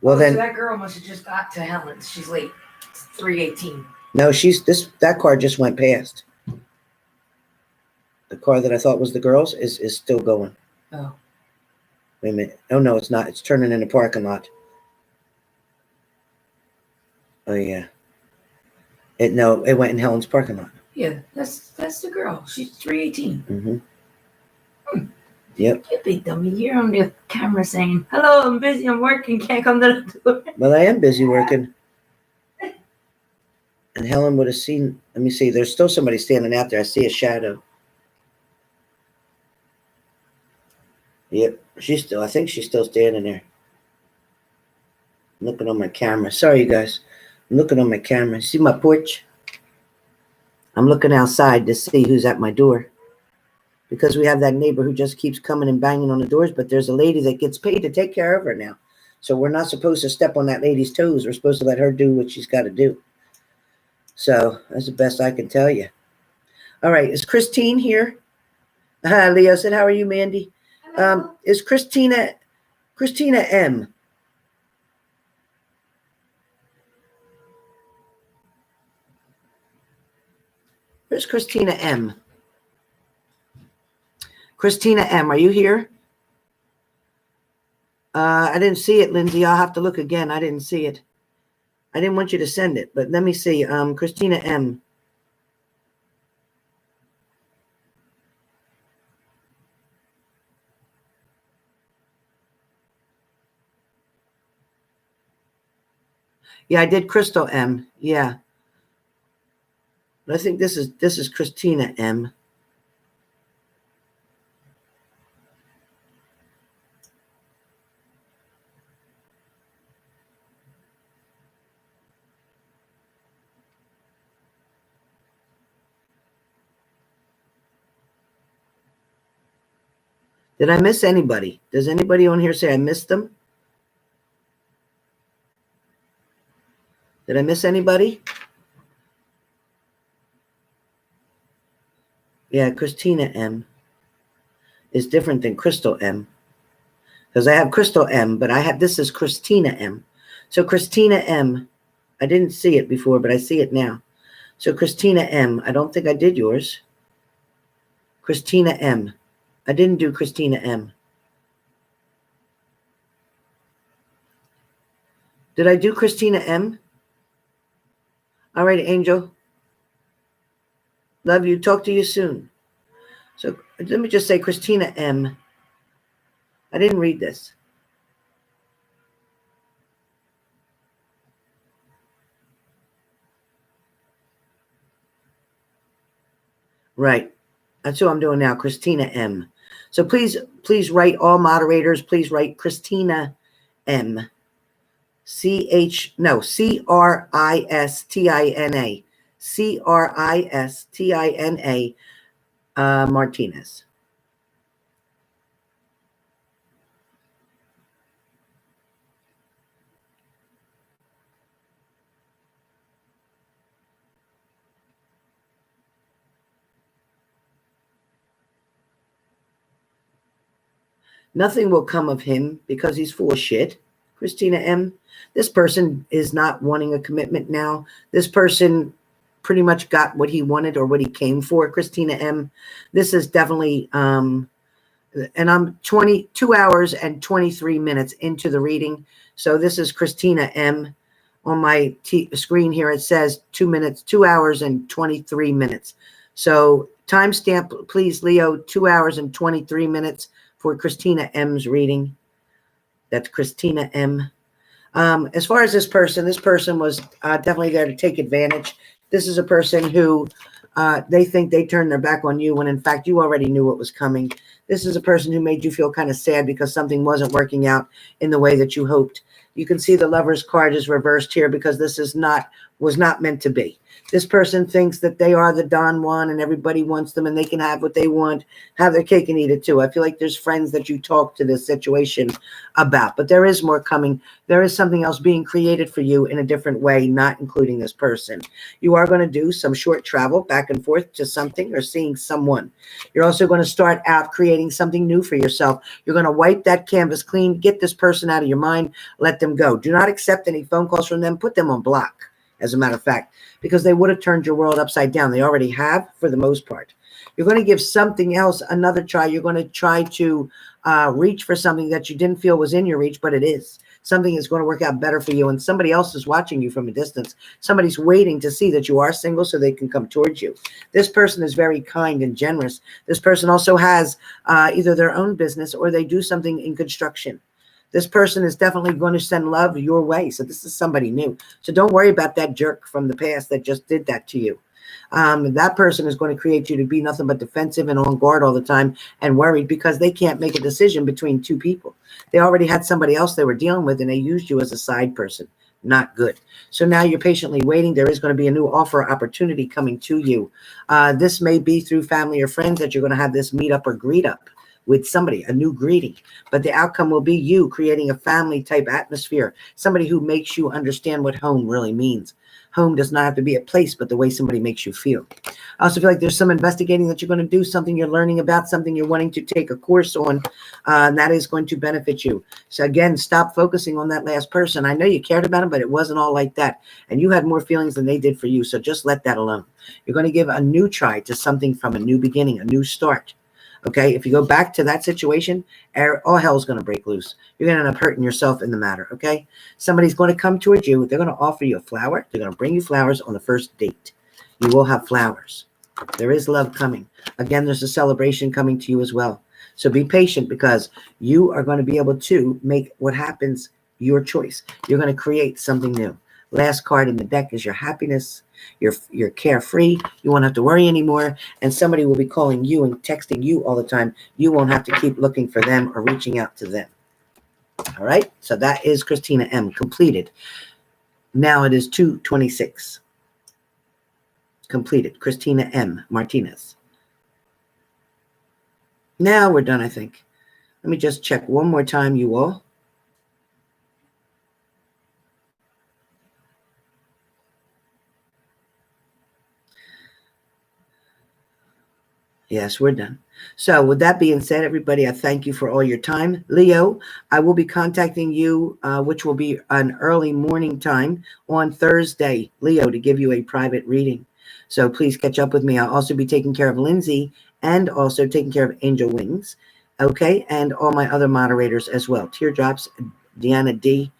Well, then so that girl must have just got to Helen's. She's late. It's 3:18. no, that car just went past. The car that I thought was the girl's is still going. Oh. Wait a minute. Oh no, it's not. It's turning in the parking lot. Oh yeah. No, it went in Helen's parking lot. Yeah, that's the girl. She's 318. Mm-hmm. Yep. You big dummy. You're on the camera saying, "Hello, I'm busy. I'm working. Can't come to the door." Well, I am busy working. And Helen would have seen. Let me see. There's still somebody standing out there. I see a shadow. Yep. I think she's still standing there. I'm looking on my camera. Sorry, you guys. I'm looking on my camera. See my porch? I'm looking outside to see who's at my door. Because we have that neighbor who just keeps coming and banging on the doors, but there's a lady that gets paid to take care of her now. So we're not supposed to step on that lady's toes. We're supposed to let her do what she's got to do. So that's the best I can tell you. All right. Is Christine here? Leo said, how are you, Mandy? Is Christina M? Where's Christina M? Christina M, are you here? I didn't see it, Lindsay. I'll have to look again. I didn't see it. I didn't want you to send it, but let me see. Christina M. Yeah, I did Crystal M. Yeah. But I think this is Christina M. Did I miss anybody? Does anybody on here say I missed them? Did I miss anybody? Yeah, Christina M is different than Crystal M. Because I have Crystal M, but this is Christina M. So Christina M, I didn't see it before, but I see it now. So Christina M, I don't think I did yours. Christina M. I didn't do Christina M. Did I do Christina M? All right, Angel. Love you. Talk to you soon. So let me just say Christina M. I didn't read this. Right. That's who I'm doing now, Christina M. So please write, all moderators, please write Christina M. Christina. Christina Martinez. Nothing will come of him because he's full of shit. Christina M. This person is not wanting a commitment now. This person pretty much got what he wanted or what he came for. Christina M. This is definitely, and I'm 22 hours and 23 minutes into the reading. So this is Christina M. On my screen here, it says 2 hours and 23 minutes. So timestamp, please, Leo, 2 hours and 23 minutes for Christina M.'s reading. That's Christina M. As far as this person was definitely there to take advantage. This is a person who they think they turned their back on you when in fact you already knew what was coming. This is a person who made you feel kind of sad because something wasn't working out in the way that you hoped. You can see the Lover's card is reversed here because this was not meant to be. This person thinks that they are the Don Juan and everybody wants them and they can have what they want, have their cake and eat it too. I feel like there's friends that you talk to this situation about, but there is more coming. There is something else being created for you in a different way, not including this person. You are going to do some short travel back and forth to something or seeing someone. You're also going to start out creating something new for yourself. You're going to wipe that canvas clean, get this person out of your mind, let them go. Do not accept any phone calls from them. Put them on block, as a matter of fact, because they would have turned your world upside down. They already have for the most part. You're going to give something else another try. You're going to try to reach for something that you didn't feel was in your reach, but it is. Something is going to work out better for you, and somebody else is watching you from a distance. Somebody's waiting to see that you are single so they can come towards you. This person is very kind and generous. This person also has either their own business or they do something in construction. This person is definitely going to send love your way. So this is somebody new. So don't worry about that jerk from the past that just did that to you. That person is going to create you to be nothing but defensive and on guard all the time and worried because they can't make a decision between two people. They already had somebody else they were dealing with and they used you as a side person. Not good. So now you're patiently waiting. There is going to be a new offer opportunity coming to you. This may be through family or friends that you're going to have this meet up or greet up with somebody, a new greeting. But the outcome will be you creating a family type atmosphere, somebody who makes you understand what home really means. Home does not have to be a place, but the way somebody makes you feel. I also feel like there's some investigating that you're going to do, something you're learning about, something you're wanting to take a course on, and that is going to benefit you. So again, stop focusing on that last person. I know you cared about them, but it wasn't all like that. And you had more feelings than they did for you. So just let that alone. You're going to give a new try to something from a new beginning, a new start. Okay, if you go back to that situation, all hell's going to break loose. You're going to end up hurting yourself in the matter, okay? Somebody's going to come towards you. They're going to offer you a flower. They're going to bring you flowers on the first date. You will have flowers. There is love coming. Again, there's a celebration coming to you as well. So be patient because you are going to be able to make what happens your choice. You're going to create something new. Last card in the deck is your happiness. You're carefree. You won't have to worry anymore. And somebody will be calling you and texting you all the time. You won't have to keep looking for them or reaching out to them. All right. So that is Christina M. completed. Now it is 2:26. Completed. Christina M. Martinez. Now we're done, I think. Let me just check one more time, you all. Yes, we're done. So with that being said, everybody, I thank you for all your time. Leo, I will be contacting you, which will be an early morning time on Thursday, Leo, to give you a private reading. So please catch up with me. I'll also be taking care of Lindsay and also taking care of Angel Wings, okay, and all my other moderators as well. Teardrops, Deanna D,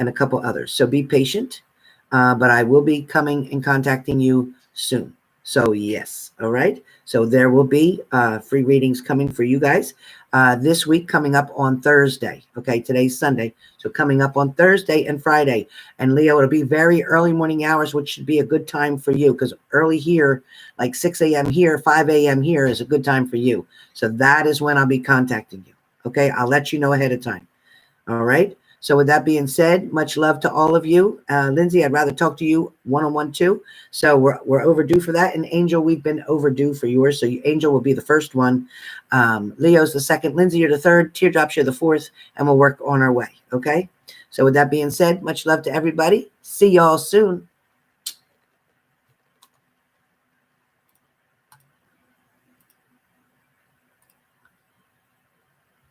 and a couple others. So be patient, but I will be coming and contacting you soon. So yes, all right. So there will be free readings coming for you guys this week, coming up on Thursday. Okay, today's Sunday. So coming up on Thursday and Friday. And Leo, it'll be very early morning hours, which should be a good time for you because early here, like 6 a.m. here, 5 a.m. here is a good time for you. So that is when I'll be contacting you. Okay, I'll let you know ahead of time. All right. So with that being said, much love to all of you. Lindsay, I'd rather talk to you one-on-one too. So we're overdue for that. And Angel, we've been overdue for yours. So Angel will be the first one. Leo's the second. Lindsay, you're the third. Teardrops, you're the fourth. And we'll work on our way. Okay. So with that being said, much love to everybody. See y'all soon.